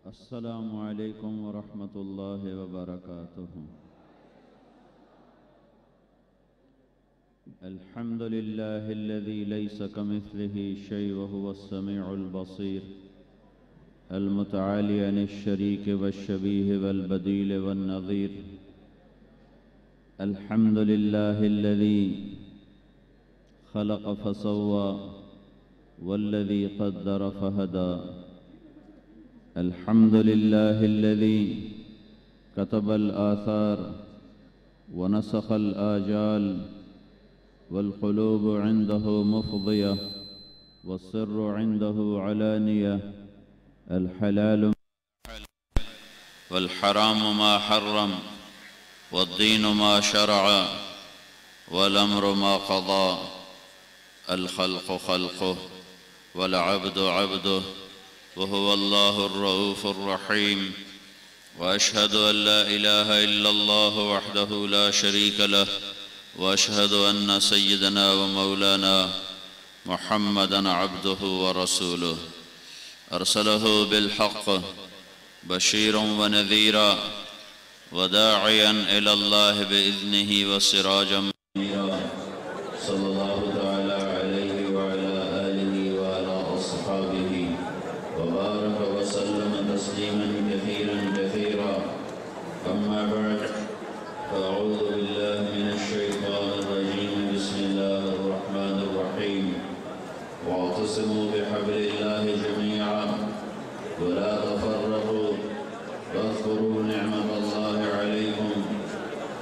अस्सलामु अलैकुम वरहमतुल्लाहि वबरकातुहु। अल्हम्दुलिल्लाहिल्लज़ी लैसा कमिस्लिही शै व हुवस समीउल बसीर अल-मुतआली अनिश शरीक वश्शबीह वल बदील वन नज़ीर। अल्हम्दुलिल्लाहिल्लज़ी खलक़ फसव्वा वल्लज़ी क़द्दर फहदा। अल्हम्दुलिल्लाहिल्लज़ी कतबल आसार व नसखल आजाल वल क़ुलूब इंदहु मुफ़दिया वस्सिर्रु इंदहु अलानिया। अल हलाल वल हराम मा हर्रम वद्दीन मा शरअ वल अम्रु मा क़दा। अल खल्क़ु खल्क़ुहु वल अब्दु अब्दुहु वहुव अल्लाहुर रऊफ़ुर रहीम। व अशहदु अल्ला इलाहा इल्लल्लाहु वहदहु ला शरीक लहु व अशहदु अन्न सय्यदना व मौलाना मुहम्मदन अब्दुहु व रसूलुहु। अरसलहु बिल हक़्क़ बशीरन व नज़ीरा व दाइयन इलल्लाहि बिइज़्निही व सिराजम मुनीरा। सल्लल्लाहु तआला अलैहि व अला आलिहि व अला अस्हाबिही व बारक व सल्लम तस्लीमन कसीरन कसीरा। अम्मा बअद फ़अऊज़ु बिल्लाहि मिनश शैतानिर रजीम। बिस्मिल्लाहिर रहमानिर रहीम। वअतसिमू बिहब्लिल्लाहि जमीअन व ला तफ़र्रक़ू वज़्कुरू निअमतल्लाहि अलैकुम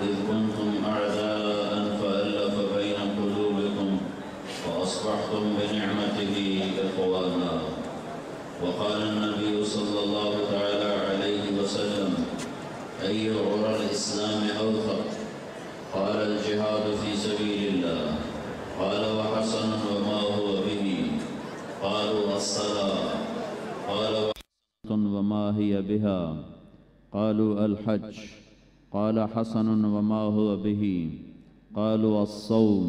इज़ कुंतुम अअदाअन फ़अल्लफ़ बैन क़ुलूबिकुम फ़अस्बहतुम बिनिअमतिही इख़्वाना। वक़ाल नबी सल्लल्लाहु तआला अलैहि वसल्लम अय्यु उरल इस्लाम अवफ़क़ क़ाल अल जिहादु फ़ी सबीलिल्लाह क़ाल व हसन व मा हुव बिही क़ालू अस्सलाह क़ाल व हसन व मा हिय बिहा क़ालू अल हज्ज क़ाल हसन व मा हुव बिही क़ालू अस्सौम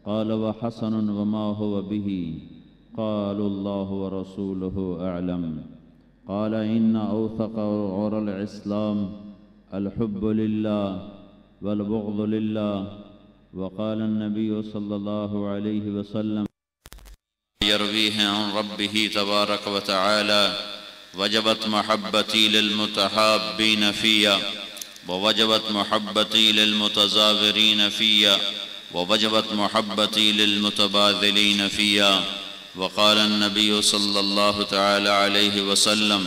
क़ाल व हसन व मा हुव बिही क़ालू अल्लाहु व रसूलुहु अअलम। क़ाल इन्ना अवसक़ उरल इस्लाम अल हुब्बु लिल्लाह वल बुग़्ज़ु लिल्लाह। वक़ाल अन्नबिय्यु सल्लल्लाहु अलैहि वसल्लम यरवीहि अन रब्बिही तबारक व तआला वजबत महब्बती लिल मुतहाब्बीन फ़िय्या व वजबत महब्बती लिल मुतज़ाविरीन फ़िय्या व वजबत महब्बती लिल मुतबादिलीन फ़िय्या। वक़ाल अन्नबिय्यु सल्लल्लाहु तआला अलैहि वसल्लम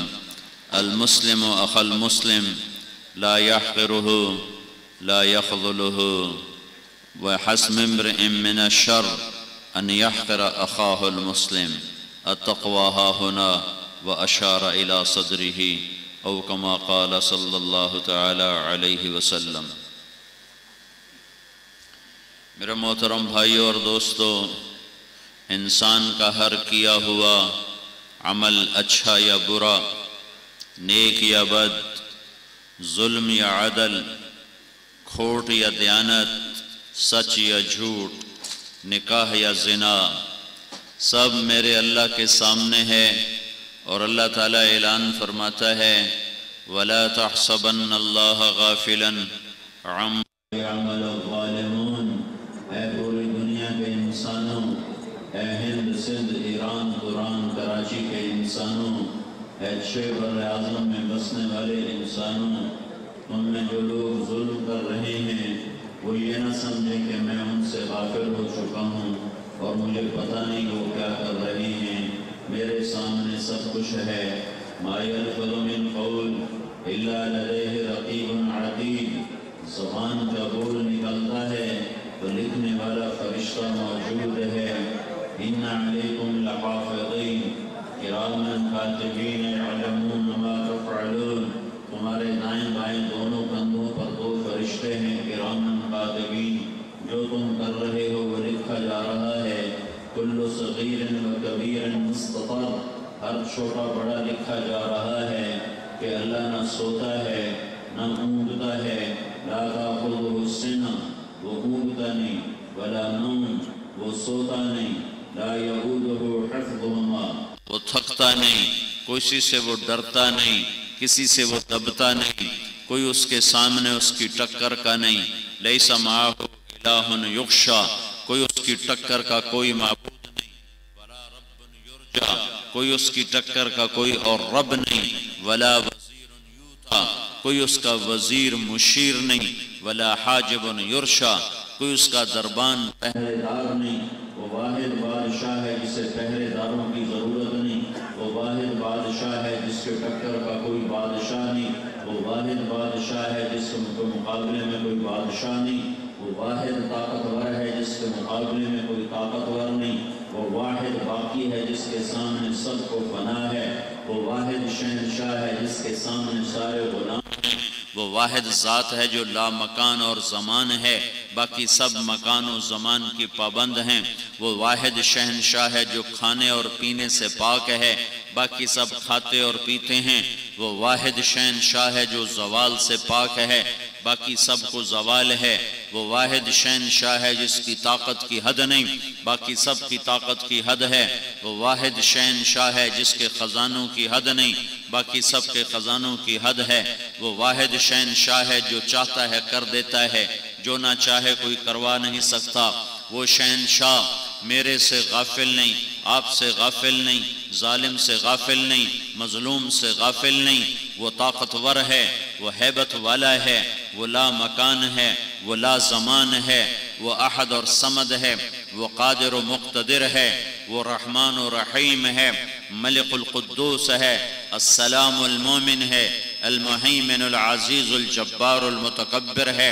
अल मुस्लिमु अख़ल मुस्लिम ला यहक़िरुहु ला यख़ज़ुलुहु व हस्बु इम्रिइन मिनश शर्र अन यहक़िर अख़ाहुल मुस्लिम। अत्तक़वा हाहुना व अशार इला सद्रिही औ कमा क़ाल सल्लल्लाहु तआला अलैहि वसल्लम। मेरे मोहतरम भाइयों और दोस्तों, इंसान का हर किया हुआ अमल अच्छा या बुरा, नेक या बद, जुल्म या अदल, खोट या दयानत, सच या झूठ, निकाह या ज़िना, सब मेरे अल्लाह के सामने है। और अल्लाह ताला ऐलान फरमाता है वला तहसबन्नल्लाह गाफिलन अम्मा यअमलु ज़ालिमून। ऐ पूरी दुनिया के इंसानों, ऐ हिंद सिंध ईरान कुरान कराची के इंसानों, ऐ शहर आज़म में बसने वाले इंसानों, उनमें जो लोग जुल्म कर रहे हैं वो ये न समझे कि मैं उनसे गाफिल हो चुका हूँ और मुझे पता नहीं वो क्या कर रहे हैं। मेरे सामने सब कुछ है। मा यल्फ़िज़ु मिन क़ौल इल्ला लदैहि रक़ीबुन अतीद। ज़बान का बोल निकलता है तो लिखने वाला फरिश्ता मौजूद है। इन्ना अलैकुम लहाफ़िज़ीन किरामन कातिबीन यअलमून मा तफ़अलून। तुम्हारे दाएं बाएं दोनों कंधों पर दो फरिश्ते हैं किरामन कातिबीन, जो तुम कर रहे हो वो लिखा जा रहा है। कुल्लु सग़ीरिन व कबीरिन मुस्ततर। हर छोटा बड़ा लिखा जा रहा है कि अल्लाह न सोता है न ऊँघता है। ला ताख़ुज़ुहु सिनह, वो ऊँघता नहीं, वला नौम, वो सोता नहीं। ला यऊदुहु हिफ़्ज़ुहुमा, वो थकता नहीं। किसी से वो डरता नहीं, किसी से वो दबता नहीं, कोई उसके सामने उसकी टक्कर का नहीं। लैसा माहू इलाहुन युख्शा, कोई उसकी टक्कर का कोई माबूद नहीं। वला रब्बुन युरजा, कोई उसकी टक्कर का कोई और रब नहीं। वला वज़ीरुन यूता, कोई उसका वजीर मुशीर नहीं। वला हाजिबुन युरशा, कोई उसका दरबान पहरेदार नहीं। वो वाहिद बादशाह है जिसे पहरेदारों की ज़रूरत नहीं। वो वाहिद बादशाह है जिसके टक्कर का कोई बादशाह नहीं। वो वाहिद बादशाह है जिसके मुकाबले में कोई बादशाह नहीं। वो वाहिद ताकतवर है जिसके मुकाबले में कोई ताकतवर नहीं। वो वाहिद बाकी है जिसके सामने सबको फना है। वो वाहिद शहनशाह है जिसके सामने सारे गुलाम हैं। वो वाहिद ज़ात है जो ला मकान और ज़मान है, बाकी सब मकान और ज़मान की पाबंद हैं। वो वाहिद शहनशाह है जो खाने और पीने से पाक है, बाकी सब खाते और पीते हैं। वो वाहिद शहनशाह है जो ज़वाल से पाक है, बाकी सब को ज़वाल है। वो वाहिद शहनशाह है जिसकी ताकत की हद नहीं, बाकी सब की ताकत की हद है। वो वाहिद शहनशाह है जिसके ख़जानों की हद नहीं, बाकी सब के ख़जानों की हद है। वो वाहिद शहनशाह है जो चाहता है कर देता है, जो ना चाहे कोई करवा नहीं सकता। वो शहनशाह मेरे से गाफिल नहीं, आपसे गाफिल नहीं, जालिम से गाफिल नहीं, मजलूम से गाफिल नहीं। वो ताकतवर है, वो हैबत वाला है, वो ला मकान है, वो ला ज़मान है, वो अहद और समद है, वो कादिर और मुक़्तदिर है, वो रहमान और रहीम है, मलिकुल कुद्दूस है, अस्सलामुल मोमिन है, अल मुहैमिनुल अज़ीज़ुल जब्बारुल मुतकब्बिर है,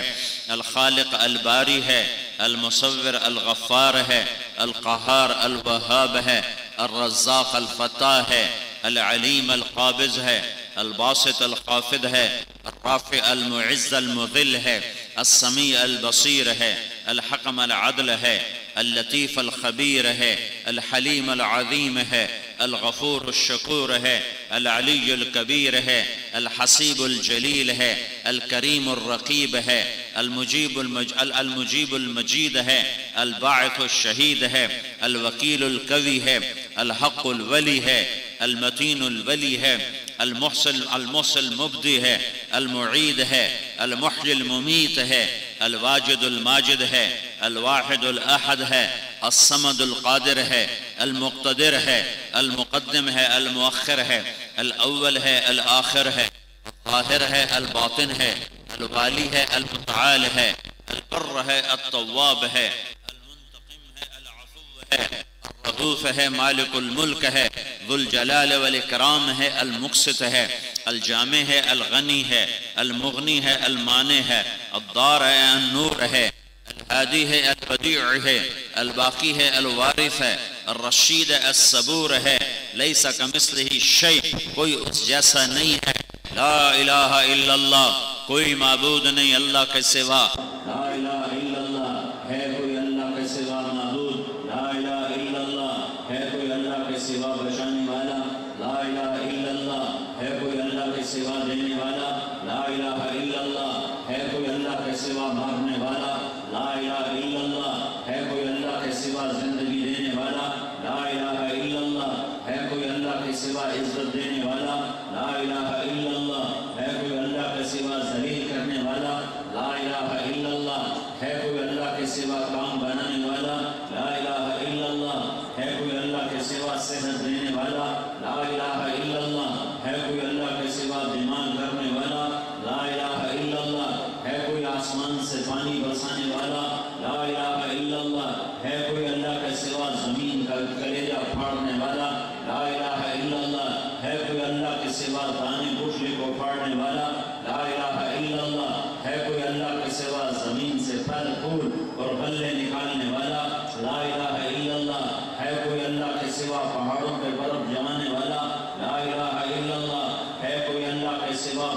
अल खालिक अल बारी है, अल मुसव्विर अल गफ़्फ़ार है, अल क़हार अल वहाब है, अल रज़्ज़ाक़ अल फ़त्ताह है, अल अलीम अल क़ाबिज़ है, अल बासित अल ख़ाफ़िद है, अल राफ़ि अल मुइज़्ज़ अल मुज़िल है, अल समी अल बसीर है, अल हकम अल अदल है, अल लतीफ़ अल ख़बीर है, अल हलीम अल अज़ीम है, अल गफ़ूर अल शकूर है, अल अली अल कबीर है, अल हसीब अल जलील है, अल करीम अल रक़ीब है, अल मुजीब अल मजीद है, अल बाइथ अल शहीद है, अल वकील अल कवी है, अल हक़ अल वली है, अल मतीन अल वली है, अल मुहसिल मुब्दी है, अल मुईद है, अल मुहयिल मुमीत है, अल वाजिद अल माजिद है, अल वाहिद अल अहद है, अल समद अल क़ादिर है, अल मुक़्तदिर है, अल मुक़द्दिम है, अल मुअख्खिर है, अल अव्वल है, अल आखिर है, अल ज़ाहिर है, अल बातिन है, अल वाली है, अल मुतआल है, अल बर्र है, अल तव्वाब है, अल मुंतक़िम है, अल अफ़ू है, रऊफ़ है, मालिकुल मुल्क है, ज़ुल जलाल वल इकराम है, अल मुक़सित है, अल जामे है, अल गनी है, अल मुग़नी है, अल माने है, अद्दार है, अन नूर है, अल हादी है, अल बदीअ है, अल बाकी है, अल वारिस है, अल रशीद है, अल सबूर है, लैसा कमिस्लिही शै, कोई उस जैसा नहीं है। ला इलाहा इल्लल्लाह, कोई माबूद नहीं अल्लाह के सिवा। ला इलाहा इल्लल्लाह, है कोई अल्लाह के सिवा माबूद। ला इलाहा इल्लल्लाह, है कोई अल्लाह के सिवा बचाने वाला। ला इलाहा इल्लल्लाह, है कोई अल्लाह के सिवा देने वाला। ला इलाहा इल्लल्लाह, है कोई अल्लाह के सिवा मारने वाला। ला इलाहा इल्लल्लाह, है कोई अल्लाह के सिवा जिंदगी देने वाला। ला इलाहा इल्लल्लाह, है कोई अल्लाह के सिवा इज्जत देने वाला। ला इलाहा इल्लल्लाह, है कोई अल्लाह के सिवा ज़लील करने वाला। ला इलाहा इल्लल्लाह, है कोई अल्लाह के सिवा काम बनाने वाला। ला इलाहा इल्लल्लाह, है कोई अल्लाह के सिवा सेहत देने वाला। ला इलाहा इल्लल्लाह, है कोई अल्लाह के सिवा दिमाग करने वाला। ला इलाहा इल्लल्लाह, है कोई आसमान से पानी बरसाने वाला। ला इलाहा इल्लल्लाह, है कोई अल्लाह के सिवा ज़मीन का कलेजा फाड़ने वाला। ला इलाहा इल्लल्लाह, है कोई अल्लाह के सिवा दाने बुशले को फाड़ने वाला। ला इलाहा इल्लल्लाह, है कोई अल्लाह के सिवा ज़मीन से फल फूल और गल्ले निकालने वाला। ला इलाहा इल्लल्लाह, है कोई अल्लाह के सिवा पहाड़ों पे बर्फ जमाने वाला। ला इलाहा इल्लल्लाह, है कोई अल्लाह के सिवा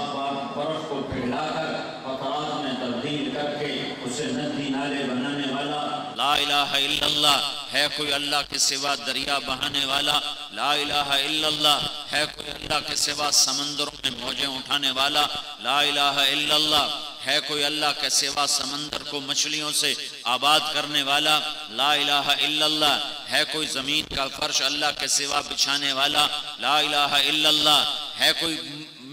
बर्फ को पिघलाकर क़तरात में तब्दील करके उसे नदी नाले बनाने वाला। ला इलाहा इल्लल्लाह, है कोई अल्लाह के सिवा दरिया बहाने वाला। ला इलाहा इल्लल्लाह, है कोई अल्लाह के सिवा समंदरों में मौजें उठाने वाला। ला इलाहा इल्लल्लाह, है कोई अल्लाह के सिवा समंदर को मछलियों से आबाद करने वाला? ला इलाहा इल्लल्लाह। है कोई ज़मीन का फर्श अल्लाह के सिवा बिछाने वाला? ला इलाहा इल्लल्लाह। है कोई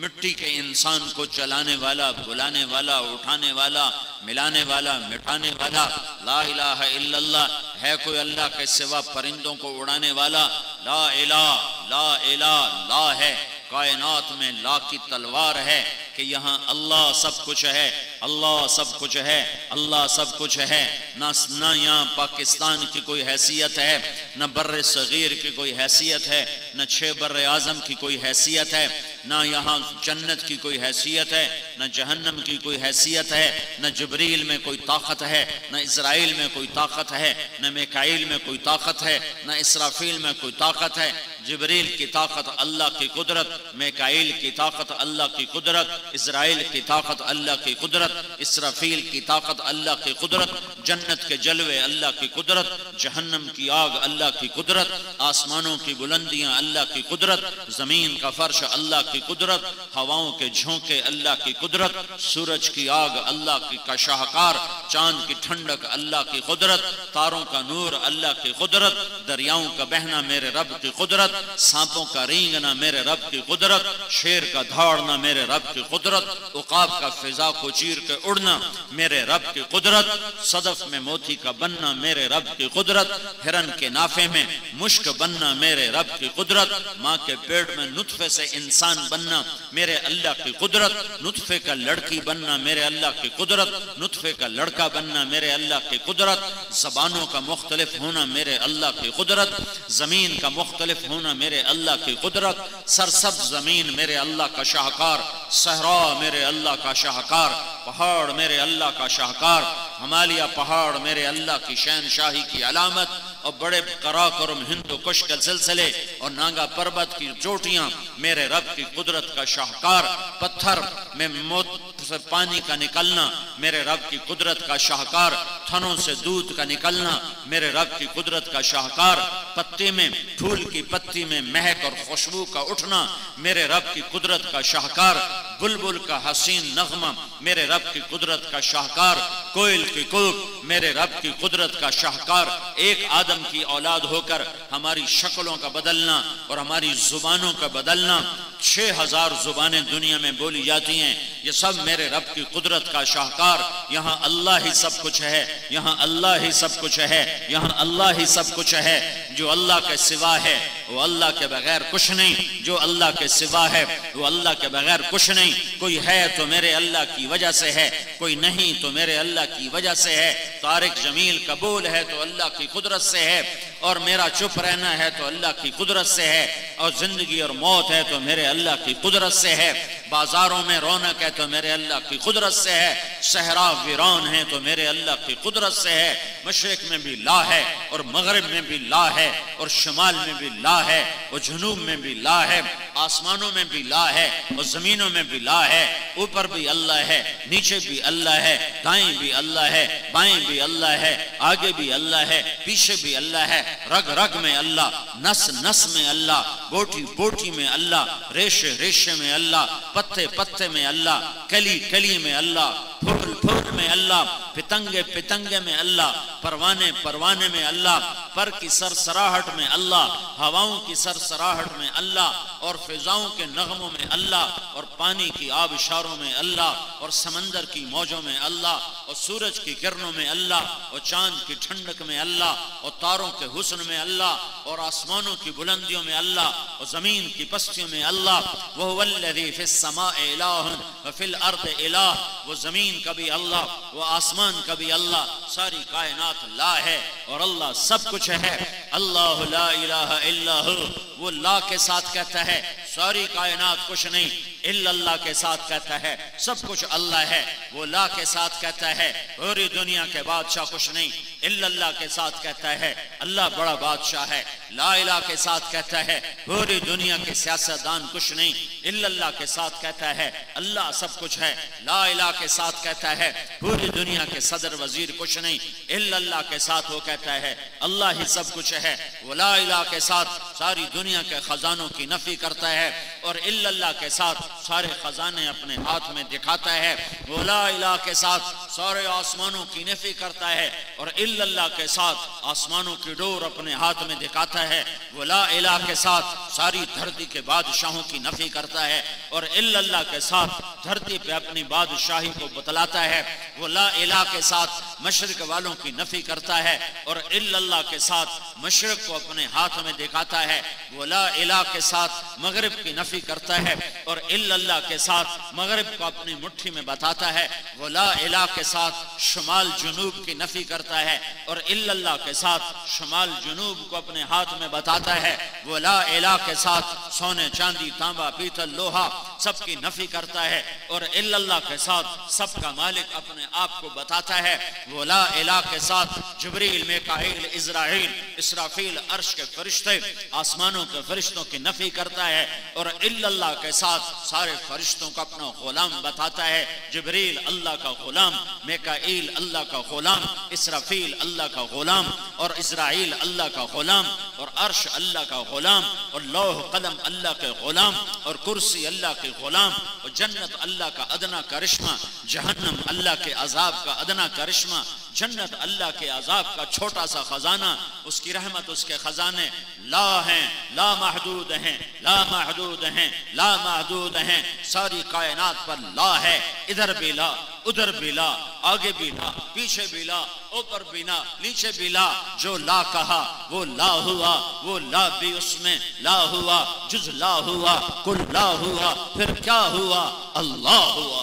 मिट्टी के इंसान को चलाने वाला, बुलाने वाला, उठाने वाला, मिलाने वाला, मिटाने वाला? ला इलाहा इल्लल्लाह। है कोई अल्लाह के सिवा परिंदों को उड़ाने वाला? ला इलाहा, ला इलाहा, ला है। कायनात में ला की तलवार है कि यहाँ अल्लाह सब कुछ है, अल्लाह सब कुछ है, अल्लाह सब कुछ है। ना यहाँ पाकिस्तान की कोई हैसियत है, न बर्रे सगीर की कोई हैसियत है, न 6 बर्रे आज़म की कोई हैसियत है, ना यहाँ जन्नत की कोई हैसियत है, न जहन्नम की कोई हैसियत है, न जिब्रील में कोई ताकत है, न इज़राइल में कोई ताकत है, न मिकाईल में कोई ताकत है, न इसराफील में कोई ताकत है। जिब्रील की ताकत अल्लाह की कुदरत, मिकाईल की ताकत अल्लाह की कुदरत, इज़राइल की ताकत अल्लाह की कुदरत, इसराफील की ताकत अल्लाह की कुदरत, जन्नत के जलवे अल्लाह की कुदरत, जहन्नम की आग अल्लाह की कुदरत, आसमानों की बुलंदियां अल्लाह की कुदरत, जमीन का फर्श अल्लाह की कुदरत, हवाओं के झोंके अल्लाह की कुदरत, सूरज की आग अल्लाह की का शाहकार, चांद की ठंडक अल्लाह की कुदरत, तारों का नूर अल्लाह की कुदरत, दरियाओं का बहना मेरे रब की कुदरत, सांपों का रेंगना मेरे रब की कुदरत, शेर का दौड़ना मेरे रब की कुदरत, उकाब का फिजा को चीर के उड़ना मेरे रब की कुदरत, सदफ में मोती का बनना मेरे रब की कुदरत, हिरन के नाफे में मुश्क बनना मेरे रब की कुदरत, माँ के पेट में नुत्फे से इंसान बनना मेरे अल्लाह की कुदरत, नुत्फे का लड़की बनना मेरे अल्लाह की कुदरत, नुत्फे का लड़का बनना मेरे अल्लाह की कुदरत, ज़बानों का मुख्तलिफ होना मेरे अल्लाह की कुदरत, ज़मीन का मुख्तलिफ होना मेरे अल्लाह की कुदरत, सरसब्ज़ ज़मीन मेरे अल्लाह का शाहकार, सहरा मेरे अल्लाह का शाहकार, पहाड़ मेरे अल्लाह का शाहकार, हिमालय पहाड़ मेरे अल्लाह की शहनशाही की अलामत, और बड़े कराकोरम हिंदू कुश के सिलसिले और नागा पर्वत की चोटियां मेरे रब की कुदरत का शाहकार, पत्थर में मौत से पानी का निकलना मेरे रब की कुदरत का शाहकार, थनों से दूध का निकलना मेरे रब की कुदरत का शाहकार, पत्ते में फूल की पत्ती में महक और खुशबू का उठना मेरे रब की कुदरत का शाहकार, बुलबुल का हसीन नगमा मेरे रब की कुदरत का शाहकार, कोयल की कूक मेरे रब की कुदरत का शाहकार, एक आदम की औलाद होकर हमारी शक्लों का बदलना और हमारी जुबानों का बदलना, 6000 जुबानें दुनिया में बोली जाती हैं, ये सब मेरे रब की कुदरत का शाहकार। यहाँ अल्लाह ही सब कुछ है, यहाँ अल्लाह ही सब कुछ है, यहाँ अल्लाह ही सब कुछ है। जो अल्लाह के सिवा है वो अल्लाह के बगैर कुछ नहीं, जो अल्लाह के सिवा है वो अल्लाह के बगैर कुछ नहीं। कोई है तो मेरे अल्लाह की वजह से है, कोई नहीं तो मेरे अल्लाह की वजह से है। तारिक जमील कबूल है तो अल्लाह की कुदरत से है, और मेरा चुप रहना है तो अल्लाह की कुदरत से है, और जिंदगी और मौत है तो मेरे अल्लाह की कुदरत से है। बाजारों में रौनक है तो मेरे अल्लाह की कुदरत से है, सहरा वीरान है तो मेरे अल्लाह की कुदरत से है। मशरिक में भी ला है और मगरिब में भी ला है, और शुमाल में भी ला है और जुनूब में भी ला है, आसमानों में भी ला है और जमीनों में भी ला है। ऊपर भी अल्लाह है, नीचे भी अल्लाह है, दाएं भी अल्लाह है, बाएं भी अल्लाह है, आगे भी अल्लाह है, पीछे भी अल्लाह है, रग रग में अल्लाह, नस नस में अल्लाह, बोटी बोटी में अल्लाह, रेशे रेशे में अल्लाह, पत्ते पत्ते में अल्लाह, कली कली में अल्लाह, फूल फूल में अल्लाह, पितंगे पितंगे में अल्लाह, परवाने परवाने में अल्लाह, पर की सरसराहट में अल्लाह, हवाओं की सरसराहट में अल्लाह, और फिजाओं के नगमों में अल्लाह, और पानी की आबशारों में अल्लाह, और समंदर की मौजों में अल्लाह, और सूरज की किरणों में अल्लाह, और चांद की ठंडक में अल्लाह, और तारों के हुस्न में अल्लाह, और आसमानों की बुलंदियों में अल्लाह, और जमीन की पस्तियों में अल्लाह। वह वल्लज़ी फिस समाए इलाहुन व फिल अर्द इलाह, वो जमीन का भी अल्लाह, वो आसमान का भी अल्लाह, सारी कायनात ला है और अल्लाह सब कुछ है। अल्लाह ला इलाहा इल्ला हु, वो ला के साथ कहता है सारी कायनात कुछ नहीं, इल्लल्लाह के साथ कहता है सब कुछ अल्लाह है। वो ला के साथ कहता है पूरी दुनिया के बादशाह कुछ नहीं, इल्लल्लाह के साथ कहता है अल्लाह बड़ा बादशाह है। ला इलाहा के साथ कहता है पूरी दुनिया के सियासतदान कुछ नहीं, इल्लल्लाह के साथ कहता है अल्लाह सब कुछ है। ला इलाहा के साथ कहता है पूरी दुनिया के सदर वजीर कुछ नहीं, इल्लल्लाह के साथ वो कहता है अल्लाह ही सब कुछ है। वो ला इलाहा के साथ सारी दुनिया के खजानों की नफी करता है, है और इल्लल्लाह के साथ सारे खजाने अपने हाथ में दिखाता है। वो ला इलाहा के साथ सारे आसमानों की नफी करता है और इल्लल्लाह के साथ आसमानों की डोर अपने हाथ में दिखाता है। वो ला इलाहा के साथ सारी धरती के बादशाहों की नफी करता है और इल्लल्लाह के साथ धरती पे अपनी बादशाही को बतलाता है। वो ला इलाहा के साथ मशरिक वालों की नफी करता है और इल्लल्लाह के साथ मशरिक को अपने हाथ में दिखाता है। वो ला इलाहा के साथ मगरिब की नफी करता है और इल्लल्लाह के साथ मगरिब को अपनी मुट्ठी में बताता है। वो ला इलाहा के साथ शुमाल जुनूब की नफी करता है और इल्लल्लाह के साथ शुमाल जुनूब को अपने हाथ में बताता है। वो ला इलाहा के साथ सोने चांदी तांबा पीतल लोहा सबकी नफी करता है और इल्लल्लाह के साथ सबका मालिक अपने आप को बताता है। वो ला इलाहा के साथ जिब्रील मीकाईल इज़राइल इसराफील अर्श के फरिश्ते आसमानों के फरिश्तों की नफी करता है और इल्लल्लाह के साथ सारे फरिश्तों को अपना गुलाम बताता है। जिब्रील अल्लाह का गुलाम, मीकाईल अल्लाह का गुलाम, इसराफील अल्लाह का गुलाम और इज़राइल अल्लाह का गुलाम और अर्श अल्लाह का गुलाम और लौह कलम अल्लाह के गुलाम और कुर्सी अल्लाह के गुलाम और जन्नत अल्लाह का अदना करिश्मा, जहन्नम अल्लाह के अजाब का अदना करिश्मा, जन्नत अल्लाह के अजाब का छोटा सा खजाना, उसकी रहमत उसके खजाने ला हैं, ला महदूद हैं, ला महदूद हैं, ला महदूद हैं। सारी कायनात पर ला है, इधर भी ला उधर भी ला, आगे भी ला पीछे भी ला, ऊपर भी ला नीचे भी ला। जो ला कहा वो ला हुआ, वो ला भी उसमें ला हुआ, जुज ला हुआ, कुल ला हुआ, फिर क्या हुआ? अल्लाह हुआ।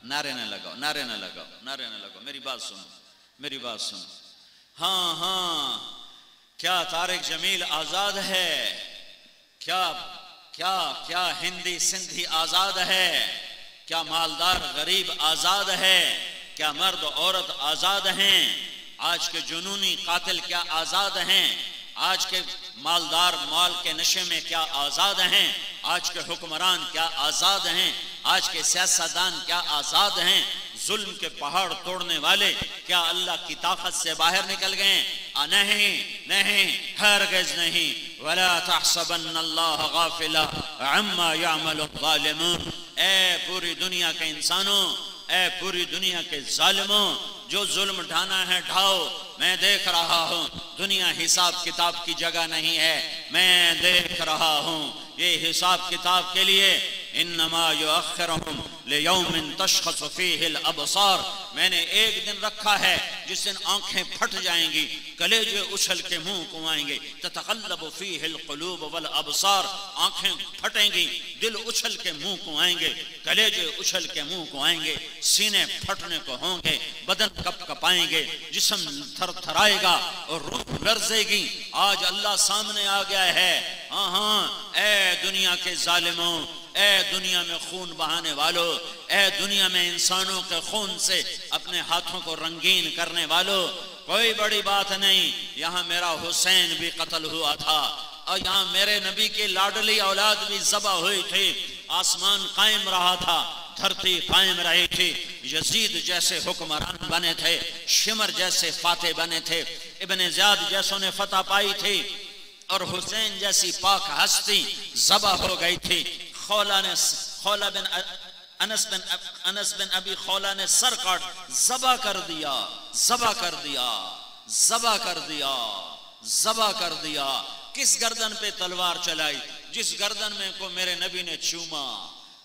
नारे न लगाओ, नारे न लगाओ, नारे न लगाओ। मेरी बात सुनो, मेरी बात सुनो। हाँ हाँ, क्या तारिक जमील आजाद है? क्या क्या क्या हिंदी सिंधी आजाद है? क्या मालदार गरीब आजाद है? क्या मर्द औरत आजाद हैं? आज के जुनूनी कातिल क्या आजाद हैं? आज के मालदार माल के नशे में क्या आजाद हैं? आज के हुक्मरान क्या आजाद हैं? आज के सियासतदान क्या आजाद हैं? जुल्म के पहाड़ तोड़ने वाले क्या अल्लाह की ताकत से बाहर निकल गए? नहीं नहीं, हरगिज़ नहीं। वला तहसबन्नल्लाह गाफिला अम्मा यअमलु ज़ालिमून। ए पूरी दुनिया के इंसानों, ए पूरी दुनिया के जालिमों, जो जुल्म ढाना है ढाओ, मैं देख रहा हूँ। दुनिया हिसाब किताब की जगह नहीं है, मैं देख रहा हूँ। ये हिसाब किताब के लिए इन्नमा युअख्खिरुहुम लियौमिन तशख़सु फ़ीहिल अबसार, मैंने एक दिन रखा है जिस दिन आंखें फट जाएंगी, कलेजे उछल के मुंह को आएंगे। ततक़ल्लबु फ़ीहिल क़ुलूब वल अबसार, आंखें फटेंगी, दिल उछल के मुंह को आएंगे, कलेजे उछल के मुंह को आएंगे, सीने फटने को होंगे, बदन कपकपाएंगे, जिस्म थरथराएगा और रूह लर्जेगी। आज अल्लाह सामने आ गया है। हाँ हाँ, ए दुनिया के जालिमों, ए दुनिया में खून बहाने वालों, ए दुनिया में इंसानों के खून से अपने हाथों को रंगीन करने वालों, कोई बड़ी बात नहीं। यहाँ मेरा हुसैन भी कत्ल हुआ था और यहाँ मेरे नबी की लाडली औलाद भी ज़बह हुई थी। आसमान कायम रहा था, धरती कायम रही थी। यजीद जैसे हुक्मरान बने थे, शिमर जैसे फाते बने थे, इब्ने ज़ियाद जैसों ने फतह पाई थी और हुसैन जैसी पाक हस्ती ज़बह हो गई थी। अनस बिन अबी खौला ने सर काट ज़बह कर दिया, ज़बह कर दिया, ज़बह कर दिया, ज़बह कर दिया। किस गर्दन पे तलवार चलाई? जिस गर्दन में को मेरे नबी ने चूमा।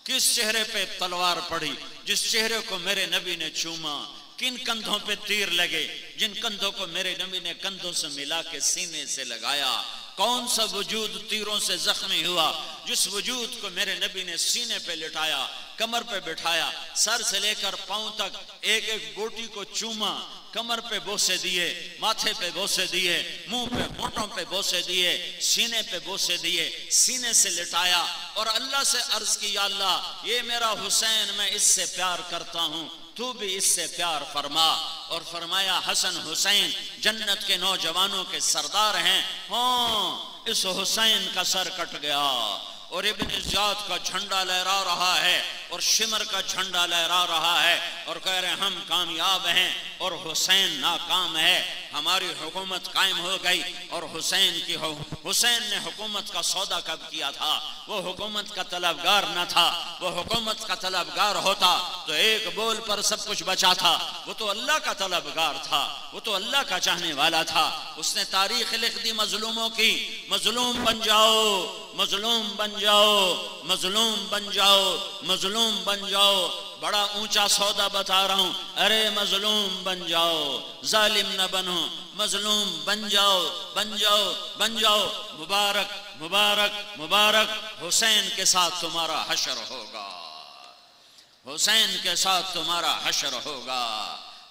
किस चेहरे पे तलवार पड़ी? जिस चेहरे को मेरे नबी ने चूमा। किन कंधों पे तीर लगे? जिन कंधों को मेरे नबी ने कंधों से मिला के सीने से लगाया। कौन सा वजूद तीरों से जख्मी हुआ? जिस वजूद को मेरे नबी ने सीने पे लिटाया, कमर पे बिठाया, सर से लेकर पांव तक एक एक गोटी को चूमा, कमर पे बोसे दिए, माथे पे बोसे दिए, मुंह पे होंठों पे बोसे दिए, सीने पे बोसे दिए, सीने से लिटाया और अल्लाह से अर्ज की, या अल्लाह ये मेरा हुसैन, मैं इससे प्यार करता हूँ, तू भी इससे प्यार फरमा। और फरमाया हसन हुसैन जन्नत के नौजवानों के सरदार हैं। हाँ, इस हुसैन का सर कट गया, और इब्ने ज़ियाद का झंडा लहरा रहा है और शिमर का झंडा लहरा रहा है और कह रहे हम कामयाब हैं और हुसैन नाकाम है, हमारी हुकूमत कायम हो गई। और हुसैन ने हुकूमत का सौदा कब किया था? वो हुकूमत का तलबगार न था। वो हुकूमत का तलबगार होता तो एक बोल पर सब कुछ बचा था। वो तो अल्लाह का तलबगार था, वो तो अल्लाह का चाहने वाला था। उसने तारीख लिख दी मजलूमों की, मजलूम बन जाओ, मजलूम बन जाओ, मजलूम बन जाओ, मजलूम बन जाओ। बड़ा ऊंचा सौदा बता रहा हूं, अरे मजलूम बन जाओ, जालिम न बनो, मजलूम बन जाओ, बन जाओ, बन जाओ। मुबारक मुबारक मुबारक, हुसैन के साथ तुम्हारा हशर होगा, हुसैन के साथ तुम्हारा हशर होगा।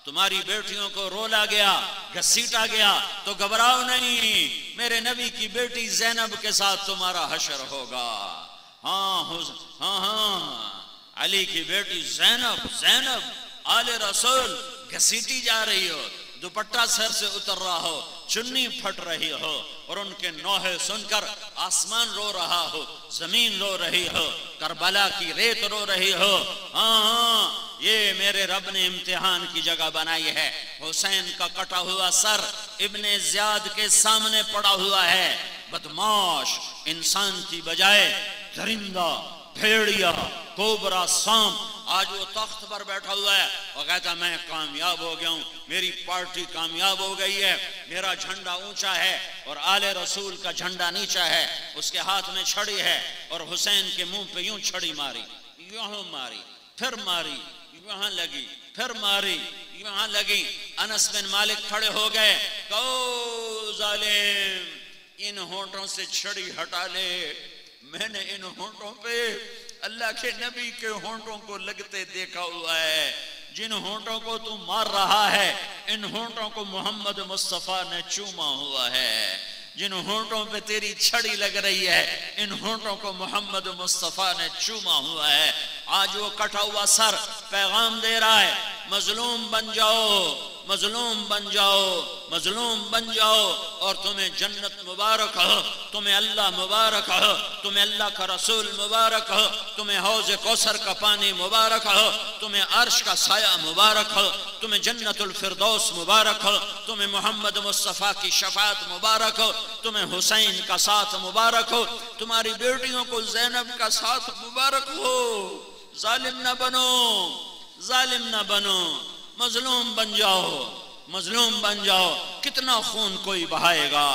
तुम्हारी बेटियों को रोला गया, घसीटा गया, तो घबराओ नहीं, मेरे नबी की बेटी ज़ैनब के साथ तुम्हारा हशर होगा। हाँ, अली की बेटी ज़ैनब, ज़ैनब आले रसूल, घसीटी जा रही हो, दुपट्टा सर से उतर रहा हो, चुन्नी फट रही हो और उनके नौहे सुनकर आसमान रो रहा हो, जमीन रो रही हो, करबला की रेत रो रही हो। हाँ, ये मेरे रब ने इम्तिहान की जगह बनाई है। हुसैन का कटा हुआ सर इब्ने ज़ियाद के सामने पड़ा हुआ है। बदमाश, इंसान की बजाय दरिंदा, भेड़िया, कोबरा, सांप आज वो तख्त पर बैठा हुआ है और कहता मैं कामयाब हो गया हूं, मेरी पार्टी कामयाब हो गई है, मेरा झंडा ऊंचा है और आले रसूल का झंडा नीचा है। उसके हाथ में छड़ी है और हुसैन के मुंह पे यूं छड़ी मारी, यूं मारी, फिर मारी, यहां लगी, फिर मारी, यहां लगी। अनस बिन मालिक खड़े हो गए, कहो जालिम इन होंठों से छड़ी हटा ले, मैंने इन होंठों पे अल्लाह के नबी के होंठों को लगते देखा हुआ है। जिन होंठों को तू मार रहा है, इन होंठों को मोहम्मद मुस्तफा ने चूमा हुआ है। जिन होंठों पे तेरी छड़ी लग रही है, इन होंठों को मोहम्मद मुस्तफा ने चूमा हुआ है। आज वो कटा हुआ सर पैगाम दे रहा है, मजलूम बन जाओ, मजलूम बन जाओ, मजलूम बन जाओ और तुम्हें जन्नत मुबारक हो, तुम्हें अल्लाह मुबारक हो, तुम्हें अल्लाह का रसूल मुबारक हो, तुम्हें हौज़ कौसर का पानी मुबारक हो, तुम्हें अर्श का साया मुबारक हो, तुम्हें जन्नतुल फिरदौस मुबारक हो, तुम्हें मोहम्मद मुस्तफ़ा की शफाअत मुबारक हो, तुम्हें हुसैन का साथ मुबारक हो, तुम्हारी बेटियों को ज़ैनब का साथ मुबारक हो। जालिम ना बनो, जालिम ना बनो, मजलूम बन जाओ, मजलूम बन जाओ। कितना खून कोई बहाएगा,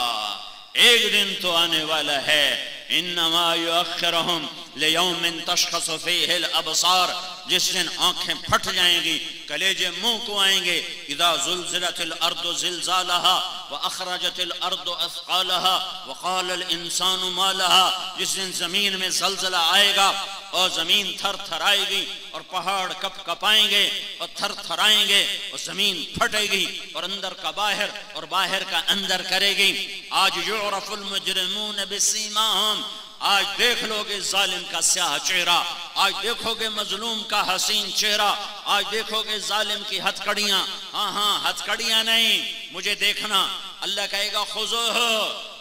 एक दिन तो आने वाला है। इन्नमा युअख्खिरुहुम लियौमिन तशख़सु फ़ीहिल अबसार, जिस दिन आंखें फट जाएंगी, कलेजे मुंह को आएंगे। इज़ा ज़ुलज़िलतिल अर्दु ज़िलज़ालहा व अख़रजतिल अर्दु अस्क़ालहा व क़ालल इंसानु मा लहा, जिस दिन जमीन में ज़लज़ला आएगा और जमीन थर थराएगी और पहाड़ कप कपाएंगे और थर थराएंगे और जमीन फटेगी और अंदर का बाहर और बाहर का अंदर करेगी। आज युरफ़ुल मुजरिमून बिसीमाहुम, आज देख लोगे जालिम का स्याह चेहरा, आज देखोगे मजलूम का हसीन चेहरा, आज देखोगे जालिम की हथकड़ियां। हाँ, हथकड़ियां नहीं, मुझे देखना। अल्लाह कहेगा खुज़ूहु,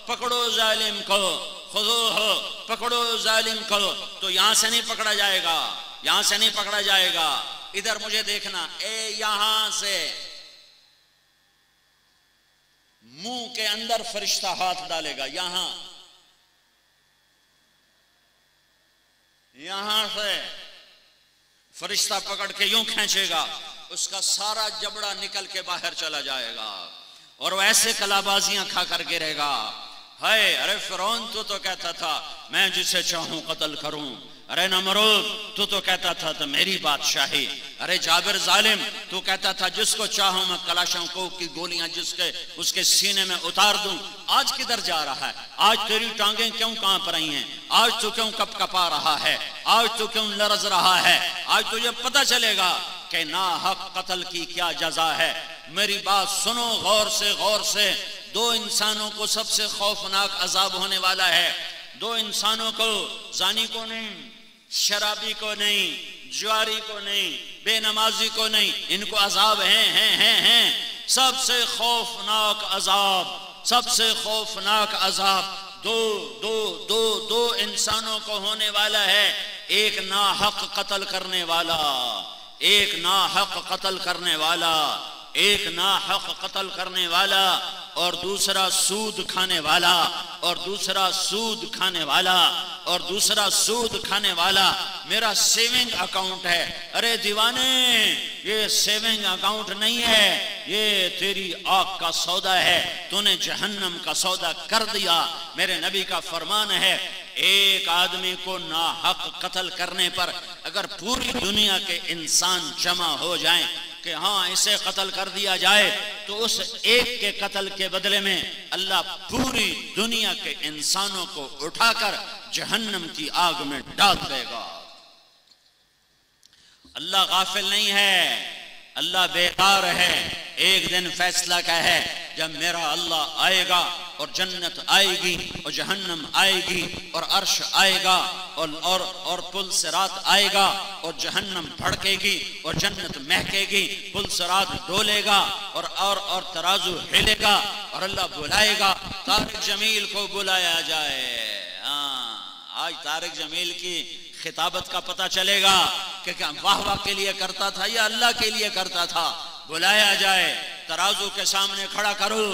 पकड़ो जालिम को, खुज़ूहु, पकड़ो जालिम को। तो यहां से नहीं पकड़ा जाएगा, यहां से नहीं पकड़ा जाएगा, इधर मुझे देखना। यहां से मुंह के अंदर फरिश्ता हाथ डालेगा, यहां से फरिश्ता पकड़ के यूं खींचेगा, उसका सारा जबड़ा निकल के बाहर चला जाएगा और वो ऐसे कलाबाजियां खा कर गिरेगा। हाय, अरे फिरौन तू तो कहता था मैं जिसे चाहूं कत्ल करूं, अरे नमरूद तू तो कहता था तो मेरी बादशाही, अरे जाबिर जालिम तू कहता था जिसको चाहूं मैं कलाशंकों की गोलियां जिसके उसके सीने में उतार दूं। आज किधर जा रहा है? आज तेरी टांगें क्यों कांप रही हैं? आज तू क्यों कपकपा रहा है? आज तू क्यों लरज रहा है? आज तुझे पता चलेगा कि नाहक कत्ल की क्या जजा है। मेरी बात सुनो गौर से, गौर से। दो इंसानों को सबसे खौफनाक अजाब होने वाला है। दो इंसानों को, जानी को नहीं, शराबी को नहीं, जुआरी को नहीं, बेनमाजी को नहीं, इनको अजाब हैं। सबसे खौफनाक अजाब, सबसे खौफनाक अजाब दो दो दो दो इंसानों को होने वाला है, एक नाहक कत्ल करने वाला, एक नाहक कत्ल करने वाला, एक नाहक कत्ल करने वाला, और दूसरा सूद खाने वाला, और दूसरा सूद खाने वाला, और दूसरा सूद खाने वाला। मेरा सेविंग अकाउंट है। अरे दीवाने, ये सेविंग अकाउंट नहीं है, ये तेरी आग का सौदा है, तूने जहन्नम का सौदा कर दिया। मेरे नबी का फरमान है, एक आदमी को नाहक कत्ल करने पर अगर पूरी दुनिया के इंसान जमा हो जाएं कि हाँ इसे कत्ल कर दिया जाए, तो उस एक के कत्ल के बदले में अल्लाह पूरी दुनिया के इंसानों को उठाकर जहन्नम की आग में डाल देगा। अल्लाह गाफिल नहीं है, अल्लाह बेकार है। एक दिन फैसला क्या है, जब मेरा अल्लाह आएगा और जन्नत आएगी और जहन्नम आएगी और अर्श आएगा और पुल सिरात आएगा और जहन्नम भड़केगी और जन्नत महकेगी, पुल सिरात डोलेगा और तराजू हिलेगा और अल्लाह बुलाएगा, तारिक जमील को बुलाया जाए। हाँ, आज तारिक जमील की खिताबत का पता चलेगा कि क्या वाह वाह के लिए करता था या अल्लाह के लिए करता था। बुलाया जाए, तराजू के सामने खड़ा करो,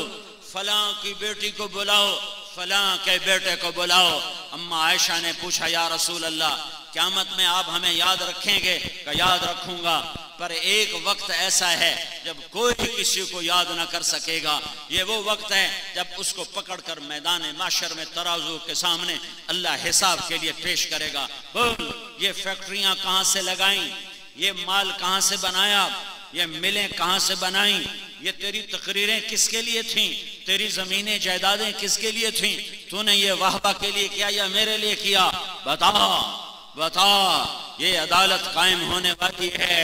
फलां की बेटी को बुलाओ, फलां के बेटे को बुलाओ। अम्मा आयशा ने पूछा, या रसूल अल्लाह, क़यामत में आप हमें याद रखेंगे? का याद रखूंगा, पर एक वक्त ऐसा है जब कोई किसी को याद ना कर सकेगा। ये वो वक्त है जब उसको पकड़कर मैदान माशर में तराजू के सामने अल्लाह हिसाब के लिए पेश करेगा। बोल, ये फैक्ट्रियां कहां से लगाई, ये माल कहां से बनाया, ये मिलें कहां से बनाई, ये तेरी तकरीरें किसके लिए थी, तेरी जमीनें जायदादें किसके लिए थी, तूने ये वाहवा के लिए किया या मेरे लिए किया? बता बता। ये अदालत कायम होने वाली है,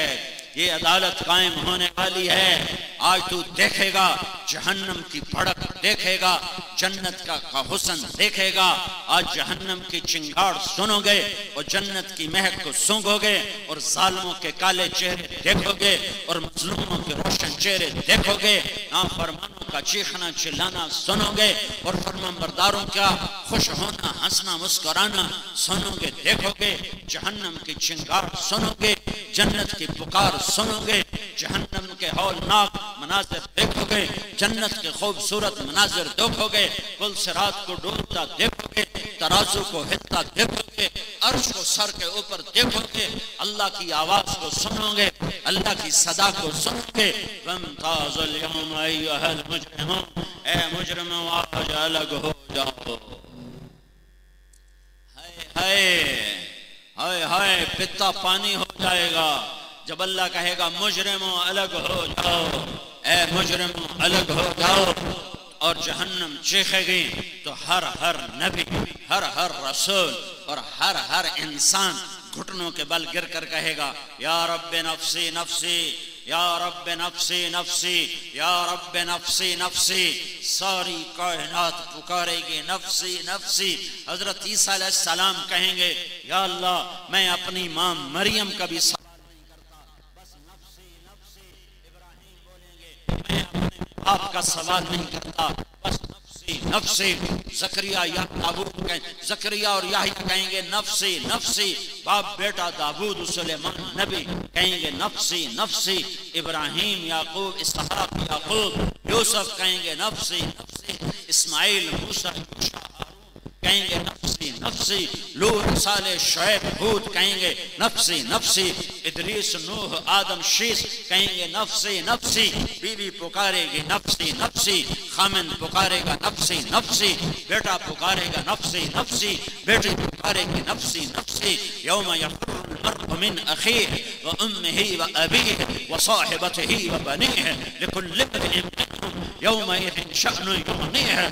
ये अदालत कायम होने वाली है। आज तू देखेगा जहन्नम की भड़क, देखेगा जन्नत का हुस्न देखेगा। आज जहन्नम की चिंगाड़ सुनोगे और जन्नत की महक को सूंघोगे और जालिमों के काले चेहरे देखोगे और मजलूमों के रोशन चेहरे देखोगे। नाफरमानों का चीखना चिल्लाना सुनोगे और फरमाबरदारों का खुश होना, हंसना, मुस्कुराना सुनोगे, देखोगे। जहन्नम की चिंगाड़ सुनोगे, जन्नत की पुकार सुनोगे, जहन्नम के हौलनाक मनाजिर देखोगे, जन्नत के खूबसूरत मनाजिर देखोगे, पुल सिरात को डोलता देखोगे, तराजू को हिलता देखोगे, अर्श को सर के ऊपर देखोगे, अल्लाह की आवाज को सुनोगे, अल्लाह की सदा को सुनोगे। वमताज़ुल यौम अय्युहल मुजरिमून, ऐ मुजरिमों आज अलग हो जाओ। हाय हाय हाय, पिता पानी हो जाएगा जब अल्लाह कहेगा मुजरिमों अलग हो जाओ, ऐ मुजरिमों अलग हो जाओ। और जहन्नम चीखेगी तो हर हर नबी, हर हर रसूल और हर हर इंसान घुटनों के बल गिर कर कहेगा, या रब्बे नफ्सी नफ्सी, या रब्बे नफ्सी नफ्सी, या रब्बे नफ्सी नफ्सी। सारी कायनात पुकारेगी नफ्सी नफ्सी। हजरत ईसा अलैहिस्सलाम कहेंगे, या अल्लाह मैं अपनी मां मरियम का भी आपका सवाल नहीं करता, बस नफ्सी नफ्सी। जकरिया या दाऊद कहें, जकरिया और याहिया कहेंगे नफ्सी नफ्सी। बाप बेटा दाऊद सुलेमान नबी कहेंगे नफ्सी नफ्सी। इब्राहिम याकूब इसहाक याकूब यूसुफ कहेंगे नफ्सी नफ्सी। इस्माइल मूसा कहेंगे नफ्सी नफ्सी। लूत साले शुएब हूद कहेंगे नफ्सी नफ्सी। इदरीस नूह आदम शीस कहेंगे नफ्सी नफ्सी। बीवी पुकारेगी नफ्सी नफ्सी, खामिन पुकारेगा नफ्सी नफ्सी, बेटा पुकारेगा नफ्सी नफ्सी, बेटी पुकारेगी नफ्सी नफ्सी। यौम यफ़िर्रुल मर्'उ मिन अख़ीहि व उम्मिही व अबीहि व साहिबतिही व बनीहि लिकुल्लि इम्रिइन मिन्हुम यौमइज़िन शअनुन युग़नीहि।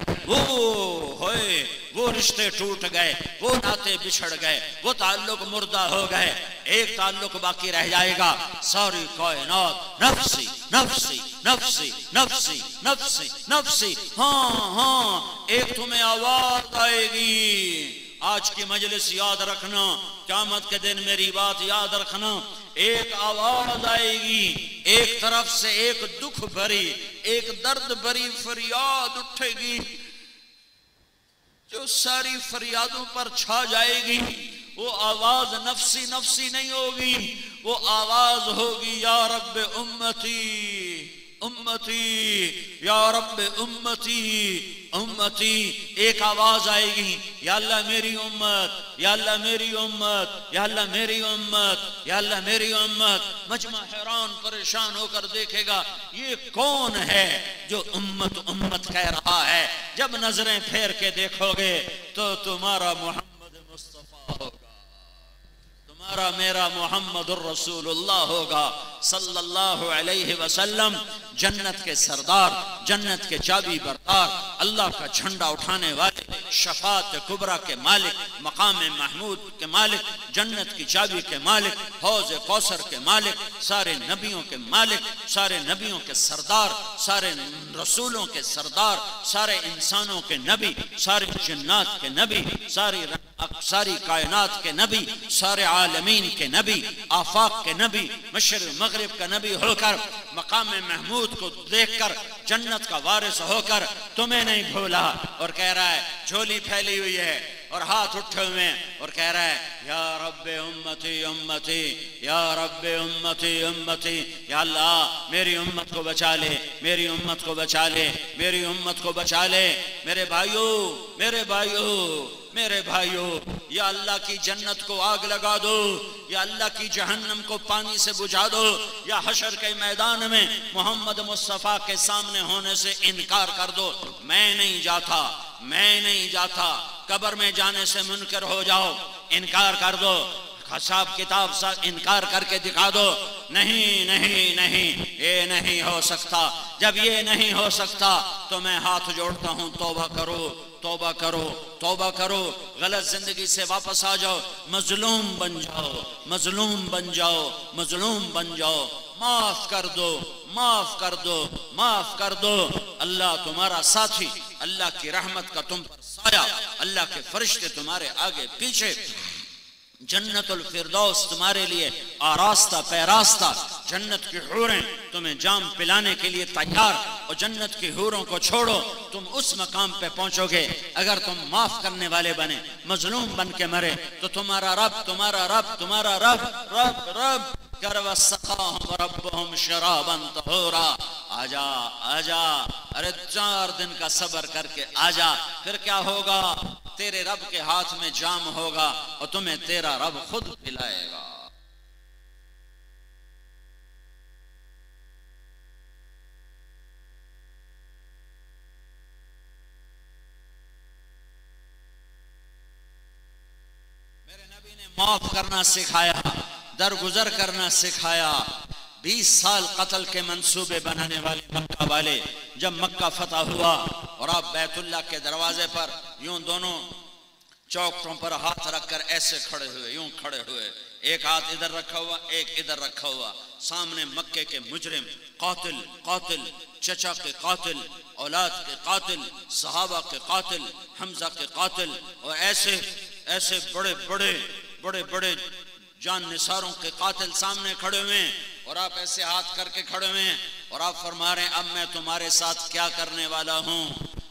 वो रिश्ते टूट गए, वो नाते बिछड़ गए, वो ताल्लुक मुर्दा हो गए, एक ताल्लुक बाकी रह जाएगा। सारी कायनात नफ्सी नफ्सी नफ्सी नफ्सी नफ्सी नफ्सी। हाँ हाँ, एक तुम्हें आवाज आएगी। आज की मजलिस याद रखना, क़यामत के दिन मेरी बात याद रखना। एक आवाज आएगी, एक तरफ से एक दुख भरी, एक दर्द भरी फरियाद उठेगी। जो सारी फरियादों पर छा जाएगी, वो आवाज नफसी नफसी नहीं होगी, वो आवाज होगी या रब्बे उम्मती उम्मती, या रब्बे उम्मती उम्मती। एक आवाज आएगी, या अल्लाह मेरी उम्मत, या अल्लाह मेरी उम्मत, या अल्लाह मेरी उम्मत, या अल्लाह मेरी उम्मत। मजमा हैरान परेशान होकर देखेगा ये कौन है जो उम्मत उम्मत कह रहा है। जब नजरें फेर के देखोगे तो तुम्हारा मोहम्मद मुस्तफा होगा, तुम्हारा मेरा मोहम्मदुर रसूलुल्लाह होगा सल्लल्लाहु अलैहि वसल्लम। जन्नत के सरदार, जन्नत के चाबी बरदार, अल्लाह का झंडा उठाने वाले, शफात कुबरा के मालिक, मकाम महमूद के मालिक, जन्नत की चाबी के मालिक, हौज कौसर के मालिक, सारे नबियों के मालिक, सारे नबियों के सरदार, सारे रसूलों के सरदार, सारे इंसानों के नबी, सारे जन्नात के नबी, सारी कायनात के नबी, सारे आलमीन के नबी, आफाक के नबी, मशरिक मगरिब का नबी होकर, मकाम महमूद को देखकर, जन्नत का वारिस होकर तुम्हें नहीं भूला। और कह रहा है, झोली फैली हुई है और हाथ उठे हुए और कह रहा है या रब्बे उम्मती उम्मती, या रब्बे उम्मती उम्मती। या अल्लाह मेरी उम्मत को बचा ले, मेरी उम्मत को बचा ले, मेरी उम्मत को बचा ले। मेरे भाइयों, मेरे भाइयों, मेरे भाइयों, या अल्लाह की जन्नत को आग लगा दो, या अल्लाह की जहन्नम को पानी से बुझा दो, या हशर के मैदान में मोहम्मद मुस्तफा के सामने होने से इनकार कर दो। मैं नहीं जाता, मैं नहीं जाता। कब्र में जाने से मुनकर हो जाओ, इनकार कर दो। हिसाब किताब सा इनकार करके दिखा दो। नहीं नहीं नहीं, ये नहीं हो सकता। जब ये नहीं हो सकता तो मैं हाथ जोड़ता हूं, तौबा करो, तौबा करो, तौबा करो। गलत जिंदगी से वापस आ जाओ, मजलूम बन जाओ, मजलूम बन जाओ, मजलूम बन जाओ। माफ कर दो, माफ कर दो, माफ कर दो। अल्लाह तुम्हारा साथी, अल्लाह की रहमत का तुम पर साया, अल्लाह के फरिश्ते तुम्हारे आगे पीछे, जन्नतुल फिरदौस तुम्हारे लिए आरास्ता पैरास्ता, जन्नत की हूरें तुम्हें जाम पिलाने के लिए तैयार। और जन्नत की हूरों को छोड़ो, तुम उस मकाम पे पहुंचोगे अगर तुम माफ करने वाले बने, मजलूम बन के मरे तो तुम्हारा रब, तुम्हारा रब, तुम्हारा रब, रब रब कर वसक़ाहुम रब्बुहुम शराबन तहूरा। आजा आजा, अरे 4 दिन का सब्र करके आजा। फिर क्या होगा? तेरे रब के हाथ में जाम होगा और तुम्हें तेरा रब खुद पिलाएगा। मेरे नबी ने माफ करना सिखाया, दरगुजर करना सिखाया। 20 साल कत्ल के मंसूबे बनाने वाले मक्का वाले, जब मक्का फतह हुआ और आप बैतुल्लाह के दरवाजे पर यूं दोनों चौखटों पर हाथ रखकर ऐसे खड़े हुए, यूं खड़े हुए, एक हाथ इधर रखा हुआ, एक इधर रखा हुआ। सामने मक्के के मुजरिम, कातिल, कातिल, चचा के कातिल, औलाद के कातिल, सहाबा के कातिल, हमजा के कातिल, और ऐसे ऐसे बड़े बड़े बड़े बड़े जान निसारों के कातिल सामने खड़े हुए। और आप ऐसे हाथ करके खड़े हुए और आप फरमा रहे हैं अब मैं तुम्हारे साथ क्या करने वाला हूँ,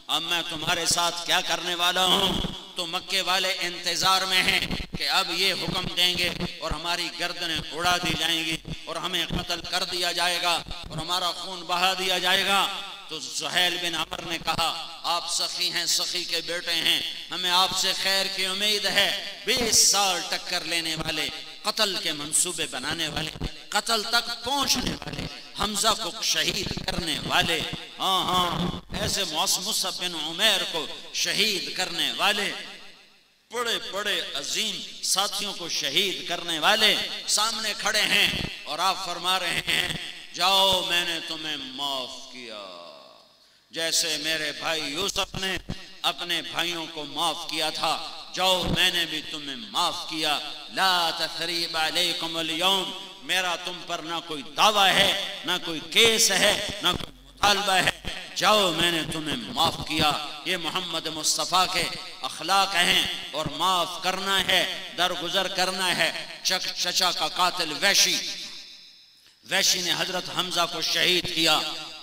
अब मैं तुम्हारे साथ क्या करने वाला हूँ। तो मक्के वाले इंतजार में हैं कि अब ये हुक्म देंगे और हमारी गर्दनें उड़ा दी जाएंगी और हमें कत्ल कर दिया जाएगा और हमारा खून बहा दिया जाएगा। तो सुहैल बिन अमर ने कहा आप सखी हैं, सखी के बेटे हैं, हमें आपसे खैर की उम्मीद है। 20 साल टक्कर लेने वाले, कत्ल के मंसूबे बनाने वाले, कत्ल तक पहुंचने वाले, हमजा को शहीद करने वाले, हाँ हाँ ऐसे मुसअब बिन उमैर को शहीद करने वाले, बड़े बड़े अजीम साथियों को शहीद करने वाले सामने खड़े हैं। और आप फरमा रहे हैं जाओ मैंने तुम्हें माफ किया, जैसे मेरे भाई यूसुफ ने अपने भाइयों को माफ किया था, जाओ मैंने भी तुम्हें माफ किया। ला तथरीब अलैकुम अल-यौम, मेरा तुम पर ना कोई दावा है, ना कोई केस है, ना कोई मुतालबा है, जाओ मैंने तुम्हें माफ किया। ये मोहम्मद मुस्तफ़ा के अखलाक हैं और माफ करना है, दरगुजर करना है। चचा का कातिल वैशी ने हजरत हमजा को शहीद किया,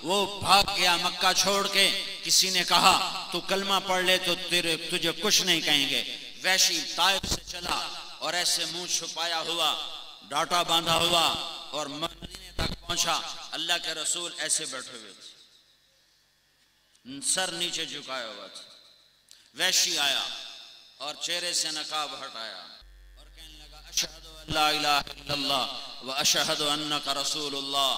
वो भाग गया मक्का छोड़ के। किसी ने कहा तू कलमा पढ़ ले तो तुझे कुछ नहीं कहेंगे। वैशी ताइफ से चला और ऐसे मुंह छुपाया हुआ, डाटा बांधा हुआ और मदीने तक पहुंचा। अल्लाह के रसूल ऐसे बैठे हुए थे, सर नीचे झुकाया हुआ था। वैशी आया और चेहरे से नकाब हटाया और कहने लगा अशहदु अल्ला इलाहा इल्लल्लाह व अशहदु अन्नका रसूलुल्लाह।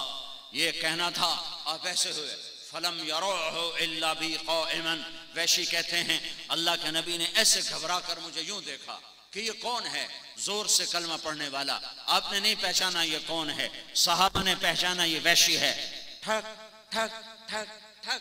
ये कहना था, आप ऐसे हुए। फलम यरोहु इल्ला बी क़ाइमन। वैशी कहते हैं अल्लाह के नबी ने ऐसे घबरा कर मुझे यूं देखा कि ये कौन है, जोर से कलमा पढ़ने वाला। आपने नहीं पहचाना ये कौन है, सहाबा ने पहचाना ये वैशी है। ठक ठक ठक ठक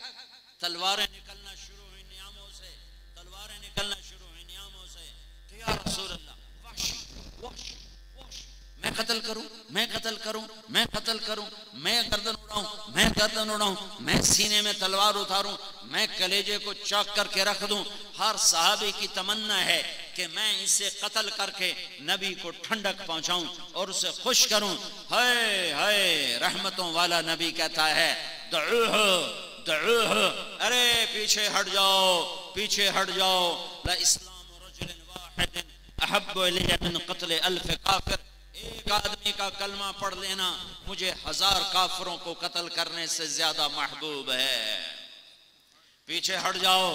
तलवारें निकलना शुरू हुई नियामों से, तलवारें निकलना शुरू हुई नियामों से कि या रसूल अल्लाह, वहशी वहशी वहशी, मैं कत्ल करूं, मैं कत्ल करूं, मैं कत्ल करूं, मैं गर्दन उड़ाऊं, मैं गर्दन उड़ाऊं, मैं सीने में तलवार उतारूं, मैं कलेजे को चौक करके रख दूं। हर सहाबी की तमन्ना है कि मैं इसे कत्ल करके नबी को ठंडक पहुंचाऊं और उसे खुश करूं। हाय हाय, रहमतों वाला नबी कहता है दुऊहु दुऊहु, अरे पीछे हट जाओ, पीछे हट जाओ। ला इस्लाम रजुलिन वाहिदिन अहब्बु इलैया मिन क़त्ल अल्फ काफिर। एक आदमी का कलमा पढ़ लेना मुझे 1000 काफिरों को कत्ल करने से ज्यादा महबूब है। पीछे हट जाओ।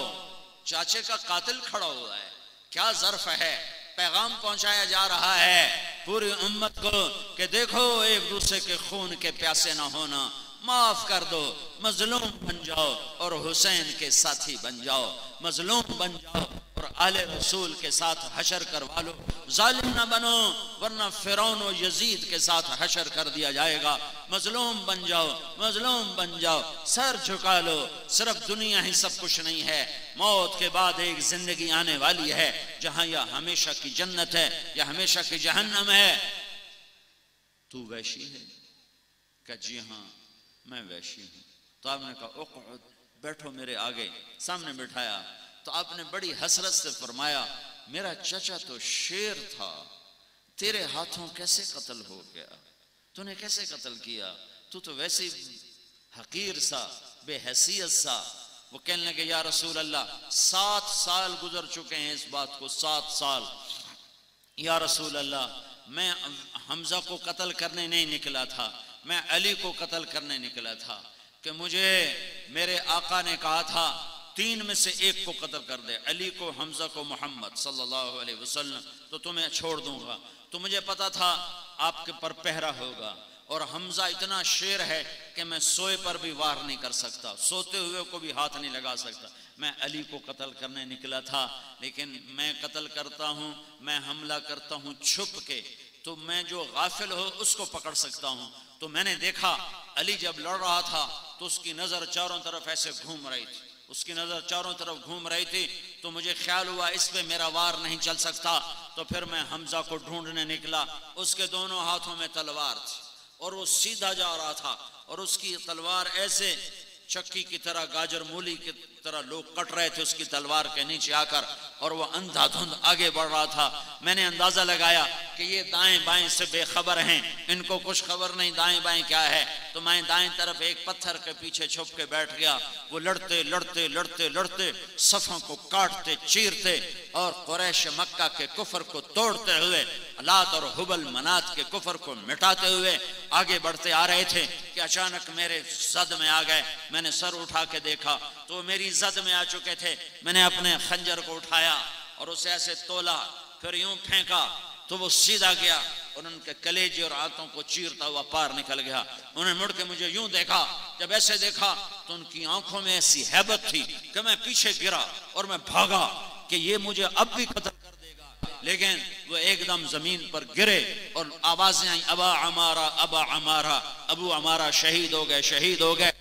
चाचे का कातिल खड़ा हुआ है, क्या ज़र्फ है। पैगाम पहुंचाया जा रहा है पूरी उम्मत को कि देखो एक दूसरे के खून के प्यासे ना होना, माफ कर दो, मजलूम बन जाओ और हुसैन के साथी बन जाओ, मजलूम बन जाओ और आले रसूल के साथ हशर करवा लो। जालिम ना बनो वरना फिरौन और यजीद के साथ हशर कर दिया जाएगा। मजलूम बन जाओ, मजलूम बन जाओ, सर झुका लो। सिर्फ दुनिया ही सब कुछ नहीं है, मौत के बाद एक जिंदगी आने वाली है जहां या हमेशा की जन्नत है या हमेशा की जहन्नम है। तू वैशी है? क्या जी हाँ मैं वैशी हूं। तो आपने कहा उक़उद, बैठो मेरे आगे। सामने बिठाया तो आपने बड़ी हसरत से फरमाया मेरा चचा तो शेर था, तेरे हाथों कैसे कत्ल हो गया, तूने कैसे कत्ल किया, तू तो वैसे हकीर सा, बेहैसियत सा। वो कहने लगे या रसूल अल्लाह 7 साल गुजर चुके हैं इस बात को, 7 साल। या रसूल अल्लाह मैं हमजा को कत्ल करने नहीं निकला था, मैं अली को कत्ल करने निकला था कि मुझे मेरे आका ने कहा था 3 में से एक को कत्ल कर दे, अली को, हमजा को, मोहम्मद सल्लल्लाहु अलैहि वसल्लम, तो तुम्हें छोड़ दूंगा। तो मुझे पता था आपके पर पहरा होगा और हमजा इतना शेर है कि मैं सोए पर भी वार नहीं कर सकता, सोते हुए को भी हाथ नहीं लगा सकता। मैं अली को कत्ल करने निकला था, लेकिन मैं कत्ल करता हूँ, मैं हमला करता हूँ छुप के, तो मैं जो गाफिल हो उसको पकड़ सकता हूँ। तो मैंने देखा अली जब लड़ रहा था तो उसकी नज़र चारों तरफ ऐसे घूम रही थी, उसकी नज़र चारों तरफ घूम रही थी। तो मुझे ख्याल हुआ इस पे मेरा वार नहीं चल सकता, तो फिर मैं हमजा को ढूंढने निकला। उसके दोनों हाथों में तलवार थी और वो सीधा जा रहा था और उसकी तलवार ऐसे चक्की की तरह, गाजर मूली की तरह लोग कट रहे थे उसकी तलवार के नीचे आकर, और वह अंधाधुंध आगे बढ़ रहा था। मैंने अंदाजा लगाया कि ये दाएं बाएं से बेखबर हैं, इनको कुछ खबर नहीं दाएं बाएं क्या है। तो मैं दाएं तरफ एक पत्थर के पीछे छुप के बैठ गया। वो लड़ते लड़ते लड़ते लड़ते सफ़ों को काटते चीरते और कुरैश मक्का के कुफर को तोड़ते हुए, लात और हुबल मनात के कुफर को मिटाते हुए आगे बढ़ते आ रहे थे कि अचानक मेरे जद में आ गए। मैंने सर उठा के देखा तो मेरी जद में आ चुके थे। मैंने अपने खंजर को उठाया और उसे ऐसे तोला, फिर यूं फेंका तो वो सीधा गया और उनके कलेजे और आंतों को चीरता हुआ पार निकल गया। उन्होंने मुड़ के मुझे यूं देखा, जब ऐसे देखा तो उनकी आंखों में ऐसी हैबत थी कि मैं पीछे गिरा और मैं भागा कि ये मुझे अब भी कत्ल कर देगा। लेकिन वो एकदम जमीन पर गिरे और आवाजें आई, अबा अमारा, अबा अमारा, अबू अमारा शहीद हो गए, शहीद हो गए।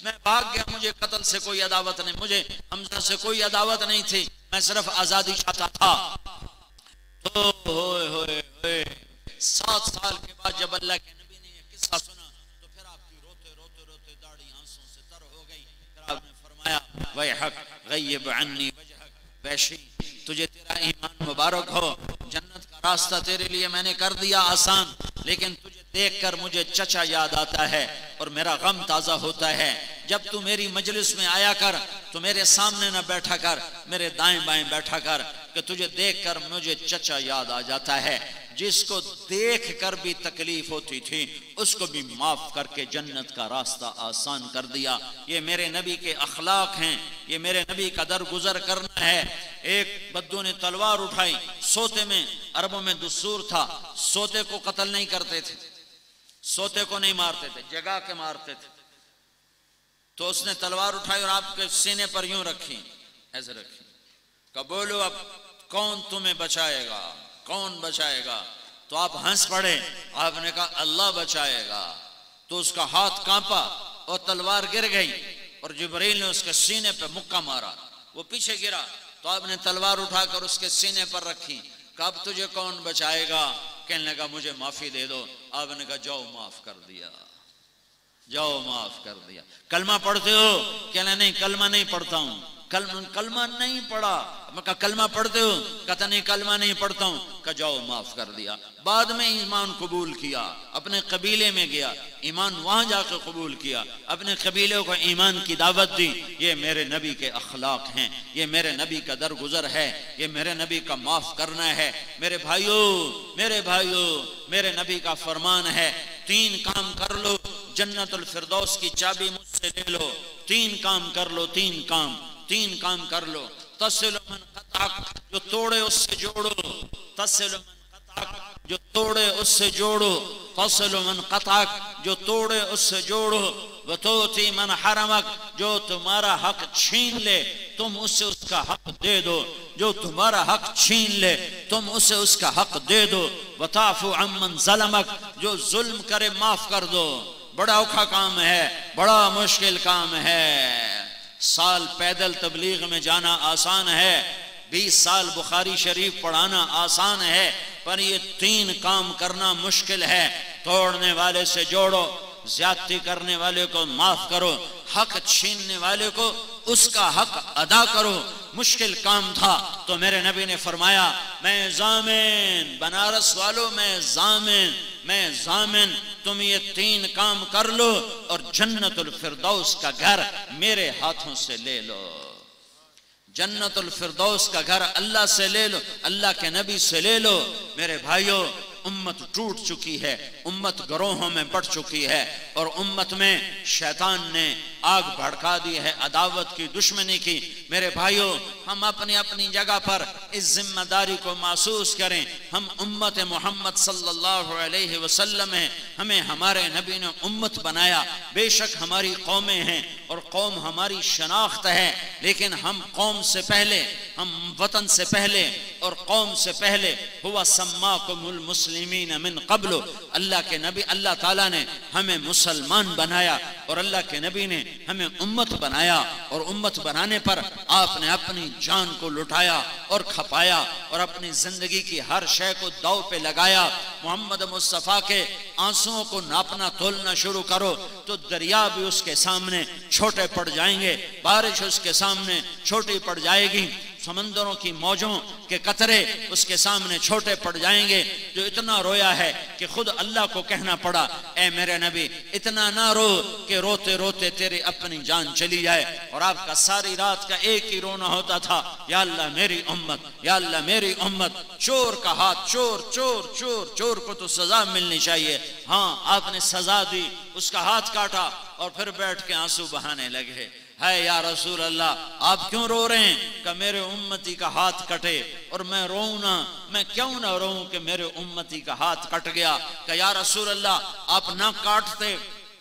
मैं भाग गया, मुझे कत्ल से कोई अदावत नहीं, मुझे हमजा से कोई अदावत नहीं थी, मैं सिर्फ आजादी चाहता था। तो होए होए होए 7 साल के बाद जब अल्लाह के नबी ने ये किस्सा सुना तो फिर आपकी रोते रोते रोते दाढ़ी आंसुओं से तर हो गई। फिर आपने फरमाया वैहक गय्यब अन्नी वजहक, वैशी तुझे तेरा ईमान मुबारक हो, जन्नत का रास्ता तेरे लिए मैंने कर दिया आसान, लेकिन तुझे देखकर मुझे चचा याद आता है और मेरा गम ताज़ा होता है। जब तू मेरी मजलिस में आया कर तो मेरे सामने ना बैठा कर, मेरे दाएं बाएं बैठा कर, कि तुझे देखकर मुझे चचा याद आ जाता है, जिसको देख कर भी तकलीफ होती थी उसको भी माफ करके जन्नत का रास्ता आसान कर दिया। ये मेरे नबी के अखलाक हैं, ये मेरे नबी का दरगुजर करना है। एक बद्दू ने तलवार उठाई सोते में, अरबों में दुस्तूर था, सोते को कत्ल नहीं करते थे, सोते को नहीं मारते थे, जगा के मारते थे। तो उसने तलवार उठाई और आपके सीने पर यूं रखी, ऐसे रखी, कहा बोलो अब कौन तुम्हें बचाएगा, कौन बचाएगा? तो आप हंस पड़े, आपने कहा अल्लाह बचाएगा। तो उसका हाथ कांपा और तलवार गिर गई और जिब्रील ने उसके सीने पे मुक्का मारा, वो पीछे गिरा। तो आपने तलवार उठाकर उसके सीने पर रखी, कब तुझे कौन बचाएगा? कहने लगा मुझे माफी दे दो। आपने कहा जाओ माफ कर दिया, जाओ माफ कर दिया। कलमा पढ़ते हो? कहना नहीं कलमा नहीं पढ़ता हूं। कलमा नहीं पढ़ा। मैं कहा कलमा पढ़ते हो? कहता नहीं कलमा नहीं पढ़ता हूं। कहा जाओ माफ कर दिया। बाद में ईमान कबूल किया, अपने कबीले में गया, ईमान वहां जाकर कबूल किया, अपने कबीले को ईमान की दावत दी। ये मेरे नबी के अखलाक हैं, ये मेरे नबी का दरगुजर है, ये मेरे नबी का माफ करना है। मेरे भाइयों, मेरे भाइयों, मेरे नबी का फरमान है, 3 काम कर लो जन्नतुल फिरदौस की चाबी मुझसे ले लो। 3 काम कर लो, 3 काम कर लो। तस्सिलु मन क़ताअक, जो तोड़े उससे जोड़ो। तस्सिलु मन क़ताअक, जो तोड़े उससे जोड़ो। तस्सिलु मन क़ताअक, जो तोड़े उससे जोड़ो। वतूती मन हरमक, जो तुम्हारा हक छीन ले तुम उससे उसका हक दे दो। जो तुम्हारा हक छीन ले तुम उसे उसका हक दे दो। वताफु अम्मन ज़लमक, जो जुल्म करे माफ कर दो। बड़ा औखा काम है, बड़ा मुश्किल काम है। साल पैदल तबलीग में जाना आसान है, 20 साल बुखारी शरीफ पढ़ाना आसान है, पर ये 3 काम करना मुश्किल है। तोड़ने वाले से जोड़ो, ज्यादती करने वाले को माफ करो, हक छीनने वाले को उसका हक अदा करो। मुश्किल काम था तो मेरे नबी ने फरमाया मैं जामिन, बनारस वालों मैं जामिन, तुम ये 3 काम कर लो और जन्नतुल फिरदौस का घर मेरे हाथों से ले लो। जन्नतुल फिरदौस का घर अल्लाह से ले लो, अल्लाह के नबी से ले लो। मेरे भाइयों, उम्मत टूट चुकी है, उम्मत गिरोहों में बढ़ चुकी है और उम्मत में शैतान ने आग भड़का दी है अदावत की, दुश्मनी की। मेरे भाइयों, हम अपनी अपनी जगह पर इस जिम्मेदारी को महसूस करें। हम उम्मत मोहम्मद सल्लल्लाहु अलैहि वसल्लम हैं, हमें हमारे नबी ने उम्मत बनाया। बेशक हमारी कौमें हैं और कौम हमारी शनाख्त है, लेकिन हम कौम से पहले, हम वतन से पहले और कौम से पहले हुआ सम्माकुमुल मुस्लिमीन मिन क़ब्ल। अल्लाह के नबी, अल्लाह ताला ने हमें मुसलमान बनाया और अल्लाह के नबी ने हमें उम्मत बनाया और उम्मत बनाने पर आपने अपनी जान को लुटाया और खपाया और अपनी जिंदगी की हर शय को दाव पे लगाया। मोहम्मद मुस्तफ़ा के आंसुओं को नापना तोलना शुरू करो तो दरिया भी उसके सामने छोटे पड़ जाएंगे, बारिश उसके सामने छोटी पड़ जाएगी, समंदरों की मौजों के कतरे उसके सामने छोटे पड़ जाएंगे। जो इतना रोया है कि खुद अल्लाह को कहना पड़ा, ए मेरे नबी इतना ना रो कि रोते रोते तेरी अपनी जान चली जाए। और आपका सारी रात का एक ही रोना होता था, या अल्लाह मेरी उम्मत, या अल्लाह मेरी उम्मत। चोर का हाथ, चोर चोर चोर चोर को तो सजा मिलनी चाहिए। हाँ, आपने सजा दी, उसका हाथ काटा और फिर बैठ के आंसू बहाने लगे। है या रसूल अल्लाह, आप क्यों रो रहे हैं? कि मेरे उम्मती का हाथ कटे और मैं रोऊं ना, मैं क्यों ना रोऊं कि मेरे उम्मती का हाथ कट गया। कि या रसूल अल्लाह, आप ना काटते,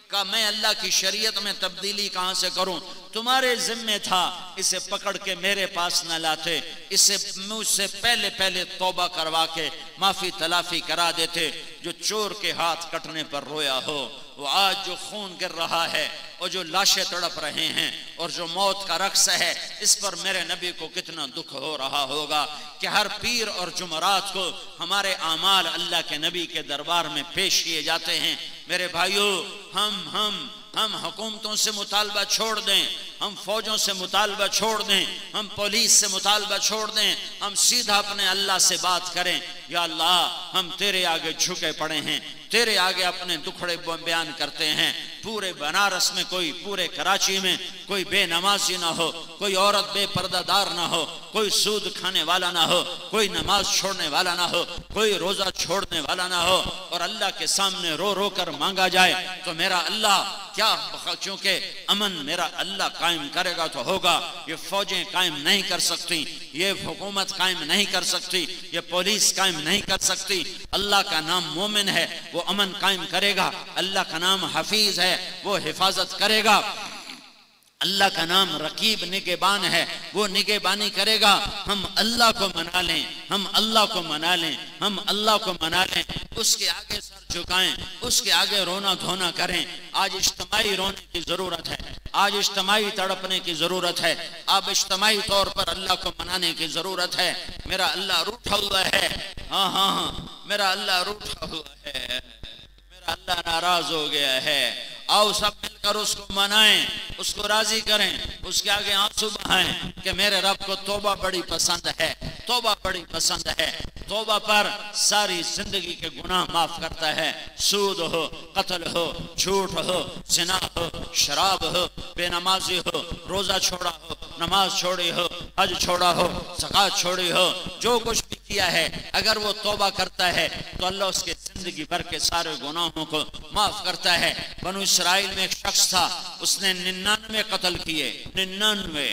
का मैं अल्लाह की शरीयत में तब्दीली कहां से करूं? तुम्हारे जिम्मे था, इसे पकड़ के मेरे पास न लाते, इसे मुझसे पहले पहले तौबा करवा के माफी तलाफी करा देते। जो चोर के हाथ कटने पर रोया हो, वो आज जो खून गिर रहा है और जो लाशें तड़प रहे हैं और जो मौत का रक्स है, इस पर मेरे नबी को कितना दुख हो रहा होगा कि हर पीर और जुमरात को हमारे आमाल अल्लाह के नबी के दरबार में पेश किए जाते हैं। मेरे भाइयों, हम हुकूमतों से मुतालबा छोड़ दें, हम फौजों से मुतालबा छोड़ दें, हम पुलिस से मुतालबा छोड़ दें, हम सीधा अपने अल्लाह से बात करें, या अल्लाह हम तेरे आगे झुके पड़े हैं, तेरे आगे अपने दुखड़े बयान करते हैं। पूरे बनारस में कोई, पूरे कराची में कोई बेनमाजी ना हो, कोई औरत बेपर्दादार ना हो, कोई सूद खाने वाला ना हो, कोई नमाज छोड़ने वाला ना हो, कोई रोजा छोड़ने वाला ना हो, और अल्लाह के सामने रो रो कर मांगा जाए तो मेरा अल्लाह क्या, क्योंकि अमन मेरा अल्लाह कायम करेगा तो होगा। ये फौजें कायम नहीं कर सकती, ये हुकूमत कायम नहीं कर सकती, ये पुलिस कायम नहीं कर सकती। अल्लाह का नाम मोमिन है, वो अमन कायम करेगा। अल्लाह का नाम हफीज है, वो हिफाजत करेगा। अल्लाह का नाम रकीब निगहबान है, वो निगहबानी करेगा। हम अल्लाह को मना लें, हम अल्लाह को मना लें, हम अल्लाह को मना लें, उसके आगे सर झुकाएं, उसके आगे रोना धोना करें। आज इज्तिमाई रोने की जरूरत है, आज इज्तिमाई तड़पने की जरूरत है, अब इज्तिमाई तौर पर अल्लाह को मनाने की जरूरत है। मेरा अल्लाह रूठा हुआ है, हाँ हाँ हाँ, मेरा अल्लाह रूठा हुआ है, मेरा अल्लाह नाराज हो गया है। आओ सब मिलकर उसको मनाएं, उसको राजी करें, उसके आगे आंसू बहाएं कि मेरे रब को तौबा बड़ी पसंद है, तौबा बड़ी पसंद है। तौबा पर सारी जिंदगी के गुनाह माफ करता है। सूद हो, कत्ल हो, झूठ हो, जिना हो, शराब हो, बेनमाजी हो, रोजा छोड़ा हो, नमाज छोड़ी हो, हज छोड़ा हो, ज़कात छोड़ी हो, जो कुछ भी किया है, अगर वो तौबा करता है तो अल्लाह उसके जिंदगी भर के सारे गुनाहों को माफ करता है। बनु इस्राइल में एक शख्स था, उसने 99 कत्ल किए, 99,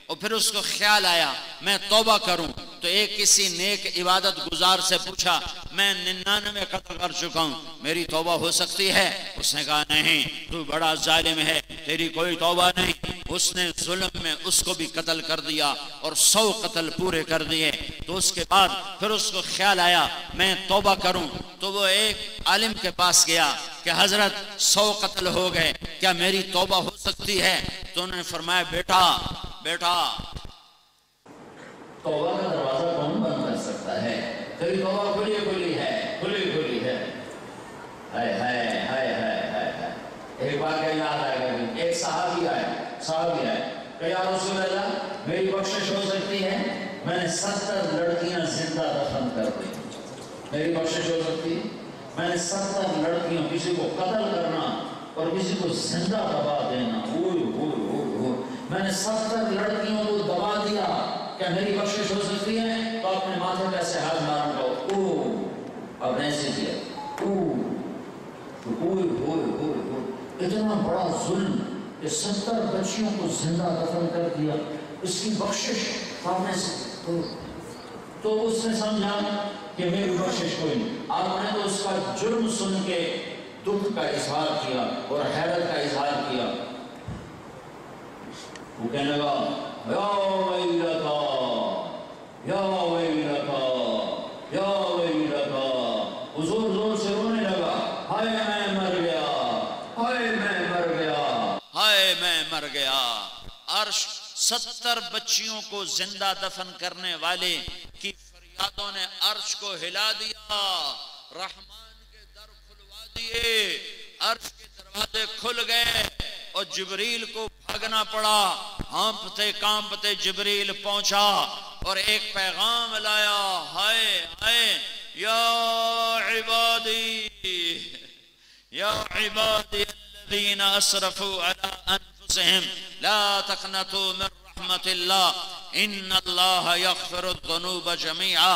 और फिर उसको ख्याल आया मैं तौबा करूं, तो एक किसी नेक इबादत गुजार से पूछा, मैं 99 कत्ल कर चुका हूं, मेरी तौबा हो सकती है? उसने कहा नहीं, तू बड़ा जालिम है, तेरी कोई तौबा नहीं। उसने जुल्म में उसको भी कत्ल कर दिया और 100 कत्ल पूरे कर दिए। तो उसके बाद फिर उसको ख्याल आया मैं तौबा करूं, तो वो एक आलिम के पास गया कि हजरत 100 कत्ल हो गए, क्या मेरी तौबा हो सकती है? तो उन्होंने फरमाया बेटा बेटा, तौबा का दरवाजा कौन बंद कर सकता है? तेरी तौबा खुली खुली है, खुली खुली है। हाय हाय हाय हाय हाय। एक बार क्या याद आएगा, एक सहाबी आए, या रसूल अल्लाह मेरी बख्शिश हो सकती है? मैंने 70 लड़कियां जिंदा दफन कर दी, मेरी बख्शिश हो सकती है? मैंने 70 लड़कियों, किसी को कत्ल करना और किसी को जिंदा दबा देना, मैंने 70 लड़कियों को दबा दिया, क्या मेरी बख्शिश हो सकती है? तो अपने माथे पे ऐसे हाथ मारना, अब ऐसे किया, इतना बड़ा जुल्म, ये 70 बच्चियों को जिंदा दफन कर दिया, इसकी बख्शिश आपने तो उसने समझा कि मेरी बख्शिश कोई नहीं। आपने तो उसका जुर्म सुन के दुख का इजहार किया और हैरत का इजहार किया। वो कहने लगा या वैलता, या वैलता, या वैलता, जोर जोर से रोने लगा, हाय मैं मर गया, हाय मैं मर गया, हाय मैं मर गया। अर्श 70 बच्चियों को जिंदा दफन करने वाले की फरियादों ने अर्श को हिला दिया, रहमान के दर खुलवा दिए, अर्श के दरवाजे खुल गए और जिब्रील को भागना पड़ा। हाँफते कांपते जिब्रील पहुंचा और एक पैगाम लाया, हाय हाय या इबादी, या इबादी अल्लज़ीना असरफू अला अनफुसिहिम ला तक़नतू मिन रहमतिल्लाह इन्नल्लाह यग़फ़िरुज़्ज़ुनूब जमीआ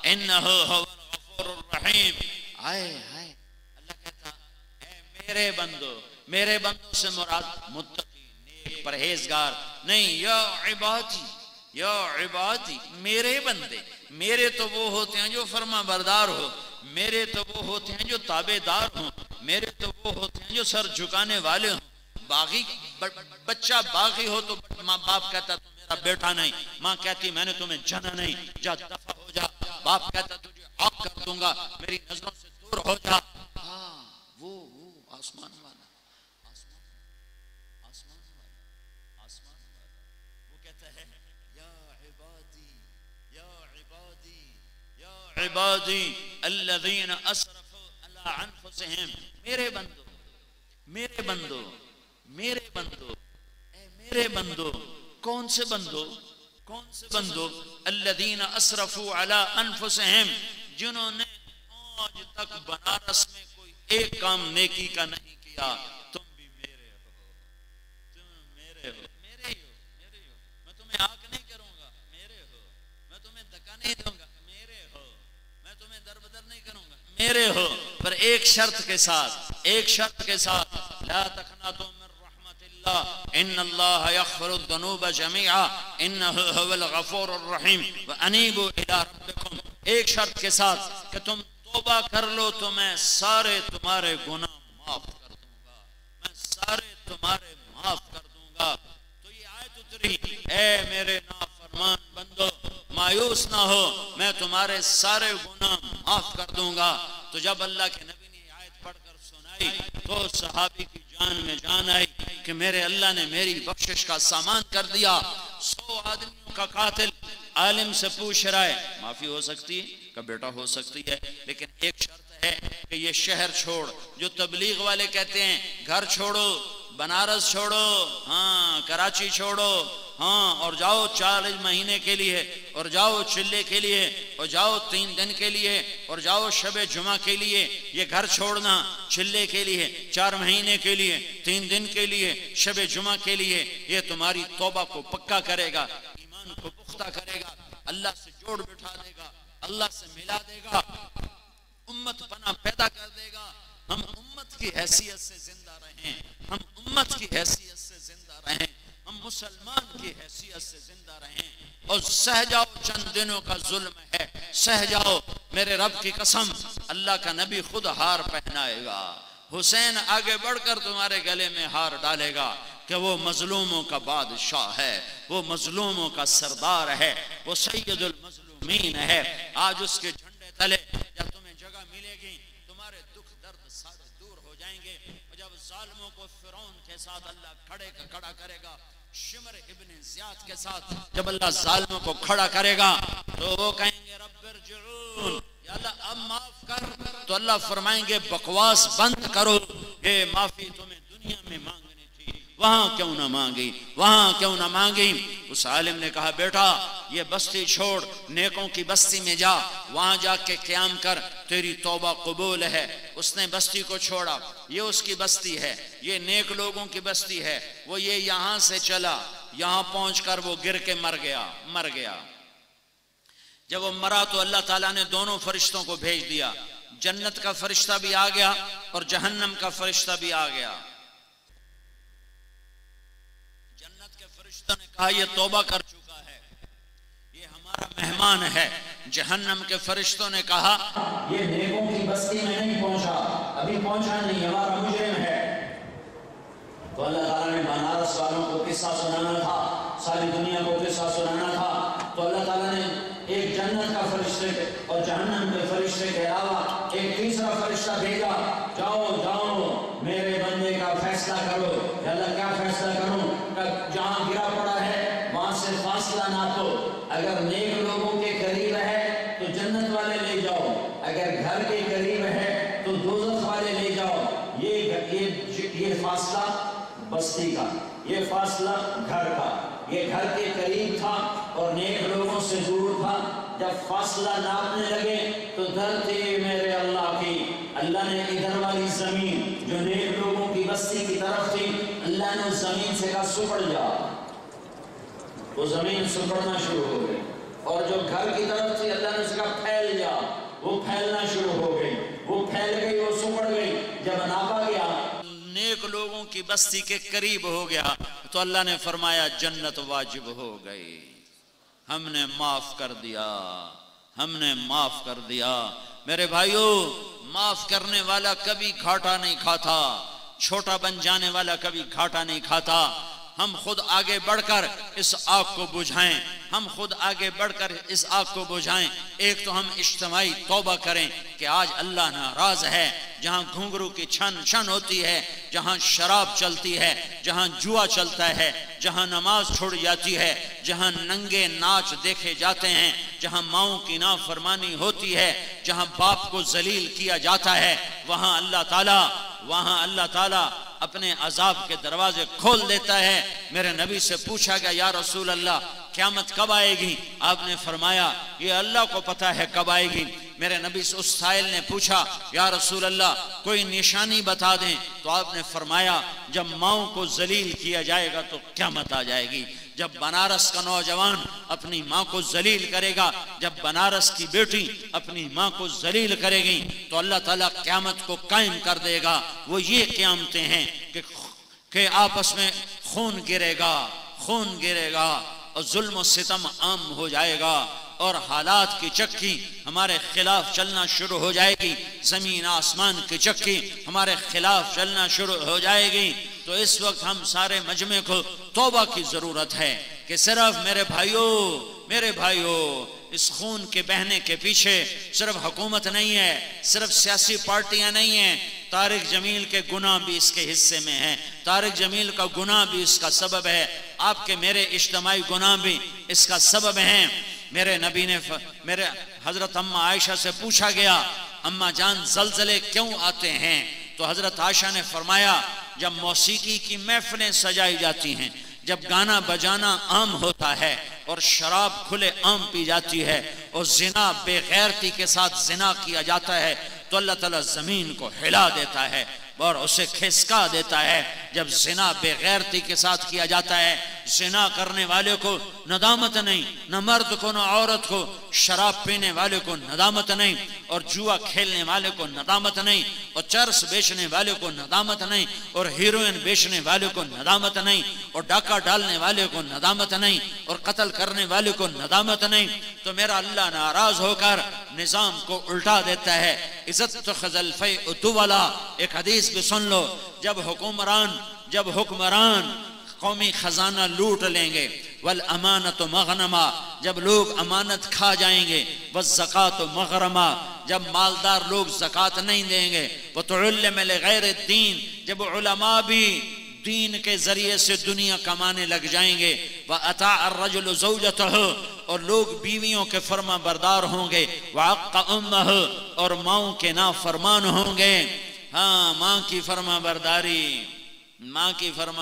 इन्नहु हुवल गफ़ूरुर रहीम। हाय हाय, अल्लाह कहता है मेरे बंदो, मेरे बंदों से मुराद मुत्तकी, नेक, परहेजगार नहीं। या इबादी, या इबादी, मेरे बंदे, मेरे तो वो होते हैं जो फरमा बरदार हो, मेरे तो वो होते हैं जो ताबेदार हो, मेरे तो वो होते हैं जो सर झुकाने वाले हो। बागी बच्चा बागी हो तो माँ बाप कहता तो मेरा बेटा नहीं, माँ कहती मैंने तुम्हें जना नहीं, जा दफा हो जा, बाप कहता तुझे आग कर दूंगा, मेरी नजरों से दूर हो जा। हाँ, वो आसमान वाला, आसमान वाला वो कहता है या इबादी, या इबादी, या इबादी अल्लज़ीना असरफू अला अनफुसिहिम, मेरे बंदो, मेरे बंदो, मेरे बंदो, मेरे बंदो, कौन से बंदो, कौन से बंदो? अल्लदीना असरफू अला अनफुसिहिम, जिन्होंने आज तक बनारस में कोई एक काम नेकी का नहीं किया। तुम भी मेरे हो, तुम मेरे हो, मेरे ही हो, मेरे ही हो। मैं तुम्हें आग नहीं करूंगा, मेरे हो। मैं तुम्हें धक्का नहीं दूंगा, मेरे हो। मैं तुम्हें दरबदर नहीं करूंगा, मेरे हो। पर एक शर्त के साथ, एक शर्त के साथ, ला तखनातु मिन रहमतिल्लाह इन्नल्लाह यग़फिरुद दुनूब जमीआ इन्नहु हुवल गफूरुर रहीम व अनीबू इला रब्बिकुम। एक शर्त के साथ कि तुम तौबा कर लो तो मैं सारे तुम्हारे गुनाह माफ कर दूंगा, मैं सारे तुम्हारे माफ कर दूंगा। तो ये आयत उतरी, ऐ मेरे नाफरमान बंदो मायूस ना हो, मैं तुम्हारे सारे गुनाह माफ कर दूंगा। तो जब अल्लाह के नबी ने आयत पढ़कर सुनाई तो सहाबी की जान में जान आई कि मेरे अल्लाह ने मेरी बख्शिश का सामान कर दिया। 100 आदमियों का कातिल आलिम से पूछ रहा है, माफी हो सकती है? का बेटा हो सकती है, लेकिन एक शर्त है कि ये शहर छोड़, जो तबलीग वाले कहते हैं घर छोड़ो, बनारस छोड़ो, हाँ कराची छोड़ो, हाँ और जाओ 40 महीने के लिए, और जाओ चिल्ले के लिए, और जाओ 3 दिन के लिए, और जाओ शबे जुमा के लिए। ये घर छोड़ना चिल्ले के लिए, 4 महीने के लिए, 3 दिन के लिए, शबे जुमा के लिए, ये तुम्हारी तौबा को पक्का करेगा, ईमान को पुख्ता करेगा, अल्लाह से जोड़ बिठा देगा, अल्लाह से मिला देगा, उम्मत पना पैदा कर देगा। हम उम्मत की हैसियत से जिंदा रहें, हम उम्मत की हैसियत से जिंदा रहें, हम मुसलमान की हैसियत से जिंदा रहें। और सह जाओ, चंद दिनों का जुल्म है, सह जाओ। मेरे रब की कसम, अल्लाह का नबी खुद हार पहनाएगा, हुसैन आगे बढ़कर तुम्हारे गले में हार डालेगा कि वो मजलूमों का बादशाह है, वो मजलूमों का सरदार है, वो सैयदुल मजलूमीन है। आज उसके झंडे तले जब तुम्हें जगह मिलेगी, तुम्हारे दुख दर्द सारे दूर हो जाएंगे। और जब जालिमों को फिरौन के साथ अल्लाह खड़ा करेगा, शिमर इब्न ज़ियाद के साथ जब अल्लाह जालिमों को खड़ा करेगा, तो वो कहेंगे रब्बिरजिऊन, या अल्लाह अब माफ कर। तो अल्लाह फरमाएंगे बकवास बंद करो, ये माफी तुम्हें दुनिया में मांगनी थी, वहां क्यों ना मांगी, वहां क्यों ना मांगी। उस आलिम ने कहा, बेटा ये बस्ती छोड़, नेकों की बस्ती में जा, वहां जाके क़याम कर, तेरी तौबा कबूल है। उसने बस्ती को छोड़ा, ये उसकी बस्ती है, ये नेक लोगों की बस्ती है। वो ये यहां से चला, यहां पहुंचकर वो गिर के मर गया। जब वो मरा तो अल्लाह ताला ने दोनों फरिश्तों को भेज दिया, जन्नत का फरिश्ता भी आ गया और जहन्नम का फरिश्ता भी आ गया। जन्नत के फरिश्तों ने कहा, ये तौबा कर चुका है, ये हमारा मेहमान है। जहन्नम के फरिश्तों ने कहा, ये नेकों की बस्ती में नहीं पहुंचा, अभी पहुंचा नहीं, हमारा मुजरिम है। तो अल्लाह ताला ने बनारस वालों को किस्सा सुनाना था, सारी दुनिया को किस्सा सुनाना था। तो अल्लाह ताला ने एक जन्नत का फरिश्ते और जहन्नम के फरिश्ते के अलावा एक तीसरा फरिश्ता भेजा, जाओ मेरे बंदे का फैसला करो। अल्लाह क्या फैसला करूं? जहां गिरा पड़ा है वहां से फासला नापो, अगर नेक लोगों के करीब है तो जन्नत वाले ले जाओ, अगर घर के करीब है तो दोज़ख वाले ले जाओ। ये फासला बस्ती का, ये फासला घर का, ये घर के करीब था और नेक लोगों से दूर था। जब फासला नापने लगे तो धरती मेरे अल्लाह की, अल्लाह ने इधर वाली जमीन जो नेक लोगों की बस्ती की तरफ थी, अल्लाह ने उस जमीन से कहा सुपड़ जा, वो जमीन सुपड़ना शुरू हो गई। और जो घर की तरफ थी, अल्लाह ने उसका फैल जा, वो फैलना शुरू हो गई, वो फैल गई, वो सुपड़ गई। जब नापा गया, नेक लोगों की बस्ती के करीब हो गया, तो अल्लाह ने फरमाया जन्नत वाजिब हो गई, हमने माफ कर दिया, हमने माफ कर दिया। मेरे भाइयों, माफ करने वाला कभी घाटा नहीं खाता, छोटा बन जाने वाला कभी घाटा नहीं खाता। हम खुद आगे बढ़कर इस आग को बुझाएं, हम खुद आगे बढ़कर इस आग को बुझाएं। एक तो हम इज्तिमाई तौबा करें कि आज अल्लाह नाराज है, जहां घुंघरू की छन छन होती है, जहां शराब चलती है, जहां जुआ चलता है, जहां नमाज छोड़ जाती है, जहां नंगे नाच देखे जाते हैं, जहां माओं की नाफरमानी होती है, जहां बाप को जलील किया जाता है, वहां अल्लाह ताला अपने अजाब के दरवाजे खोल देता है। मेरे नबी से पूछा गया, या रसूल अल्लाह क़यामत कब आएगी? आपने फरमाया ये अल्लाह को पता है कब आएगी। मेरे नबी से उस साइल ने पूछा, या रसूल अल्लाह कोई निशानी बता दें। तो आपने फरमाया जब माओं को जलील किया जाएगा तो क़यामत आ जाएगी। जब बनारस का नौजवान अपनी माँ को जलील करेगा, जब बनारस की बेटी अपनी माँ को जलील करेगी, तो अल्लाह ताला क़यामत को कायम कर देगा। वो ये क़यामतें हैं कि आपस में खून गिरेगा और जुल्म और सितम आम हो जाएगा और हालात की चक्की हमारे खिलाफ चलना शुरू हो जाएगी, जमीन आसमान की चक्की हमारे खिलाफ चलना शुरू हो जाएगी। तो इस वक्त हम सारे मजमे को तौबा की जरूरत है कि सिर्फ मेरे भाइयों इस खून के बहने के पीछे सिर्फ हुकूमत नहीं है, सिर्फ सियासी पार्टियां नहीं हैं। तारिक जमील के गुनाह भी इसके हिस्से में हैं, तारिक जमील का गुनाह भी इसका सबब है, आपके मेरे इज्तिमाई गुनाह भी इसका सबब हैं। मेरे नबी ने मेरे हजरत अम्मा आयशा से पूछा गया, अम्मा जान जलजले क्यों आते हैं? तो हजरत आयशा ने फरमाया जब मौसीकी की महफिलें सजाई जाती हैं, जब गाना बजाना आम होता है और शराब खुले आम पी जाती है और जिना बेगैरती के साथ जिना किया जाता है, तो अल्लाह ताला जमीन को हिला देता है और उसे खिसका देता है। जब जिना बेगैरती के साथ किया जाता है, जिना करने वाले को नदामत नहीं, न मर्द को न औरत को, शराब पीने वाले को नदामत नहीं और जुआ खेलने वाले को नदामत नहीं और चरस बेचने वाले को नदामत नहीं और हीरोइन बेचने वाले को नदामत नहीं और डाका डालने वाले को नदामत नहीं और कत्ल करने वाले को नदामत नहीं। तो मेरा अल्लाह नाराज होकर निजाम को उल्टा देता है। इज्जत तो खजलफे उतुवला, एक हदीस भी सुन लो, जब हुक्मरान कौमी खजाना लूट लेंगे, वल अमानत मगनमा, जब लोग अमानत खा जाएंगे, वल ज़कात मगरमा, जब मालदार लोग ज़कात नहीं देंगे, व तुउल्लिम लिगैर दीन, जब उलमा भी दीन के जरिए से दुनिया कमाने लग जाएंगे, व अता अर्रजुल ज़ौजतहु, और लोग बीवियों के फर्मा बरदार होंगे, व अक्का उम्महु, और माओं के नाफरमान होंगे। हाँ, माँ की फर्मा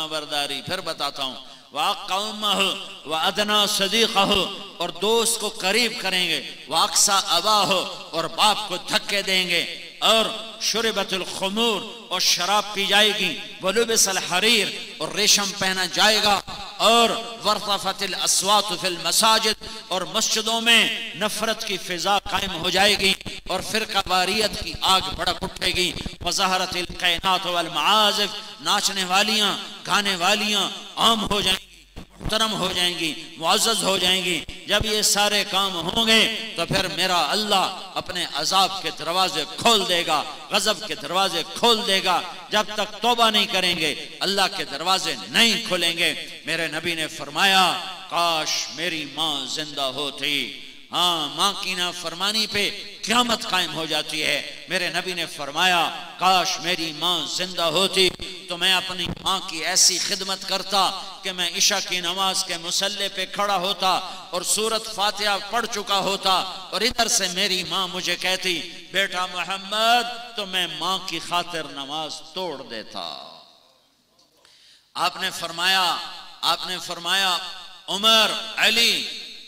बरदारी, फिर बताता हूँ, वाक़ौमहु व अदना सदीक़हु, और दोस्त को करीब करेंगे, वाक़सा अबाहु, और बाप को धक्के देंगे, और शुरबतुल खुमूर, और शराब पी जाएगी, वलुबिसल हरीर, और रेशम पहना जाएगा, और वर्तफतिल अस्वात फिल मसाजिद, और मस्जिदों में नफरत की फिजा कायम हो जाएगी और फिर कबारियत की आग भड़क उठेगी। वज़हरतिल कैनात वल मआज़िफ, नाचने वालियां गाने वालियां आम हो जाएंगी, मुहतरम हो जाएंगी, मुअज़्ज़ज़ हो जाएंगी। जब ये सारे काम होंगे तो फिर मेरा अल्लाह अपने अजाब के दरवाजे खोल देगा, गजब के दरवाजे खोल देगा। जब तक तौबा नहीं करेंगे अल्लाह के दरवाजे नहीं खुलेंगे। मेरे नबी ने फरमाया, काश मेरी माँ जिंदा होती। हाँ, माँ की नाफरमानी पे क़यामत कायम हो जाती है। मेरे नबी ने फरमाया, काश मेरी माँ जिंदा होती तो मैं अपनी माँ की ऐसी खिदमत करता कि मैं इशा की नमाज के मुसल्ले पे खड़ा होता और सूरत फातिहा पढ़ चुका होता, और इधर से मेरी माँ मुझे कहती, बेटा मोहम्मद, तो मैं माँ की खातिर नमाज तोड़ देता। आपने फरमाया उमर, अली,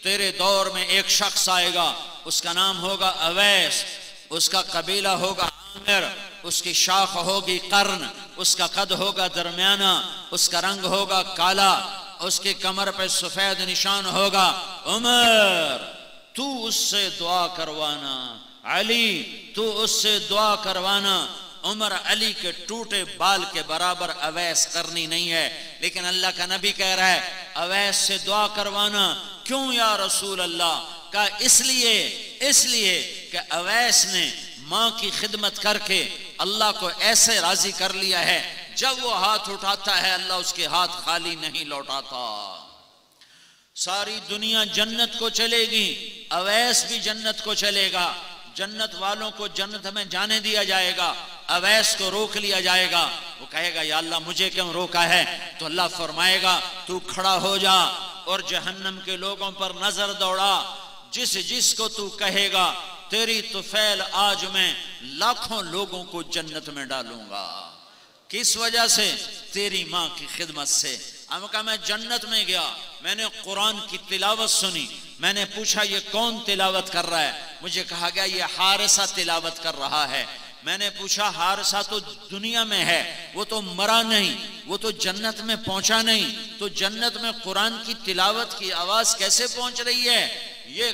तेरे दौर में एक शख्स आएगा, उसका नाम होगा अवैस, उसका कबीला होगा आमिर, उसकी शाख होगी कर्न, उसका कद होगा दरमियाना, उसका रंग होगा काला, उसकी कमर पे सफेद निशान होगा। उमर, तू उससे दुआ करवाना, अली तू उससे दुआ करवाना। उमर अली के टूटे बाल के बराबर अवैस करनी नहीं है, लेकिन अल्लाह का नबी कह रहा है अवैस से दुआ करवाना। क्यों या रसूल अल्लाह? का इसलिए कि अवैस ने माँ की खिदमत करके अल्लाह को ऐसे राजी कर लिया है, जब वो हाथ उठाता है अल्लाह उसके हाथ खाली नहीं लौटाता। सारी दुनिया जन्नत को चलेगी, अवैस भी जन्नत को चलेगा, जन्नत वालों को जन्नत में जाने दिया जाएगा, अवैस को रोक लिया जाएगा। वो कहेगा या अल्लाह मुझे क्यों रोका है? तो अल्लाह फरमाएगा तू खड़ा हो जा और जहन्नम के लोगों पर नजर दौड़ा, जिसको तू कहेगा तेरी तुफैल आज मैं लाखों लोगों को जन्नत में डालूंगा। किस वजह से? तेरी माँ की खिदमत से। हम कहा मैं जन्नत में गया, मैंने कुरान की तिलावत सुनी, मैंने पूछा ये कौन तिलावत कर रहा है? मुझे कहा गया ये हारिसा तिलावत कर रहा है। मैंने पूछा हारिसा तो दुनिया में है, वो तो मरा नहीं, वो तो जन्नत में पहुंचा नहीं, तो जन्नत में कुरान की तिलावत की आवाज कैसे पहुंच रही है? ये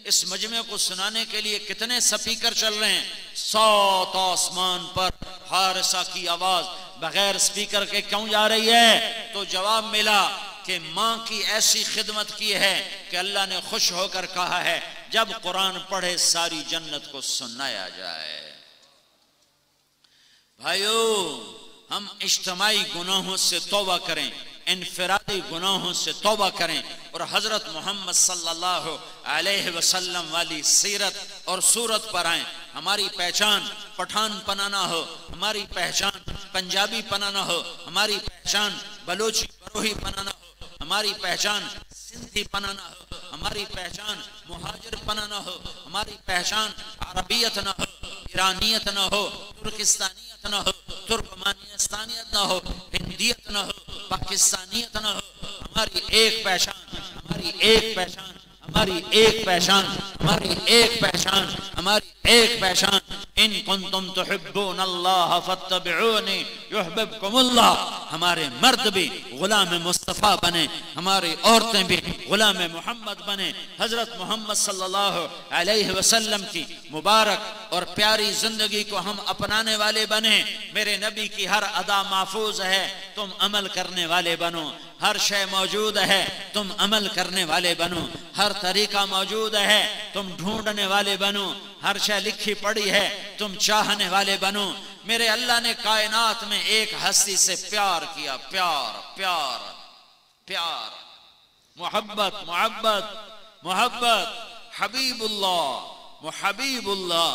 इस मजमे को सुनाने के लिए कितने स्पीकर चल रहे हैं, 7 आसमान पर हारिसा की आवाज बगैर स्पीकर के क्यों जा रही है? तो जवाब मिला कि माँ की ऐसी खिदमत की है कि अल्लाह ने खुश होकर कहा है जब कुरान पढ़े सारी जन्नत को सुनाया जाए। भाइयों, हम इज्तिमाई गुनाहों से तौबा करें, इनफरादी गुनाहों से तौबा करें और हजरत मोहम्मद सल्लल्लाहु अलैहि वसल्लम वाली सीरत और सूरत पर आए। हमारी पहचान पठान पनाना हो, हमारी पहचान पंजाबी पनाना हो, हमारी पहचान बलोची बरोही पनाना हो, हमारी पहचान सिंधी पनाना हो, हमारी पहचान मुहाजिर पनाना हो, हमारी पहचान अरबियत न हो, ईरानियत न हो, तुर्किस्तानियत न हो, तुर्कमानिस्तानियत न हो, हिंदियत न हो, पाकिस्तानियत न हो। हमारी एक पहचान, हमारी एक पहचान, हमारी एक पहचान, हमारी एक पहचान, हमारी एक पहचान। इन कुंतुम तुहिब्बून अल्लाह फत्तबिऊनी युहब्बुकुमुल्लाह। हमारे मर्द भी गुलाम मुस्तफ़ा बने, हमारी औरतें भी गुलाम मोहम्मद बने। हजरत मोहम्मद सल्लल्लाहु अलैहि वसल्लम की मुबारक और प्यारी जिंदगी को हम अपनाने वाले बने। मेरे नबी की हर अदा महफूज है, तुम अमल करने वाले बनो। हर शय मौजूद है, तुम अमल करने वाले बनो। हर तरीका मौजूद है, तुम ढूंढने वाले बनो। हर शय लिखी पड़ी है, तुम चाहने वाले बनो। मेरे अल्लाह ने कायनात में एक हस्ती से प्यार किया, प्यार प्यार प्यार, मोहब्बत मोहब्बत मोहब्बत। हबीबुल्लाह, हबीबुल्लाह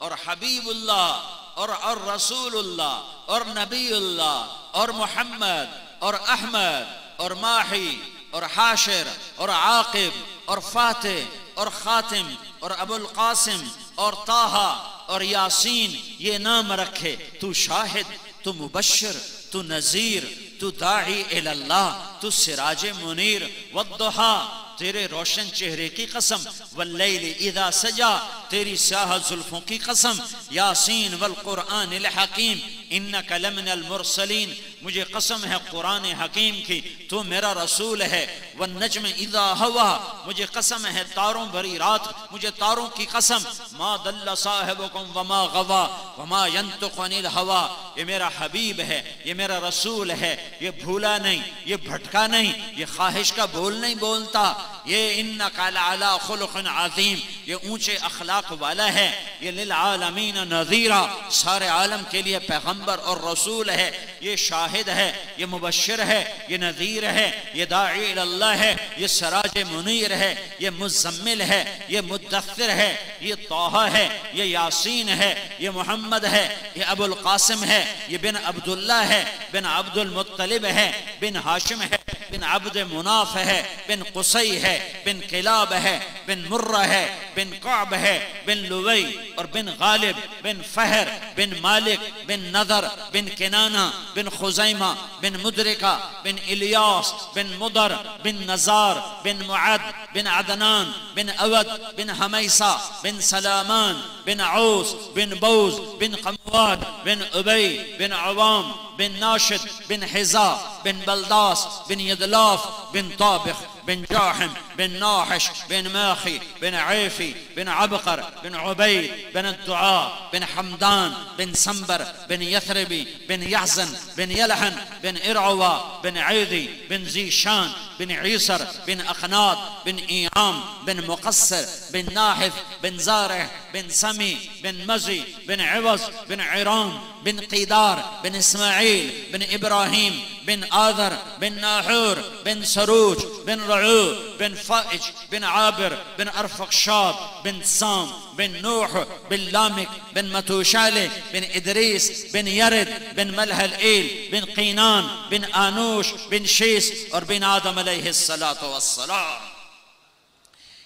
और हबीबुल्लाह और रसूलुल्लाह और नबीउल्लाह और मोहम्मद और अहमद और माही और हाशिर और आकिब और फातिह और खातिम और अबुल कासिम और ताहा और यासीन, ये नाम रखे। तू शाहिद, तू मुबश्शिर, तू नजीर, तू दाई इल्लाह, तू सिराज मुनीर। वद्दुहा, तेरे रोशन चेहरे की कसम। वल्लैल इज़ा सजा, तेरी स्याह जुल्फों की कसम। यासीन वल कुरआनिल हकीम, इन्नका लमिनल मुरसलीन। मुझे कसम है कुरान हकीम की, तू मेरा रसूल है। वन्नज्म इज़ा हवा, मुझे कसम है तारों भरी रात, मुझे तारों की कसम। मा दल्ला साहिबुकुम वमा गवा वमा यंतिकु अनिल हवा। ये मेरा हबीब है, ये मेरा रसूल है, ये भूला नहीं, ये भटका नहीं, ये ख्वाहिश का बोल नहीं बोलता। ये इन्नका लअला खुलुक़िन अज़ीम, ये ऊंचे अखलाक वाला है। ये लिल आलमीन नज़ीरा, सारे आलम के लिए पैगंबर और रसूल है। ये शाहिद है, ये मुबश्शिर है, ये नज़ीर है, ये दाई इल्लाह है, ये सराज मुनीर है, ये मुज़म्मिल है, ये मुद्दस्सिर है, ये ताहा है, ये यासीन है, ये मोहम्मद है, ये अबुल कासिम है, ये बिन अब्दुल्लाह है, बिन अब्दुल मुत्तलिब है, बिन हाशिम है, बिन अब्द मुनाफ है, बिन कुसै है, बिन किलाब है, बिन मुर्रा है, बिन कअब है, बिन लुवै और बिन गालिब, बिन फहर, बिन मालिक, बिन नदर, बिन किनाना, बिन खुजैमा, बिन मुदरिका, बिन इलियास, बिन मुदर, बिन नजार, बिन मुअद, बिन अदनान, बिन अवद, बिन हमैसा, बिन सलामान, बिन औस, बिन बौज, बिन कमवाद, बिन उबै, बिन अवाम, बिन नाशिद, बिन हिजा, बिन बलदास, बिन यदलाफ, बिन ताबिख, बिन जाहिम, बिन नाहिश, बिन माखी, बिन ऐफी, बिन अबकर, बिन उबैद, बिन दुआ, बिन हमदान, बिन संबर, बिन यथरबी, बिन यहजन, बिन यलहन, बिन इरवा, बिन ऐदी, बिन जीशान, बिन ईसर, बिन अखनाद, बिन ईआम, बिन मुकस्सर, बिन नाहिफ, बिन ज़ारह, बिन समी, बिन मजी, बिन इवज, बिन इरान, बिन क़ीदार, बिन इस्माइल, बिन इब्राहिम, बिन आदर बिन नाहूर बिन सरूज बिन रऊ बिन फाइज बिन आबिर बिन अरफक्षाद बिन साम बिन नूह बिन लामिक बिन मतूशाले बिन इदरीस बिन यरिद बिन मलहल एल बिन कीनान बिन आनूश बिन शीस और बिन आदम अलैहिस्सलातु वस्सलाम।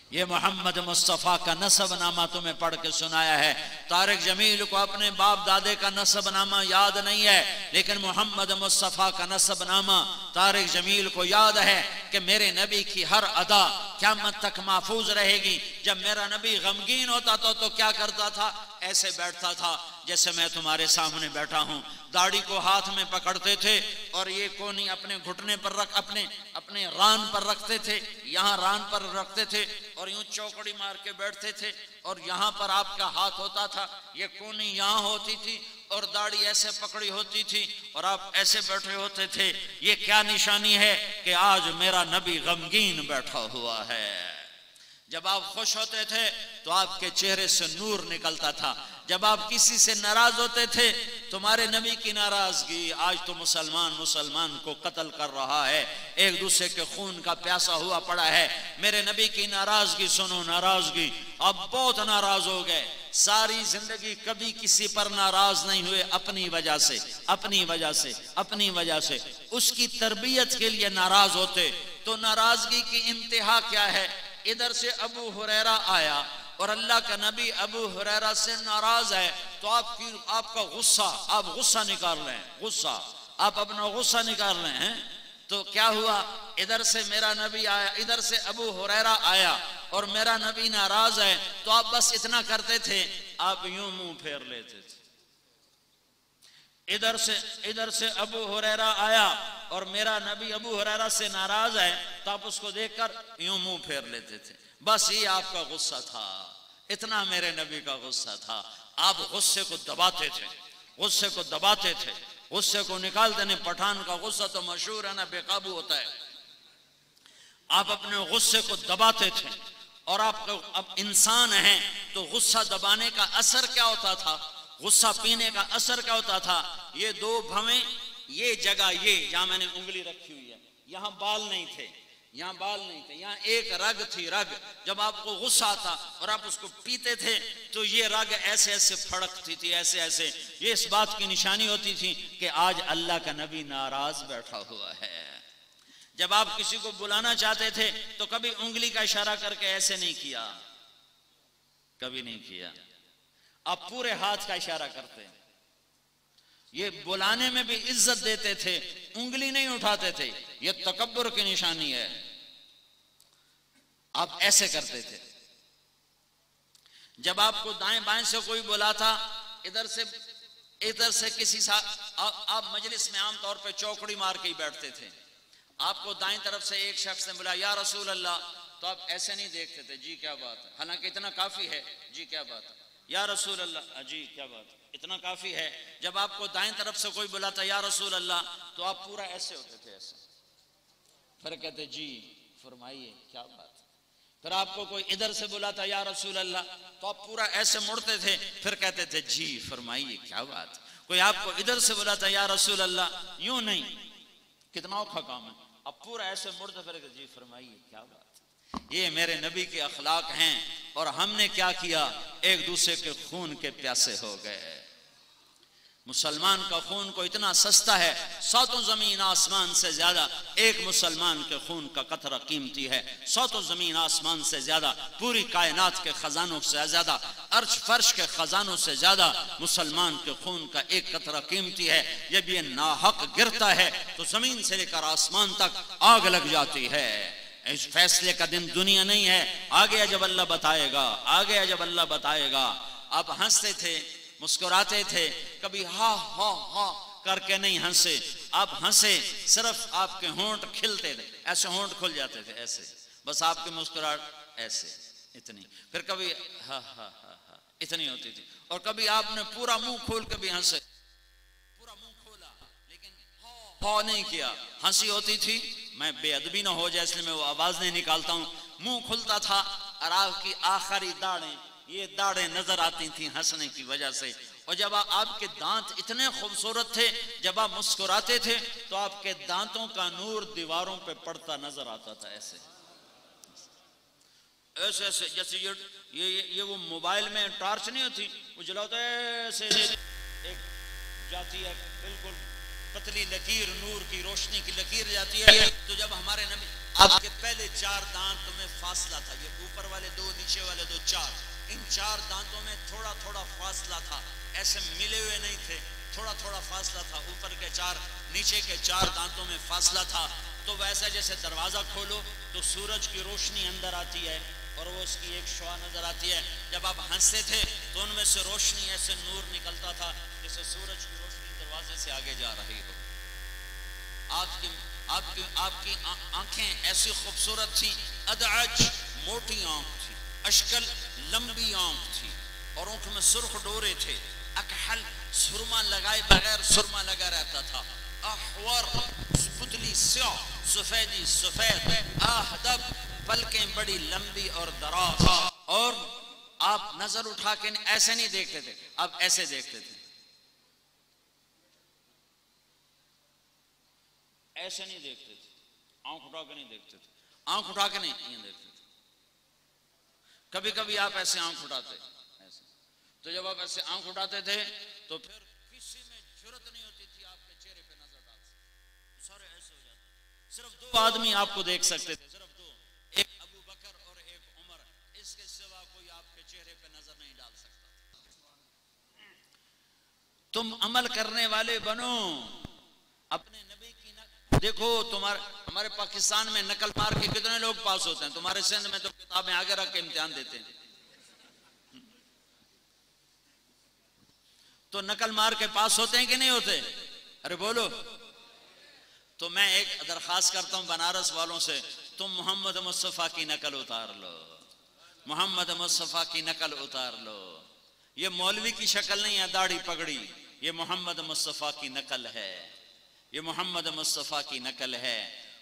ये मोहम्मद मुस्तफ़ा का नसबनामा तुम्हें पढ़ के सुनाया है। तारिक जमील को अपने बाप दादे का नसबनामा याद नहीं है, लेकिन मोहम्मद मुस्तफ़ा का नसबनामा तारिक जमील को याद है कि मेरे नबी की हर अदा क़यामत तक महफूज रहेगी। जब मेरा नबी गमगीन होता तो क्या करता था? ऐसे बैठता था जैसे मैं तुम्हारे सामने बैठा हूं। दाढ़ी को हाथ में पकड़ते थे और ये कोनी अपने घुटने पर रख अपने रान पर रखते थे, यहाँ रान पर रखते थे और यूं चौकड़ी मार के बैठते थे और यहाँ पर आपका हाथ होता था, ये कोनी यहाँ होती थी और दाढ़ी ऐसे पकड़ी होती थी और आप ऐसे बैठे होते थे। ये क्या निशानी है कि आज मेरा नबी गमगीन बैठा हुआ है। जब आप खुश होते थे तो आपके चेहरे से नूर निकलता था। जब आप किसी से नाराज होते थे, तुम्हारे नबी की नाराजगी, आज तो मुसलमान को कत्ल कर रहा है, एक दूसरे के खून का प्यासा हुआ पड़ा है। मेरे नबी की नाराजगी सुनो, नाराजगी अब बहुत नाराज हो गए। सारी जिंदगी कभी किसी पर नाराज नहीं हुए, अपनी वजह से उसकी तरबियत के लिए नाराज होते। तो नाराजगी की इंतहा क्या है? इधर से अबू हुरैरा आया और अल्लाह का नबी अबू हुरैरा से नाराज है, तो आपका गुस्सा, आप गुस्सा निकाल रहे हैं, आप अपना गुस्सा निकाल रहे हैं। तो क्या हुआ? इधर से मेरा नबी आया, इधर से अबू हुरैरा आया और मेरा नबी नाराज है, तो आप बस इतना करते थे, आप यूं मुंह फेर लेते थे। इधर से अबू हुरैरा आया और मेरा नबी अबू हुरैरा से नाराज है, तो आप उसको देखकर यूं मुंह फेर लेते थे। बस ये आपका गुस्सा था, इतना मेरे नबी का गुस्सा था। आप गुस्से को दबाते थे, गुस्से को निकालते नहीं। पठान का गुस्सा तो मशहूर है ना, बेकाबू होता है। आप अपने गुस्से को दबाते थे और आप अब इंसान हैं तो गुस्सा दबाने का असर क्या होता था? गुस्सा पीने का असर क्या होता था? ये दो भवें, ये जगह, ये जहां मैंने उंगली रखी हुई है, यहाँ बाल नहीं थे, यहाँ एक रग थी, रग। जब आपको गुस्सा आता और आप उसको पीते थे तो ये रग ऐसे ऐसे फड़कती थी, ऐसे। ये इस बात की निशानी होती थी कि आज अल्लाह का नबी नाराज बैठा हुआ है। जब आप किसी को बुलाना चाहते थे तो कभी उंगली का इशारा करके ऐसे नहीं किया, कभी नहीं किया। आप पूरे हाथ का इशारा करते हैं। ये बुलाने में भी इज्जत देते थे, उंगली नहीं उठाते थे। ये तकब्बुर की निशानी है। आप ऐसे करते थे। जब आपको दाएं बाएं से कोई बुला था, इधर से किसी आप मजलिस में आमतौर पे चौकड़ी मार के ही बैठते थे। आपको दाएं तरफ से एक शख्स ने बुलाया, या रसूल अल्लाह, तो आप ऐसे नहीं देखते थे, जी क्या बात है, हालांकि इतना काफी है, जी क्या बात है, या रसूल अल्लाह, जी क्या बात है, इतना काफी है। जब आपको दाएं तरफ से कोई बुलाता या रसूल अल्लाह, तो आप पूरा ऐसे होते थे, ऐसे, फिर कहते जी फरमाइए क्या बात है। फिर आपको कोई इधर से बुलाता या रसूल अल्लाह, तो आप पूरा ऐसे मुड़ते थे, फिर कहते थे जी फरमाइए क्या बात है। कोई आपको इधर से बुलाता या रसूल अल्लाह, यूं नहीं, कितना औखा काम है, अब पूरा ऐसे मुड़ते फिर जी फरमाइए क्या बात। ये मेरे नबी के अखलाक हैं। और हमने क्या किया? एक दूसरे के खून के प्यासे हो गए। मुसलमान का खून को इतना सस्ता है, सातों जमीन आसमान से ज्यादा एक मुसलमान के खून का कतरा कीमती है। सातों जमीन आसमान से ज्यादा, पूरी कायनात के खजानों से ज्यादा, अर्श फर्श के खजानों से ज्यादा मुसलमान के खून का एक कतरा कीमती है। जब ये नाहक गिरता है तो जमीन से लेकर आसमान तक आग लग जाती है। इस फैसले का दिन दुनिया नहीं है, आगे जब अल्लाह बताएगा। आप हंसते थे, मुस्कुराते थे, कभी हा हा हा करके नहीं हंसे। आप हंसे, सिर्फ आपके होंठ खिलते थे, ऐसे होंठ खुल जाते थे, ऐसे, बस आपकी मुस्कुराहट ऐसे, इतनी। फिर कभी हा हा हा हा इतनी होती थी। और कभी आपने पूरा मुंह खोल के भी हंसे, पूरा मुंह खोला लेकिन हा नहीं किया। हंसी होती थी, मैं बेअदबी ना हो जाए इसलिए मैं वो आवाज नहीं निकालता हूं। मुंह खुलता था और आपकी आखिरी दाढ़ें, ये दाढ़ें नजर आती थी हंसने की वजह से। और जब आपके दांत इतने खूबसूरत थे, जब आप मुस्कुराते थे तो आपके दांतों का नूर दीवारों पे पड़ता नजर आता था। ऐसे ऐसे ऐसे जैसे ये वो मोबाइल में टॉर्च नहीं होती, वो जलाता है ऐसे, एक जाती है बिल्कुल पतली लकीर, नूर की रोशनी की लकीर जाती है। तो जब हमारे नबी, आपके पहले 4 दांत में फासला था, ये ऊपर वाले 2, नीचे वाले 2, 4, इन 4 दांतों में थोड़ा थोड़ा फासला था, ऐसे मिले हुए नहीं थे, थोड़ा थोड़ा फासला था। ऊपर के 4, नीचे के 4 दांतों में फासला था। तो वैसा जैसे दरवाजा खोलो तो सूरज की रोशनी अंदर आती है और वो उसकी एक शुआ नजर आती है। जब आप हंसते थे तो उनमें से रोशनी, ऐसे नूर निकलता था जैसे सूरज की रोशनी दरवाजे से आगे जा रही हो। आपकी आंखें ऐसी खूबसूरत थी, अदअज मोटी आंख थी, अशकल लंबी आंख थी और आंख में सुर्ख डोरे थे, अकहल सुरमा लगाए बगैर सुरमा लगा रहता था, अहवर पुतली स्याह, सफेदी सफेद, आहदब पलकें बड़ी लंबी और दराज। और आप नजर उठा के ऐसे नहीं देखते थे, आप ऐसे देखते थे, ऐसे नहीं देखते थे, आंख उठा के नहीं देखते थे, आंख उठा के नहीं देखते थे। कभी कभी आप ऐसे आंख उठाते ऐसे, तो जब आप ऐसे आंख उठाते थे तो फिर किसी में जरूरत नहीं होती थी आपके चेहरे पे नजर डाल सकते, सारे ऐसे हो जाते। सिर्फ 2 आदमी आपको देख सकते थे, सिर्फ 2, एक अबू बकर और एक उमर, इसके सिवा कोई आपके चेहरे पे नजर नहीं डाल सकता। तुम अमल करने वाले बनो, अपने नबी की देखो। हमारे पाकिस्तान में नकल मार के कितने लोग पास होते हैं, तुम्हारे सिंध में तो किताबें आगे रख के इम्तिहान देते हैं। तो नकल मार के पास होते हैं कि नहीं होते? अरे बोलो। तो मैं एक दरखास्त करता हूं बनारस वालों से, तुम मोहम्मद मुस्तफा की नकल उतार लो, मोहम्मद मुस्तफा की नकल उतार लो। ये मौलवी की शक्ल नहीं है, दाढ़ी पगड़ी, ये मोहम्मद मुस्तफा की नकल है, ये मोहम्मद मुस्तफ़ा की नकल है।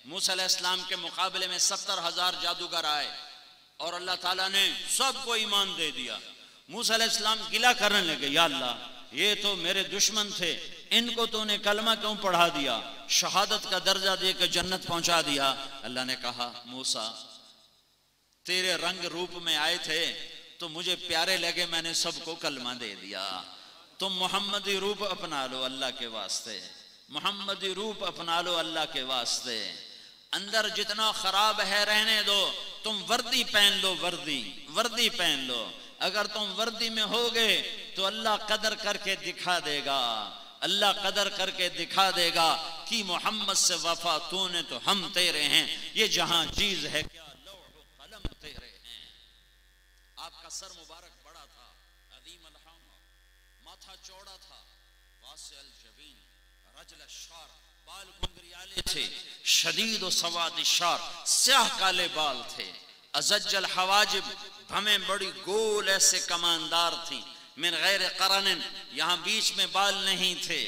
मूसा अलैहिस्सलाम के मुकाबले में 70,000 जादूगर आए और अल्लाह ताला ने सबको ईमान दे दिया। मूसा अलैहिस्सलाम गिला करने लगे, या अल्लाह ये तो मेरे दुश्मन थे, इनको तूने कलमा क्यों पढ़ा दिया, शहादत का दर्जा दे के जन्नत पहुंचा दिया। अल्लाह ने कहा, मूसा तेरे रंग रूप में आए थे तो मुझे प्यारे लगे, मैंने सबको कलमा दे दिया। तुम मोहम्मदी रूप अपना लो अल्लाह के वास्ते, मोहम्मदी रूप अपना लो अल्लाह के वास्ते। अंदर जितना खराब है रहने दो, तुम वर्दी पहन लो, वर्दी पहन लो। अगर तुम वर्दी में होगे तो अल्लाह कदर करके दिखा देगा, अल्लाह कदर करके दिखा देगा कि मोहम्मद से वफा तूने तो हम तेरे हैं, ये जहां चीज है क्या लौह कलम तेरे हैं। आपका सर मुबारक बड़ा था, अदीम अलहाम, माथा चौड़ा था, वासिल जबीन, रजल शार, बाल गुंगरियाले थे, शदीद व सवाद शार, स्याह काले बाल थे, अजज्जल हवाजिब, भमें बड़ी गोल ऐसे कमानदार थी, मिन गैर करन, यहाँ बीच में बाल नहीं थे,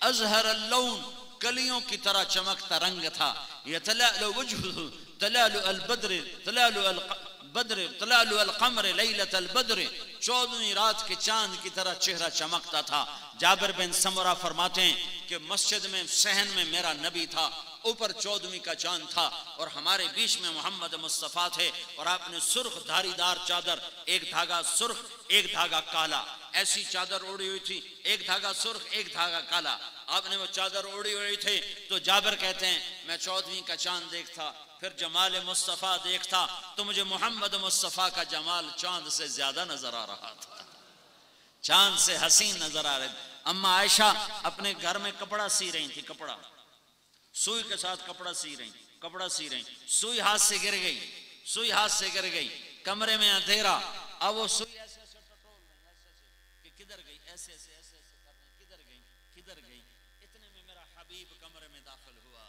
अजहर अल्लौन, कलियों की तरह चमकता रंग था, यतलालु वजहुहु तलालु अलबद्र तलालु अलबद्र तलालु अलकमर लैलत अलबद्र, 14वीं रात के चांद की तरह चेहरा चमकता था। जाबिर बिन समरा फरमाते हैं कि मस्जिद में सहन में मेरा नबी था, ऊपर 14वीं का चांद था और हमारे बीच में मोहम्मद मुस्तफ़ा थे, और आपने सुर्ख धारीदार चादर, एक धागा सुर्ख एक धागा काला, ऐसी चादर ओढ़ी हुई थी, एक धागा सुर्ख एक धागा काला, आपने वो चादर ओढ़ी हुई थी। तो जाबिर कहते हैं मैं 14वीं का चांद देखता, फिर जमाल मुस्तफ़ा देखता तो मुझे मोहम्मद मुस्तफ़ा का जमाल चांद से ज्यादा नजर आ रहा था, चांद से हसीन नजर आ रहे थे। अम्मा आयशा अपने घर में कपड़ा सी रही थी, कपड़ा सुई के साथ कपड़ा सी रही, सुई हाथ से गिर गई, सुई हाथ से गिर गई, कमरे में अंधेरा, अब वो सुई ऐसे ऐसे टटोल कि किधर गई, ऐसे ऐसे ऐसे ऐसे कर रहे, किधर गई। इतने में मेरा हबीब कमरे में दाखिल हुआ,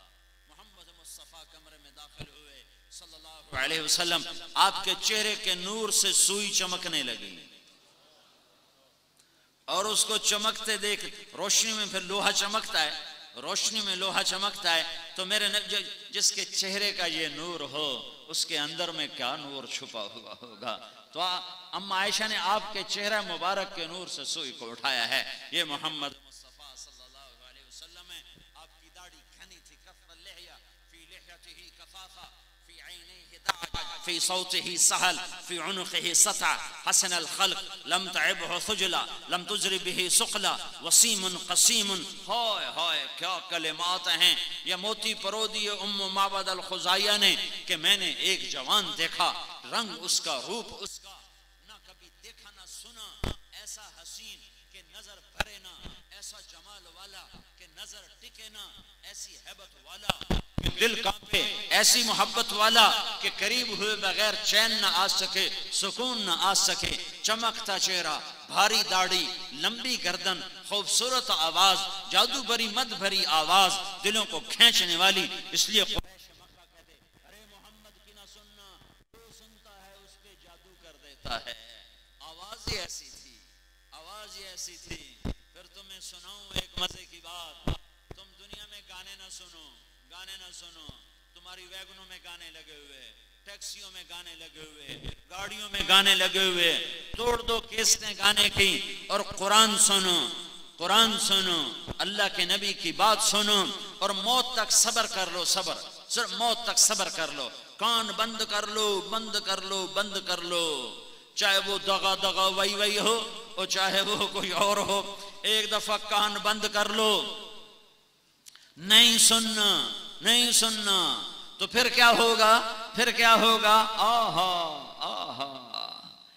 मोहम्मद मुस्तफ़ा कमरे में दाखिल हुए सल्लल्लाहु अलैहि वसल्लम। आपके चेहरे के नूर से सुई चमकने लगी और उसको चमकते देख, रोशनी में फिर लोहा चमकता है, रोशनी में लोहा चमकता है, तो मेरे जिसके चेहरे का ये नूर हो उसके अंदर में क्या नूर छुपा हुआ होगा। तो अम्मा आयशा ने आपके चेहरा मुबारक के नूर से सुई को उठाया है। ये मोहम्मद मुस्तफा सल्लल्लाहु अलैहि वसल्लम है। आपकी दाढ़ी घनी थी, कफ़र लिहया फी लिहयतिही कफ़ाफ़ा फी ऐनैहि दाअ फी सौतिही सहल फी उनुक़िही सता हसन अल खल्क़ लम तअबहु खुजला लम तुजरि बिही सुक़ला वसीमुन क़सीमुन। हाय हाय क्या कलिमात हैं। ये मोती परो दिए उम्म माबद अल खुज़ाइया ने कि मैंने एक जवान देखा, रंग उसका, रूप उसका ना कभी देखा ना सुना, ऐसा हसीन के नजर भरे ना, ऐसा जमाल वाला के नजर टिके ना, ऐसी हैबत वाला कि दिल कांपे, ऐसी मोहब्बत वाला कि करीब हुए बगैर चैन ना आ सके, सुकून ना आ सके। चमकता चेहरा, भारी दाढ़ी, लंबी गर्दन, खूबसूरत आवाज, जादू भरी मद भरी आवाज, दिलों को खींचने वाली। इसलिए है आवाज ही ऐसी थी, आवाज ही ऐसी थी। फिर तुम्हें सुनाऊं एक मजे की बात। तुम दुनिया में गाने ना सुनो, गाने ना सुनो। तुम्हारी वैगनों में गाने लगे हुए, टैक्सियों में गाने लगे हुए, गाड़ियों में गाने लगे हुए, तोड़ दो केस्टें गाने की और कुरान सुनो, कुरान सुनो, अल्लाह के नबी की बात सुनो और मौत तक सब्र कर लो। सब्र, सिर्फ मौत तक सब्र कर लो। कान बंद कर लो, बंद कर लो, बंद कर लो। चाहे वो दगा दगा वही वही हो और चाहे वो कोई और हो, एक दफा कान बंद कर लो। नहीं सुनना, नहीं सुनना तो फिर क्या होगा, फिर क्या होगा, आहा आहा,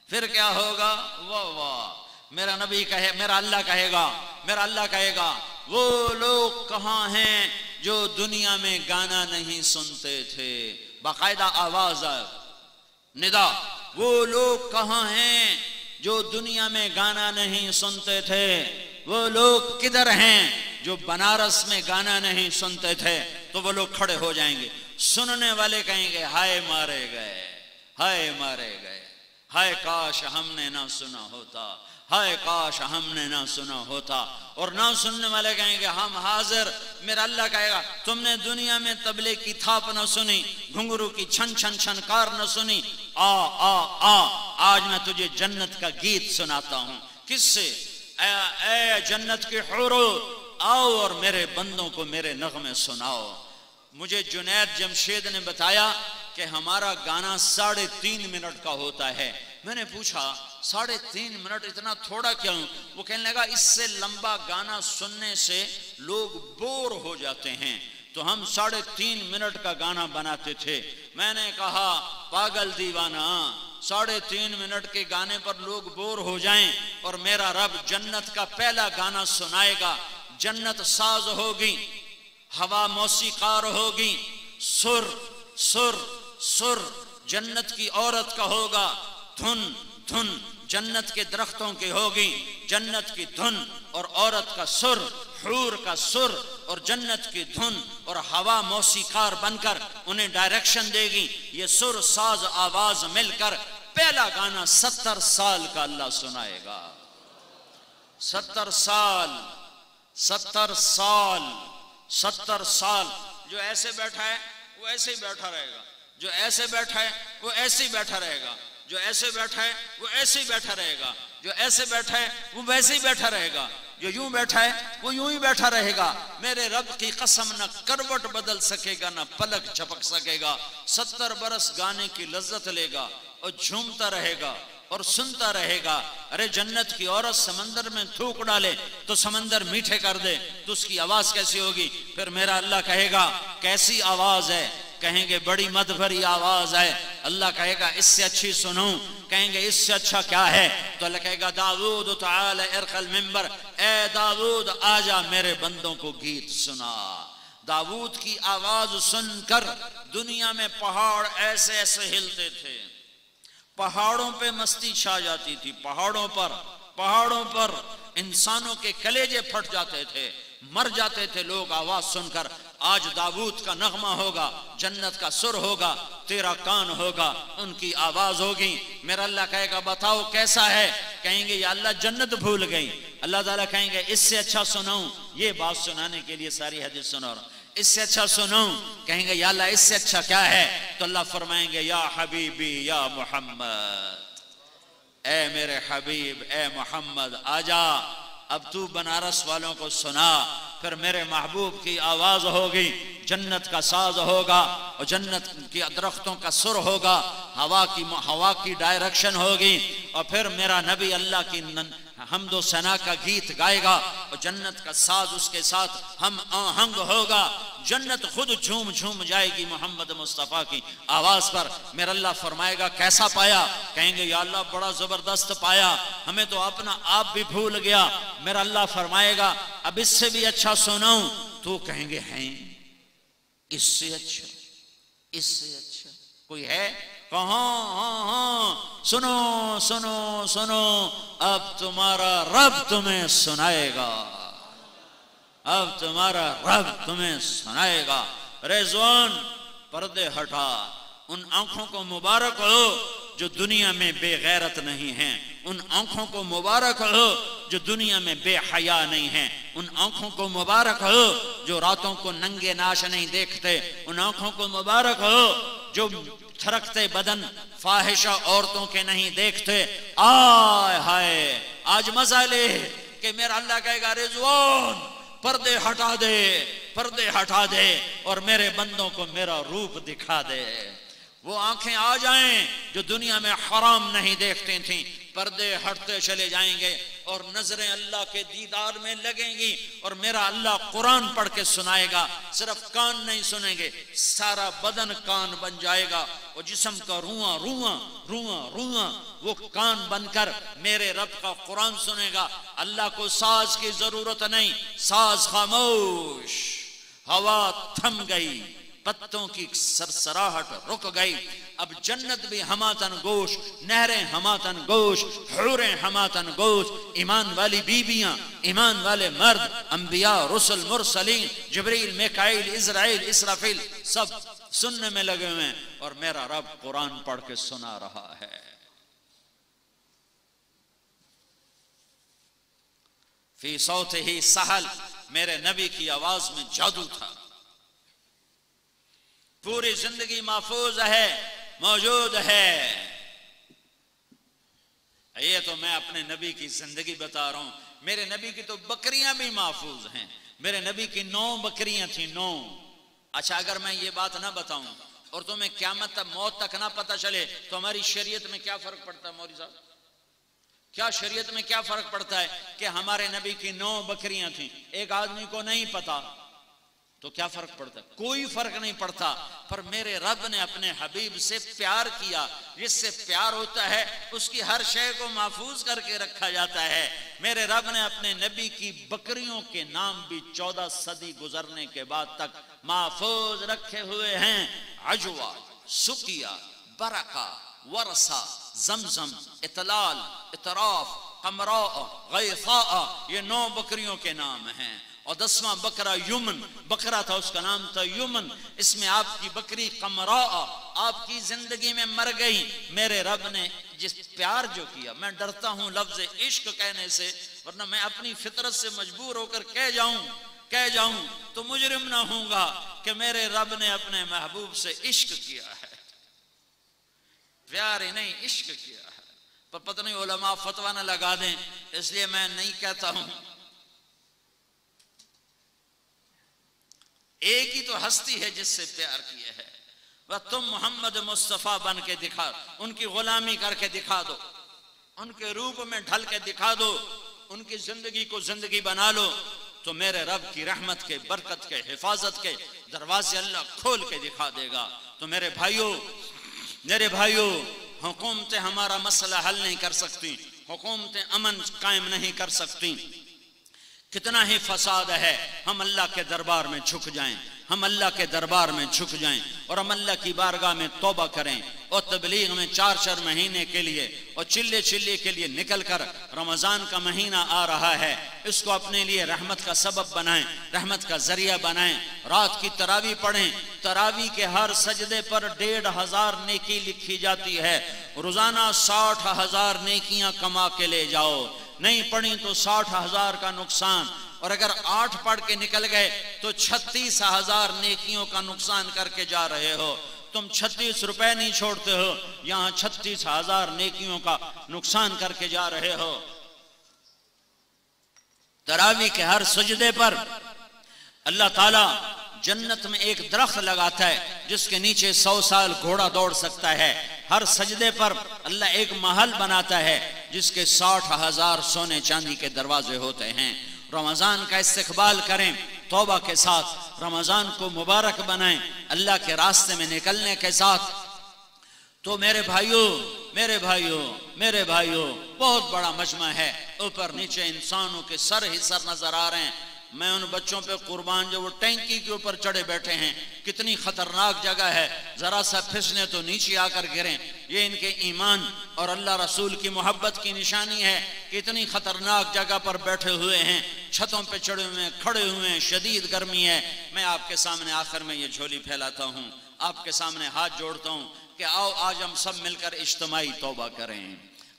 फिर क्या होगा, वाह वाह। मेरा नबी कहे, मेरा अल्लाह कहेगा, मेरा अल्लाह कहेगा वो लोग कहाँ हैं जो दुनिया में गाना नहीं सुनते थे। बाकायदा आवाज निदा, वो लोग कहाँ हैं जो दुनिया में गाना नहीं सुनते थे। वो लोग किधर हैं जो बनारस में गाना नहीं सुनते थे। तो वो लोग खड़े हो जाएंगे, सुनने वाले कहेंगे हाय मारे गए, हाय मारे गए, हाय काश हमने ना सुना होता, हाय काश हमने ना सुना होता। और ना सुनने वाले कहेंगे हम हाजिर। मेरा अल्लाह कहेगा तुमने दुनिया में तबले की थाप न सुनी, घुंघरू की छन छन छनकार न सुनी, आ आ आ आज मैं तुझे जन्नत का गीत सुनाता हूं। किससे? ए जन्नत के हुरो, आओ और मेरे बंदों को मेरे नगमे सुनाओ। मुझे जुनैद जमशेद ने बताया कि हमारा गाना 3.5 मिनट का होता है। मैंने पूछा 3.5 मिनट इतना थोड़ा क्यों? वो कहने लगा इससे लंबा गाना सुनने से लोग बोर हो जाते हैं, तो हम 3.5 मिनट का गाना बनाते थे। मैंने कहा पागल दीवाना, 3.5 मिनट के गाने पर लोग बोर हो जाएं और मेरा रब जन्नत का पहला गाना सुनाएगा। जन्नत साज होगी, हवा मौसीकार होगी, सुर सुर सुर जन्नत की औरत का होगा, धुन धुन जन्नत के दरख्तों की होगी, जन्नत की धुन और औरत का सुर, हूर का सुर और जन्नत की धुन और हवा मौसीकार बनकर उन्हें डायरेक्शन देगी। ये सुर साज आवाज मिलकर पहला गाना 70 साल का अल्लाह सुनाएगा। 70 साल, 70 साल, 70 साल। जो ऐसे बैठा है वो ऐसे ही बैठा रहेगा, जो ऐसे बैठा है वो ऐसे ही बैठा रहेगा, जो ऐसे बैठा है वो ऐसे ही बैठा रहेगा, जो ऐसे बैठा है वो वैसे ही बैठा रहेगा, जो यूं बैठा है वो यूं ही बैठा रहेगा। मेरे रब की कसम, न करवट बदल सकेगा, न पलक झपक सकेगा। 70 बरस गाने की लज्जत लेगा और झूमता रहेगा और सुनता रहेगा। अरे जन्नत की औरत समंदर में थूक डाले तो समंदर मीठे कर दे तो उसकी आवाज कैसी होगी? फिर मेरा अल्लाह कहेगा कैसी आवाज है? कहेंगे बड़ी मद भरी आवाज है। अल्लाह कहेगा इससे अच्छी सुनो, कहेंगे इससे अच्छा क्या है? तो अल्लाह कहेगा दाऊद ताला इरकल मिंबर, ए दाऊद आजा मेरे बंदों को गीत सुना। दाऊद की आवाज सुनकर दुनिया में पहाड़ ऐसे ऐसे हिलते थे, पहाड़ों पे मस्ती छा जाती थी, पहाड़ों पर इंसानों के कलेजे फट जाते थे, मर जाते थे लोग आवाज सुनकर। आज दाऊद का नगमा होगा, जन्नत का सुर होगा, तेरा कान होगा, उनकी आवाज होगी। मेरा अल्लाह कहेगा बताओ कैसा है? कहेंगे या अल्लाह जन्नत भूल गई, अल्लाह ताला कहेंगे इससे अच्छा सुनाऊं, ये बात सुनाने के लिए सारी हदीस सुना रहा हूं, इससे अच्छा सुनाऊं, कहेंगे या अल्लाह इससे अच्छा क्या है, तो अल्लाह फरमाएंगे या हबीबी या मोहम्मद, ए मेरे हबीब ए मोहम्मद आजा, अब तू बनारस वालों को सुना। फिर मेरे महबूब की आवाज होगी, जन्नत का साज होगा और जन्नत की दरख्तों का सुर होगा, हवा की डायरेक्शन होगी, और फिर मेरा नबी अल्लाह की हमदो सना का गीत गाएगा और जन्नत का साज उसके साथ हम आहंग होगा, जन्नत खुद झूम झूम जाएगी मोहम्मद मुस्तफ़ा की आवाज पर। मेरा अल्लाह फरमाएगा कैसा पाया, कहेंगे या अल्लाह बड़ा जबरदस्त पाया, हमें तो अपना आप भी भूल गया। मेरा अल्लाह फरमाएगा अब इससे भी अच्छा सुनाऊं, तो कहेंगे हैं इससे अच्छा, इससे अच्छा कोई है, कहाँ, हाँ, सुनो सुनो सुनो, अब तुम्हारा रब तुम्हें सुनाएगा, अब तुम्हारा रब तुम्हें सुनाएगा। रिजवान पर्दे हटा, उन आंखों को मुबारक हो जो दुनिया में बेगैरत नहीं हैं, उन आंखों को मुबारक हो जो दुनिया में बेहया नहीं हैं, उन आंखों को मुबारक हो जो रातों को नंगे नाश नहीं देखते, उन आंखों को मुबारक हो जो थरकते बदन फाहिशा औरतों के नहीं देखते। आय हाय आज मजा ले कि मेरा अल्लाह कहेगा रिजवान पर्दे हटा दे, पर्दे हटा दे और मेरे बंदों को मेरा रूप दिखा दे। वो आंखें आ जाएं जो दुनिया में हराम नहीं देखती थीं, पर्दे हटते चले जाएंगे और नजरें अल्लाह के दीदार में लगेंगी और मेरा अल्लाह कुरान पढ़ के सुनाएगा। सिर्फ कान नहीं सुनेंगे, सारा बदन कान बन जाएगा और जिस्म का रुआ रुआ रुआ रुआ वो कान बनकर मेरे रब का कुरान सुनेगा। अल्लाह को साज की जरूरत नहीं, साज खामोश, हवा थम गई, पत्तों की सरसराहट रुक गई। अब जन्नत भी हमातन गोश, नहरें हमातन गोश, हुरें हमातन गोश, ईमान वाली बीबियां, ईमान वाले मर्द, अंबिया, रुsul, मुरसलीन, जिब्रील, मिकाईल, इज़राइल, इसराफील सब सुनने में लगे हुए हैं और मेरा रब कुरान पढ़ के सुना रहा है। फी सौतिही सहल, मेरे नबी की आवाज में जादू था। पूरी जिंदगी महफूज है, मौजूद है। ये तो मैं अपने नबी की जिंदगी बता रहा हूं, मेरे नबी की तो बकरियां भी महफूज हैं। मेरे नबी की 9 बकरियां थी, 9। अच्छा अगर मैं ये बात ना बताऊं और तुम्हें क़यामत तक मौत तक ना पता चले तो हमारी शरीयत में क्या फर्क पड़ता है मौलवी साहब? क्या शरीयत में क्या फर्क पड़ता है कि हमारे नबी की 9 बकरियां थी, एक आदमी को नहीं पता तो क्या फर्क पड़ता? कोई फर्क नहीं पड़ता। पर मेरे रब ने अपने हबीब से प्यार किया, जिससे प्यार होता है उसकी हर शय को महफूज करके रखा जाता है। मेरे रब ने अपने नबी की बकरियों के नाम भी 14 सदी गुजरने के बाद तक महफूज रखे हुए हैं। अजवा, सुकिया, बरका, वरसा, जमजम, इतलाल, इतराफ, कमरा, गैसा, ये 9 बकरियों के नाम हैं। और 10वां बकरा युमन बकरा था, उसका नाम था युमन। इसमें आपकी बकरी कमरा आपकी जिंदगी में मर गई। मेरे रब ने जिस प्यार जो किया, मैं डरता हूं लफ्ज इश्क कहने से, वरना मैं अपनी फितरत से मजबूर होकर कह जाऊं तो मुजरिम ना होऊंगा कि मेरे रब ने अपने महबूब से इश्क किया है। प्यार ही नहीं, इश्क किया है। पर पता नहीं उलमा फतवा न लगा दें, इसलिए मैं नहीं कहता हूं। एक ही तो हस्ती है जिससे प्यार किया है, वह तुम मोहम्मद मुस्तफ़ा बन के दिखा, उनकी गुलामी करके दिखा दो, उनके रूप में ढल के दिखा दो, उनकी जिंदगी को जिंदगी बना लो, तो मेरे रब की रहमत के, बरकत के, हिफाजत के दरवाजे अल्लाह खोल के दिखा देगा। तो मेरे भाइयों, हुकूमतें हमारा मसला हल नहीं कर सकती, हुकूमतें अमन कायम नहीं कर सकती। कितना ही फसाद है, हम अल्लाह के दरबार में झुक जाएं, हम अल्लाह के दरबार में झुक जाएं और हम अल्लाह की बारगाह में तौबा करें और तबलीग में 4 महीने के लिए और चिल्ले के लिए निकल कर रमज़ान का महीना आ रहा है, इसको अपने लिए रहमत का सबब बनाएं, रहमत का जरिया बनाएं। रात की तरावी पढ़ें, तरावी के हर सजदे पर 1500 नेकी लिखी जाती है। रोजाना 60,000 नेकियां कमा के ले जाओ। नहीं पढ़ी तो 60,000 का नुकसान, और अगर 8 पढ़ के निकल गए तो 36,000 नेकियों का नुकसान करके जा रहे हो। तुम 36 रुपए नहीं छोड़ते हो, यहां 36,000 नेकियों का नुकसान करके जा रहे हो। तरावी के हर सजदे पर अल्लाह ताला जन्नत में एक दरख्त लगाता है जिसके नीचे 100 साल घोड़ा दौड़ सकता है। हर सजदे पर अल्लाह एक महल बनाता है जिसके 60,000 सोने चांदी के दरवाजे होते हैं। रमजान का इस्तिकबाल करें तौबा के साथ, रमजान को मुबारक बनाएं अल्लाह के रास्ते में निकलने के साथ। तो मेरे भाइयों मेरे भाइयों मेरे भाइयों, बहुत बड़ा मजमा है, ऊपर नीचे इंसानों के सर ही सर नजर आ रहे हैं। मैं उन बच्चों पे कुर्बान जो वो टैंकी के ऊपर चढ़े बैठे हैं, कितनी खतरनाक जगह है, जरा सा फिसले तो नीचे आकर गिरें। ये इनके ईमान और अल्लाह रसूल की मोहब्बत की निशानी है। कितनी खतरनाक जगह पर बैठे हुए हैं, छतों पे चढ़े हुए हैं, खड़े हुए हैं, शदीद गर्मी है। मैं आपके सामने आखिर में ये झोली फैलाता हूँ, आपके सामने हाथ जोड़ता हूँ कि आओ आज हम सब मिलकर इज्तिमाई तौबा करें,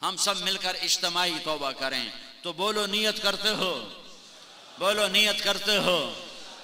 हम सब मिलकर इज्तिमाई तौबा करें। तो बोलो नियत करते हो, बोलो नियत करते हो।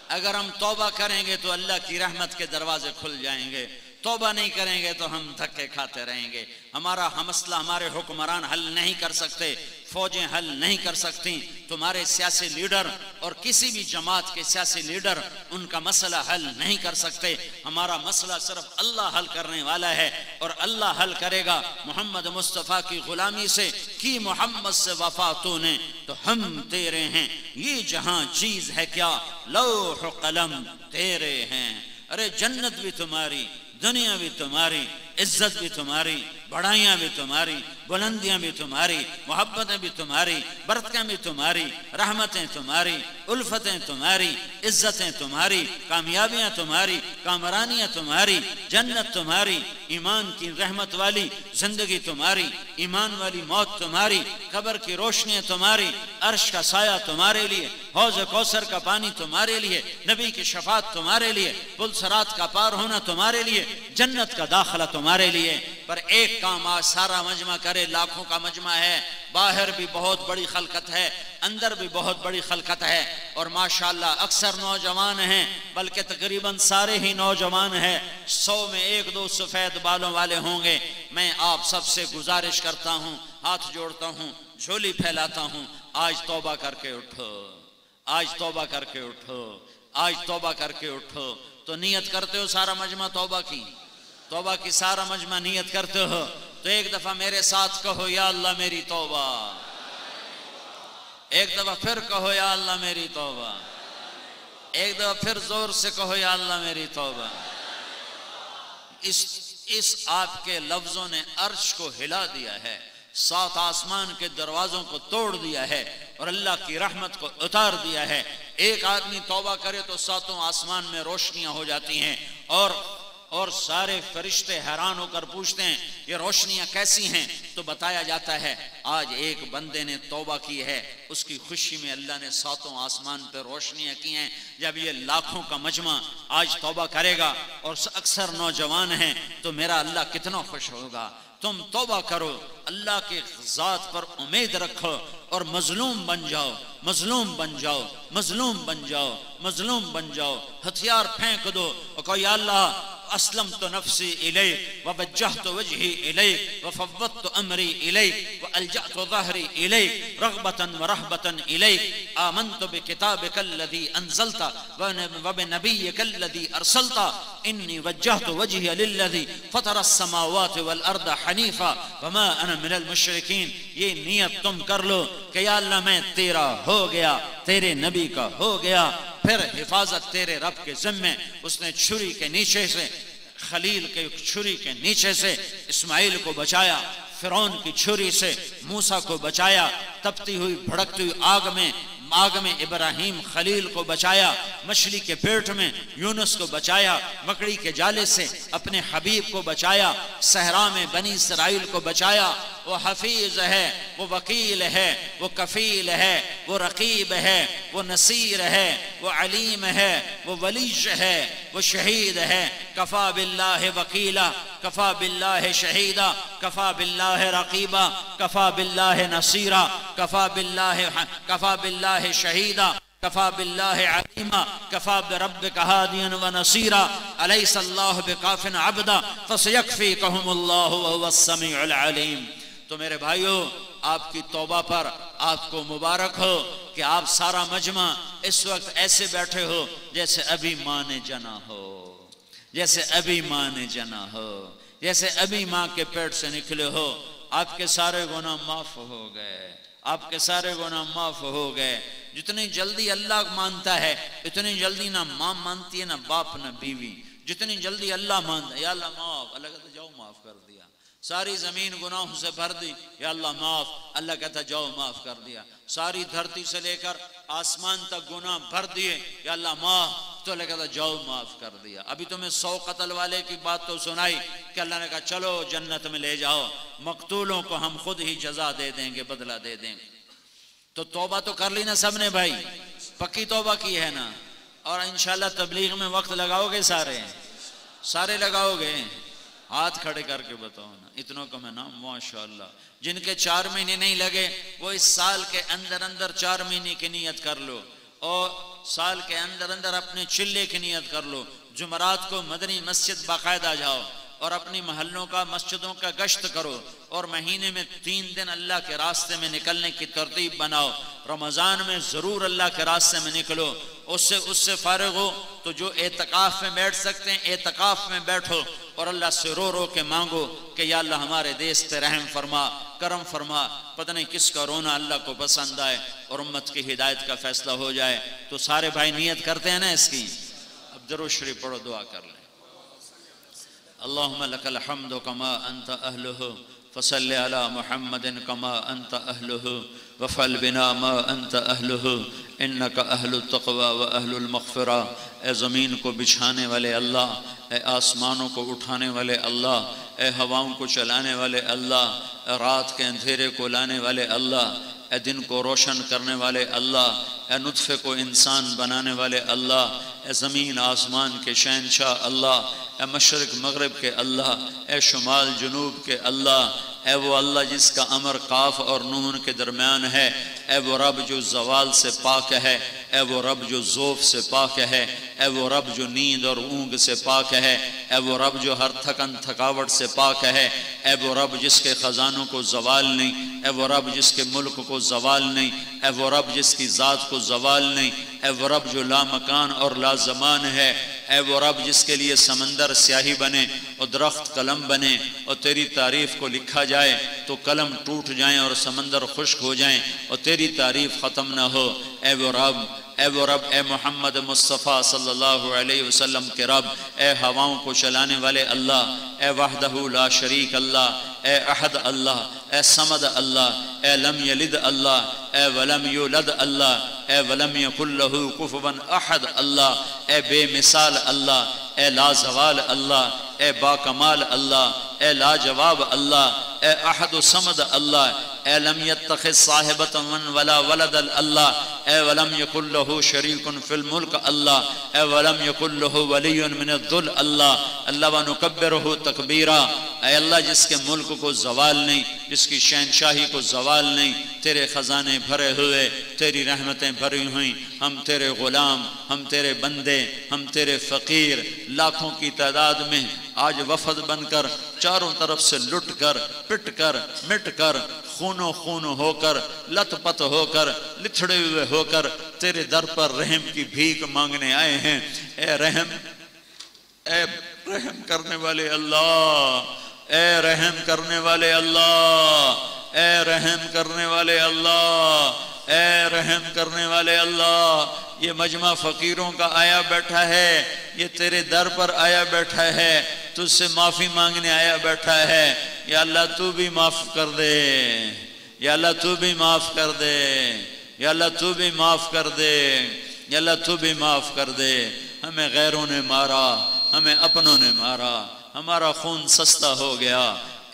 अगर हम तौबा करेंगे तो अल्लाह की रहमत के दरवाजे खुल जाएंगे, तौबा नहीं करेंगे तो हम धक्के खाते रहेंगे। हमारा मसला हमारे हुक्मरान हल नहीं कर सकते, फौजें हल नहीं कर सकती, तुम्हारे सियासी लीडर और किसी भी जमात के सियासी लीडर उनका मसला हल नहीं कर सकते। हमारा मसला सिर्फ अल्लाह हल करने वाला है और अल्लाह हल करेगा। मोहम्मद मुस्तफ़ा की गुलामी से की मोहम्मद से वफा तूने तो हम तेरे हैं, ये जहां चीज है क्या लौह कलम तेरे हैं। अरे जन्नत भी तुम्हारी, दुनिया भी तुम्हारी, इज्जत भी तुम्हारी, बढ़ाइयाँ भी तुम्हारी, बुलंदियाँ भी तुम्हारी, मोहब्बतें भी तुम्हारी, बरकतें भी तुम्हारी, रहमतें तुम्हारी, उल्फतें तुम्हारी, इज्जतें तुम्हारी, कामयाबियाँ तुम्हारी, कामरानियाँ तुम्हारी, जन्नत तुम्हारी, ईमान की रहमत वाली जिंदगी तुम्हारी, ईमान वाली मौत तुम्हारी, कब्र की रोशनी तुम्हारी, अर्श का साया तुम्हारे लिए, हौज़ कौसर का पानी तुम्हारे लिए, नबी की शफात तुम्हारे लिए, पुल सरात का पार होना तुम्हारे लिए, जन्नत का दाखिला तुम्हारे लिए। पर एक काम आज सारा मजमा करे, लाखों का मजमा है, बाहर भी बहुत बड़ी खलकत है, अंदर भी बहुत बड़ी खलकत है, और माशाअल्लाह अक्सर नौजवान हैं, बल्कि तकरीबन सारे ही नौजवान हैं, 100 में 1-2 सफेद बालों वाले होंगे। मैं आप सबसे गुजारिश करता हूँ, हाथ जोड़ता हूँ, झोली फैलाता हूँ, आज तौबा करके उठो, आज तौबा करके उठो, आज तौबा करके उठो। तो नियत करते हो सारा मजमा तौबा की सारा मजमा नियत करते हो तो एक दफा मेरे साथ कहो या अल्लाह मेरी तौबा, एक दफा फिर कहो या अल्लाह मेरी तौबा, एक दफा फिर जोर से कहो या अल्लाह मेरी तौबा। इस आपके लफ्जों ने अर्श को हिला दिया है, 7 आसमान के दरवाजों को तोड़ दिया है और अल्लाह की रहमत को उतार दिया है। एक आदमी तौबा करे तो 7 आसमान में रोशनियां हो जाती हैं और सारे फरिश्ते हैरान होकर पूछते हैं ये रोशनियां कैसी हैं। तो बताया जाता है आज एक बंदे ने तौबा की है, उसकी खुशी में अल्लाह ने 7 आसमान पर रोशनियां की हैं। जब ये लाखों का मजमा आज तौबा करेगा और अक्सर नौजवान हैं तो मेरा अल्लाह कितना खुश होगा। तुम तौबा करो, अल्लाह के ज़ात पर उम्मीद रखो और मजलूम बन जाओ, मजलूम बन जाओ, मजलूम बन जाओ, मजलूम बन जाओ। हथियार फेंक दो और कहो या अल्लाह अस्लम तो नफ्सी इलैक व वज्जहतु वजही इलैक व फव्वदतु अमरी इलैक व अल्जअतु ज़हरी इलैक रग़बतन व रहबतन इलैक आमनतु बिकिताबिकल्लज़ी अंज़लता व बिनबिय्यिकल्लज़ी अरसलता इन्नी वज्जहतु वजहिय लिल्लज़ी फ़तरस समावाति वल अर्द हनीफा व मा अना मिनल मुशरिकीन। ये नियत तुम कर लो कि या अल्लाह मैं तेरा हो गया, तेरे नबी का हो गया। फिर हिफाजत तेरे रब के जिम्मे। उसने छुरी के नीचे से, खलील के छुरी के नीचे से इस्माइल को बचाया, फिरौन की छुरी से मूसा को बचाया, तपती हुई भड़कती हुई आग में इब्राहिम खलील को बचाया, मछली के पेट में यूनुस को बचाया, मकड़ी के जाले से अपने हबीब को बचाया, सहरा में बनी इसराइल को बचाया। वो हफीज है, वो वकील है, वो कफील है, वो रकीब है, वो नसीर है, वो अलीम है, वो वलीज है, वो शहीद है। कफ़ा बिल्लाहि वकीला, कफ़ा बिल्लाहि शहीदा, कफ़ा बिल्लाहि रकीबा, कफ़ा बिल्लाहि नसीरा, कफ़ा बिल्लाहि शहीदा, कफ़ा बिल्लाहि अलीमा, कफ़ा बिरब्बिका हादियन व नसीरा, अलैहिस्सल्लाहु बिकाफ़िन अब्दा फसयकफ़ीकहुमुल्लाहु व हुवस समीउल अलीम। तो मेरे भाइयों, आपकी तौबा पर आपको मुबारक हो कि आप सारा मजमा इस वक्त ऐसे बैठे हो जैसे अभी माँ ने जना हो, जैसे अभी माँ ने जना हो, जैसे अभी माँ के पेट से निकले हो। आपके सारे गुनाह माफ हो गए, आपके सारे गुनाह माफ हो गए। जितनी जल्दी अल्लाह मानता है इतनी जल्दी ना माँ मानती है, ना बाप ना बीवी। जितनी जल्दी अल्लाह मानता है, या अल्लाह माफ, अल्लाह कहता जाओ माफ कर दिया। सारी जमीन गुनाहों से भर दी, या अल्लाह माफ, अल्लाह कहता जाओ माफ कर दिया। सारी धरती से लेकर आसमान तक गुनाह भर दिए, या अल्लाह माफ, तो अल्लाह कहता जाओ माफ कर दिया। अभी तुम्हें 100 कत्ल वाले की बात तो सुनाई कि अल्लाह ने कहा चलो जन्नत में ले जाओ, मकतूलों को हम खुद ही जजा दे देंगे, बदला दे देंगे। तो तौबा तो कर ली ना सबने भाई, पक्की तौबा की है ना। और इंशाल्लाह तबलीग में वक्त लगाओगे, सारे लगाओगे? हाथ खड़े करके बताओ ना, इतनों का मैं नाम माशाअल्लाह। जिनके 4 महीने नहीं लगे वो इस साल के अंदर अंदर 4 महीने की नियत कर लो, और साल के अंदर अंदर अपने चिल्ले की नियत कर लो। जुमरात को मदनी मस्जिद बाकायदा जाओ और अपनी महल्लों का मस्जिदों का गश्त करो, और महीने में 3 दिन अल्लाह के रास्ते में निकलने की तरतीब बनाओ। रमज़ान में ज़रूर अल्लाह के रास्ते में निकलो। उससे फारिग हो तो जो एतकाफ़ में बैठ सकते हैं एतकाफ़ में बैठो, और अल्लाह से रो रो के मांगो कि या अल्लाह हमारे देश पे रहम फरमा, करम फरमा। पता नहीं किसका रोना अल्लाह को पसंद आए और उम्मत की हिदायत का फैसला हो जाए। तो सारे भाई नियत करते हैं ना इसकी। अब दरूद शरीफ पढ़ो, दुआ कर लें। अल्लाहुम्मा लकल हम्दु कमा अंत अहलुहु फसल्लि अला मुहम्मदिन कमा अंत अहलुहु वफल बिना मा अंत अहलुहु इन्नका अहलुत तक़वा व अहलुल मग़फ़िरा। ए ज़मीन को बिछाने वाले अल्लाह, ए आसमानों को उठाने वाले अल्लाह, ए हवाओं को चलाने वाले अल्लाह, ए रात के अंधेरे को लाने वाले अल्लाह, ए दिन को रोशन करने वाले अल्लाह, ए नुत्फ़े को इंसान बनाने वाले अल्लाह, ए ज़मीन आसमान के शहंशाह अल्लाह, ए मशरिक़ मग़रिब के अल्लाह, ए शुमाल जुनूब के अल्लाह, ए वो अल्लाह जिसका अमर काफ और नून के दरमियान है, ए वो रब जो ज़वाल से पाक है, ए वो रब जो ज़ोफ़ से पाक है, ए वो रब जो नींद और ऊँग से पाक है, ए वो रब जो हर थकन थकावट से पाक है, ए वो रब जिसके ख़जानों को ज़वाल नहीं, ए वो रब जिसके मुल्क को ज़वाल नहीं, ए वो रब जिसकी ज़ात को ज़वाल नहीं, ए वो रब जो लामकान और लाज़मान है, ए वो रब जिसके लिए समंदर स्याही बने और दरख्त कलम बने और तेरी तारीफ़ को लिखा जाए तो कलम टूट जाएं और समंदर खुश्क हो जाएं और तेरी तारीफ़ ख़त्म ना हो। ए वो रब, ए वो रब, ए मोहम्मद मुस्तफ़ा सल्लल्लाहु अलैहि वसल्लम के रब, ए हवाओं को चलाने वाले अल्लाह, ए वहदहू ला शरीक अल्लाह, ए अहद अल्लाह, ए समद अल्लाह, ए लम यलिद अल्लाह, ए वलम यूलद अल्लाह, ए वलम यकुल लहू कुफुवन अहद अल्लाह, ए बेमिसाल अल्लाह, ए लाजवाल अल्लाह, ए बाकमाल अल्लाह, ए लाजवाब अल्लाह, ए अहद समद अल्लाह, ए लम यत्तखिज़ साहिबतन वला वलदन अल्लाह, ए वलम यकुल लहू शरीकुन फिल मुल्क अल्लाह, ए वलम यकुल लहू वलियुन मिनद्दुल अल्लाह, अल्लाह व नुकब्बिरुहु तकबीरा। ए अल्लाह जिसके मुल्क को ज़वाल नहीं, जिसकी शहनशाही को ज़वाल नहीं, तेरे ख़जाने भरे हुए, तेरी रहमतें भरी हुई, हम तेरे ग़ुलाम, हम तेरे बंदे, हम तेरे फ़कीर लाखों की तादाद में आज वफ़द बनकर चारों तरफ से लुट कर, पिट कर, मिट कर, खूनो खून होकर, लथपथ होकर, लिथड़े हुए होकर तेरे दर पर रहम की भीख मांगने आए हैं। ए रहम करने वाले अल्लाह, ए रहम करने वाले अल्लाह, ए रहम करने वाले अल्लाह, ए रहम करने वाले अल्लाह। ये मजमा फ़कीरों का आया बैठा है, ये तेरे दर पर आया बैठा है, तुझसे माफ़ी मांगने आया बैठा है। या अल्लाह तू भी माफ़ कर दे, या अल्लाह तू भी माफ़ कर दे, या अल्लाह तू भी माफ़ कर दे, या अल्लाह तू भी माफ़ कर दे। हमें गैरों ने मारा, हमें अपनों ने मारा, हमारा खून सस्ता हो गया।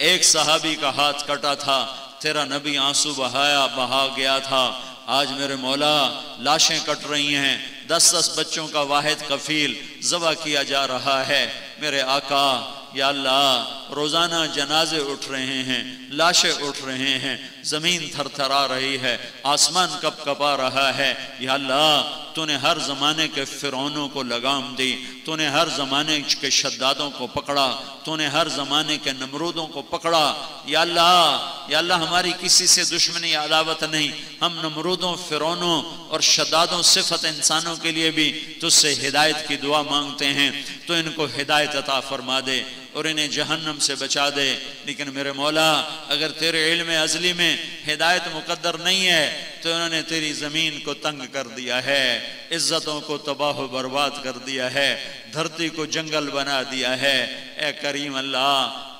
एक सहाबी का हाथ कटा था, तेरा नबी आंसू बहा गया था। आज मेरे मौला लाशें कट रही हैं, 10-10 बच्चों का वाहिद कफील ज़बह किया जा रहा है। मेरे आका या अल्लाह, रोज़ाना जनाजे उठ रहे हैं, लाशें उठ रहे हैं, ज़मीन थरथरा रही है, आसमान कपकपा रहा है। या अल्लाह, तूने हर ज़माने के फ़िरौनों को लगाम दी, तूने हर ज़माने के शद्दादों को पकड़ा, तूने हर ज़माने के नमरूदों को पकड़ा। या अल्लाह, हमारी किसी से दुश्मनी अदावत नहीं, हम नमरूदों, फ़िरौनों और शद्दादों सिफत इंसानों के लिए भी तुझसे हिदायत की दुआ मांगते हैं। तो इनको हिदायत अता फरमा दे और इन्हें जहन्नम से बचा दे। लेकिन मेरे मौला, अगर तेरे इल्म अज़ली में हिदायत मुकद्दर नहीं है तो उन्होंने तेरी ज़मीन को तंग कर दिया है, इज़्ज़तों को तबाह बर्बाद कर दिया है, धरती को जंगल बना दिया है। ए करीम अल्लाह,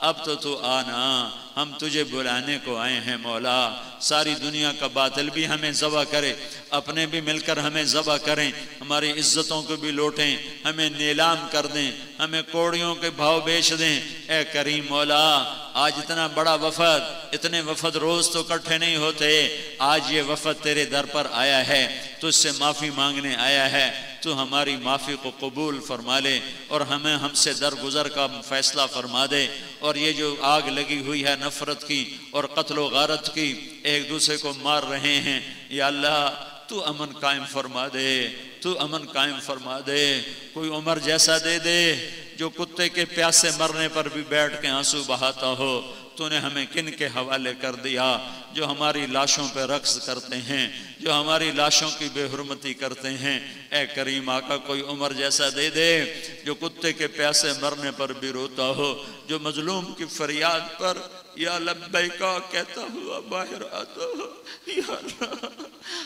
अब तो तू आना, हम तुझे बुलाने को आए हैं मौला। सारी दुनिया का बातिल भी हमें ज़बह करे, अपने भी मिलकर हमें ज़बह करें, हमारी इज़्ज़तों को भी लौटें, हमें नीलाम कर दें, हमें कौड़ियों के भाव बेच दें। ए करीम मौला, आज इतना बड़ा वफद, इतने वफद रोज़ तो इकट्ठे नहीं होते, आज ये वफद तेरे दर पर आया है, तुझसे माफ़ी मांगने आया है। तू हमारी माफ़ी को कबूल फरमा ले और हमें हमसे दरगुजर का फ़ैसला फरमा दे। और ये जो आग लगी हुई है नफ़रत की और कत्ल गारत की, एक दूसरे को मार रहे हैं, या अल्लाह तू अमन कायम फरमा दे, तू अमन कायम फरमा दे। कोई उमर जैसा दे दे जो कुत्ते के प्यासे मरने पर भी बैठ के आंसू बहाता हो। तूने हमें किन के हवाले कर दिया जो हमारी लाशों पर रक्स करते हैं, जो हमारी लाशों की बेहुरमती करते हैं। ए करीम आका, कोई उमर जैसा दे दे जो कुत्ते के प्यासे मरने पर भी रोता हो, जो मजलूम की फरियाद पर या लब्बैका कहता हुआ बाहर आता हो। या अल्लाह,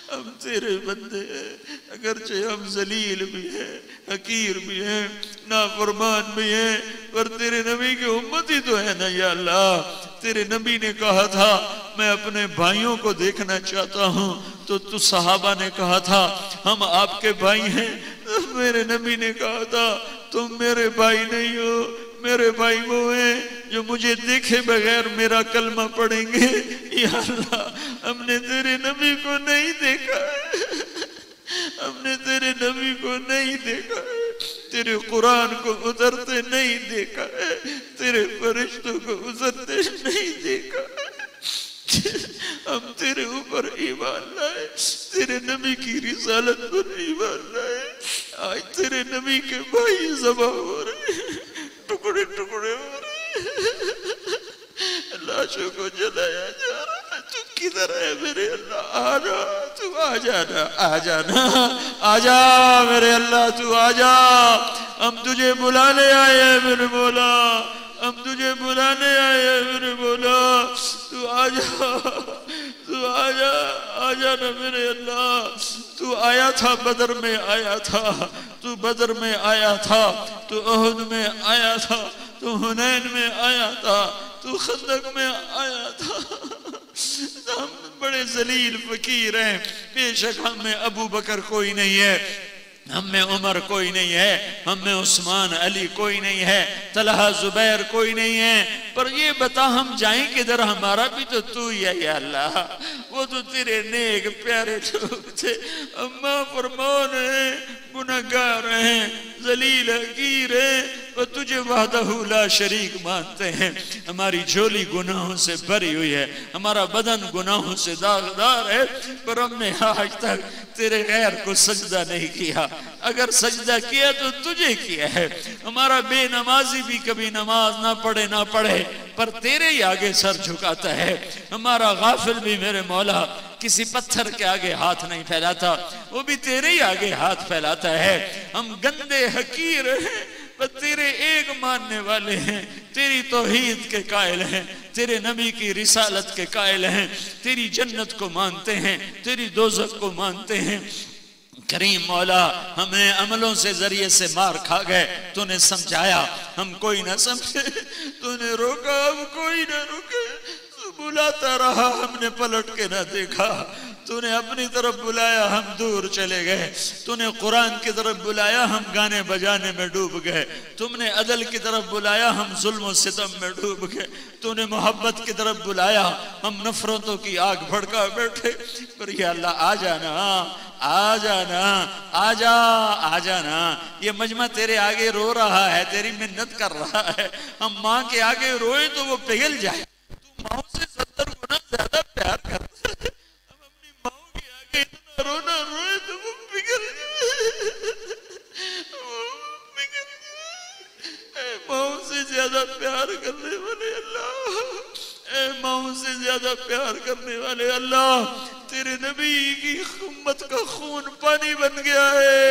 हम तेरे बंदे हैं, अगरचे हम जलील भी हैं, हकीर भी हैं, नाफरमान भी हैं, पर तेरे नबी की उम्मत ही तो है ना। या अल्लाह, तेरे नबी ने कहा था मैं अपने भाइयों को देखना चाहता हूँ, तो तू सहाबा ने कहा था हम आपके भाई हैं। तो मेरे नबी ने कहा था तुम मेरे भाई नहीं हो, मेरे भाई वो हैं जो मुझे देखे बगैर मेरा कलमा पढ़ेंगे। या अल्लाह, हमने तेरे नबी को नहीं देखा है, हमने तेरे नबी को नहीं देखा है, तेरे कुरान को उतरते नहीं देखा है, तेरे फरिश्तों को उतरते नहीं देखा है। हम तेरे ऊपर ईमान लाए, तेरे नबी की रिसालत पर ईमान लाए। आज तेरे नबी के भाई ज़बह हो रहे, टुकड़े टुकड़े हो रहे, लाशों को जलाया जा रहा है। तू किधर है मेरे अल्लाह? आजा, तू आ जाना, आ जाना, आजा मेरे अल्लाह, तू आजा। हम तुझे बुलाने आए हैं मेरे मौला, हम तुझे बुलाने आए हैं मेरे मौला। तू आजा, तू आजा, आजा ना मेरे अल्लाह। तू आया था, बदर में आया था, तू बदर में आया था, तू उहद में आया था, तू हुनैन में आया था, तू खंदक में आया था। हम बड़े जलील फकीर हैं, बेशक हम में अबू बकर कोई नहीं है, हम में उमर कोई नहीं है, हम में उस्मान अली कोई नहीं है, तलहा जुबैर कोई नहीं है, पर ये बता हम जाएं किधर? हमारा भी तो तू ही है। या अल्लाह, वो तो तेरे नेक प्यारे लोग थे, अम्मा फरमान है, गुनहगार हैं, जलील हकीर हैं, और तुझे वहदहू ला शरीक मानते हैं। हमारी झोली गुनाहों से भरी हुई है, हमारा बदन गुनाहों से दागदार है, पर हमने आज तक तेरे गैर को सजदा नहीं किया। अगर सजदा किया तो तुझे किया है। हमारा बेनमाजी भी कभी नमाज ना पढ़े ना पढ़े, पर तेरे ही आगे सर झुकाता है। हमारा गाफिल भी मेरे मौला किसी पत्थर के आगे हाथ नहीं फैलाता, वो भी तेरे ही आगे हाथ फैलाता है। हम गंदे हकीर हैं, पर तेरे एक मानने वाले हैं, तेरी तौहीद के कायल हैं, तेरे नबी की रिसालत के कायल हैं, तेरी जन्नत को मानते हैं, तेरी दोज़ख को मानते हैं। करीम मौला, हमें अमलों से जरिए से मार खा गए, तूने समझाया हम कोई ना समझे, तूने रोका हम कोई ना रुके, तू बुलाता रहा हमने पलट के ना देखा, तूने अपनी तरफ बुलाया, हम दूर चले गए। तूने कुरान की तरफ बुलाया, हम गाने बजाने में डूब गए। तुमने अदल की तरफ बुलाया, हम जुल्म सितम में डूब गए। तूने मोहब्बत की तरफ बुलाया, हम नफरतों की आग भड़का बैठे। पर या अल्लाह आ जाना, आ जाना, आ जा, आ जाना। ये मजमा तेरे आगे रो रहा है, तेरी मिन्नत कर रहा है। हम माँ के आगे रोए तो वो पिघल जाए। तू माँ से 70 गुना ज्यादा प्यार करता है। हम अपनी माँ के आगे इतना रोना रोए तो वो पिघल जाए, वो पिघल जाए। माँ से ज्यादा प्यार करने वाले अल्लाह, माँ से ज्यादा प्यार करने वाले अल्लाह, तेरे नबी की उम्मत का खून पानी बन गया है।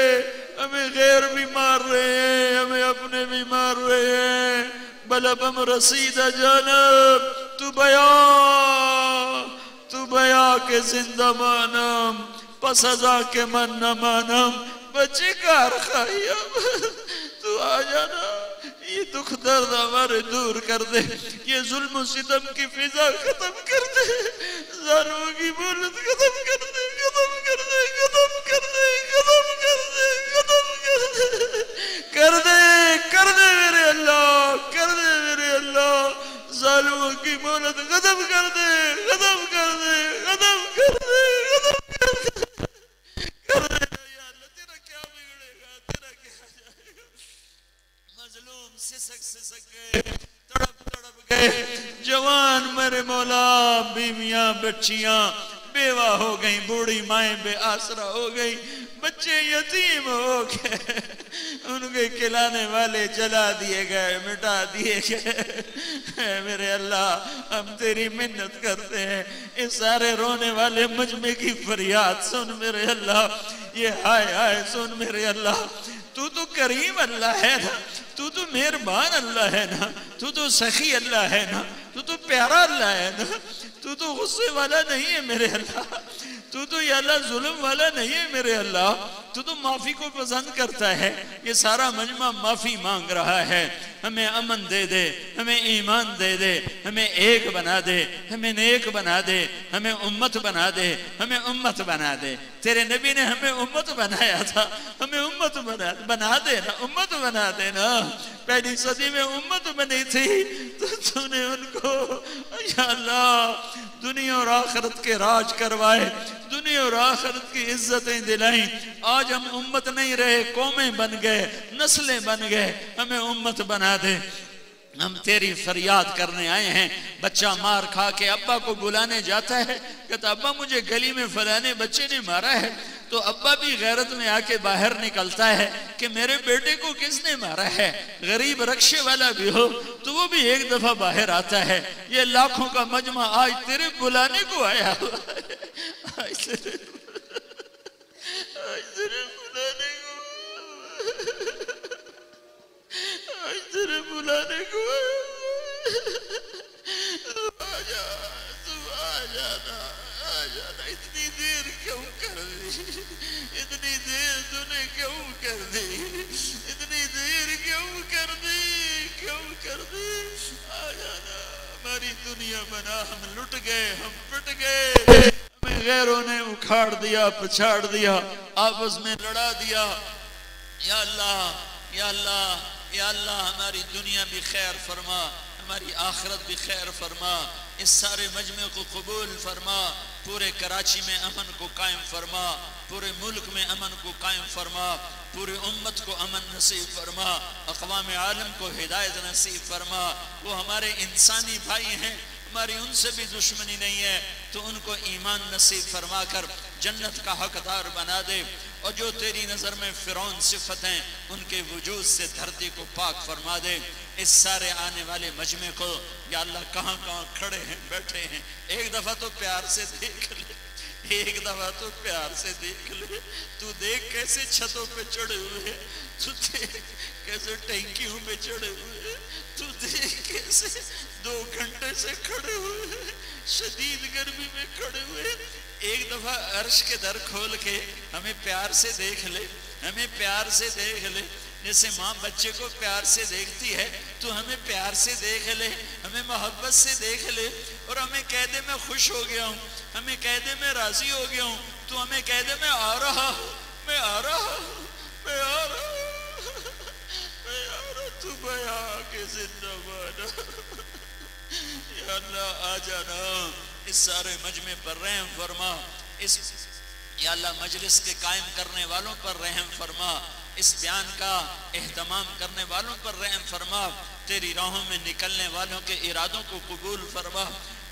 हमें गैर भी मार रहे हैं, हमें अपने भी मार रहे हैं। बलबम रसीदा जानब तू बया के जिंदा मानम, पसजा के मन न मानम, बच्चे कार खाइया। तू आ जाना, ये दुख दर्द हमारे दूर कर दे, ये जुल्म सितम की फिजा खत्म कर दे, जालिमों की बोलत खत्म कर दे, खत्म कर दे, खत्म कर दे, खत्म कर दे, खत्म कर दे, कर दे मेरे अल्लाह, कर दे मेरे अल्लाह। जालिमों की बोलत खत्म कर दे, खत्म कर दे, खत्म कर दे, खत्म कर दे, कर दे। या अल्लाह तेरा क्या बिगड़ेगा, तेरा क्या जाएगा। मजलूम सिसक गए, तड़प गए, जवान मेरे मौला, बीवियां बच्चियां बेवा हो गई, बूढ़ी माएं बेआसरा हो गई, बच्चे यतीम हो गए, उनके खिलाने वाले जला दिए गए, मिटा दिए गए। मेरे अल्लाह हम तेरी मिन्नत करते हैं, इस सारे रोने वाले मजमे की फरियाद सुन मेरे अल्लाह, ये हाय हाय सुन मेरे अल्लाह। तू तो करीम अल्लाह है ना, तू तो मेहरबान अल्लाह है ना, तू तो सखी अल्लाह है ना, तू तो प्यारा अल्लाह है ना, तू तो गुस्से वाला नहीं है मेरे अल्लाह, तू तो या अल्लाह जुल्म वाला नहीं है मेरे अल्लाह, तू तो माफी को पसंद करता है। ये सारा मजमा माफी मांग रहा है। हमें अमन दे दे, हमें ईमान दे दे, हमें एक बना दे, हमें नेक बना दे, हमें उम्मत बना दे, हमें उम्मत बना दे। तेरे नबी ने हमें उम्मत बनाया था, हमें उम्मत बना देना, उम्मत बना देना। पहली सदी में उम्मत बनी थी तो तूने उनको या अल्लाह दुनिया और आखिरत के राज करवाए, दुनिया और आखिरत की इज्जतें दिलाई। आज हम उम्मत नहीं रहे, कौमें बन गए, नस्लें बन गए, हमें उम्मत बना दे। हम तेरी फरियाद करने आए हैं। बच्चा मार खा के अब्बा को बुलाने जाता है, कहता अब्बा मुझे गली में फलाने बच्चे ने मारा है, तो अब्बा भी गैरत में आके बाहर निकलता है कि मेरे बेटे को किसने मारा है। गरीब रक्शे वाला भी हो तो वो भी एक दफा बाहर आता है। ये लाखों का मजमा आज तेरे बुलाने को आया हुआ है, आज तेरे बुलाने को, आज तेरे बुलाने को आजा, तू आ जाना, आ जाना। इतनी देर क्यों कर दी, इतनी देर तूने क्यों कर दी, इतनी देर क्यों कर दी, क्यों कर दी। आ जाना, हमारी दुनिया बना, हम लुट गए, हम पिट गए, हमें गैरों ने उखाड़ दिया, पछाड़ दिया, आपस में लड़ा दिया। या अल्लाह, या अल्लाह, या अल्लाह हमारी दुनिया भी खैर फरमा, हमारी आखिरत भी खैर फरमा। इस सारे मजमे को कबूल फरमा, पूरे कराची में अमन को कायम फरमा, पूरे मुल्क में अमन को कायम फरमा, पूरी उम्मत को अमन नसीब फरमा, अक़वाम आलम को हिदायत नसीब फरमा। वो हमारे इंसानी भाई हैं, हमारी उनसे भी दुश्मनी नहीं है, तो उनको ईमान नसीब फरमा कर जन्नत का हकदार बना दे। और जो तेरी नज़र में फ़िरौन सिफतें, उनके वजूद से धरती को पाक फरमा दे। इस सारे आने वाले मजमे को या अल्लाह कहाँ कहाँ खड़े हैं, बैठे हैं, एक दफ़ा तो प्यार से देख ले, एक दफ़ा तो प्यार से देख ले। तू देख कैसे छतों पे चढ़े हुए हैं, तू देख कैसे टैंकियों पे चढ़े हुए हैं, तू देख कैसे 2 घंटे से खड़े हुए हैं, शदीद गर्मी में खड़े हुए हैं। एक दफा अर्श के दर खोल के हमें प्यार से देख ले, हमें प्यार से देख ले। जैसे माँ बच्चे को प्यार से देखती है, तो हमें प्यार से देख ले, हमें मोहब्बत से देख ले और हमें कह दे मैं खुश हो गया हूँ। हमें कह दे मैं राजी हो गया हूँ, तू हमें कह दे मैं आ रहा हूँ, मैं आ रहा हूँ, मैं आ रहा हूँ, मैं आ रहा, तू बया के जिंदाबाद। या अल्लाह आ जाना, इस सारे मजमे पर रहम फरमा, इस या अल्लाह मजलिस के कायम करने वालों पर रहम फरमा, इस बयान का एहतमाम करने वालों पर रहम फरमा, तेरी राहों में निकलने वालों के इरादों को कबूल फरमा,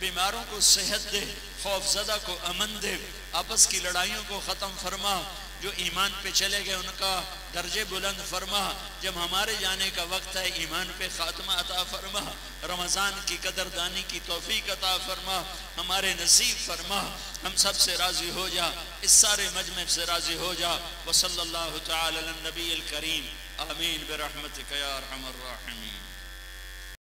बीमारों को सेहत दे, खौफजदा को अमन दे, आपस की लड़ाइयों को ख़त्म फरमा, जो ईमान पे चले गए उनका दर्जे बुलंद फरमा, जब हमारे जाने का वक्त है ईमान पे ख़ात्मा अता फरमा, रमज़ान की कदरदानी की तौफीक अता फरमा, हमारे नसीब फरमा, हम सब से राज़ी हो जा, इस सारे मजमे से राज़ी हो जा। व सल्लल्लाहु तआला अला नबील करीम, आमीन बिरहमतिक या अरहमर राहिमीन।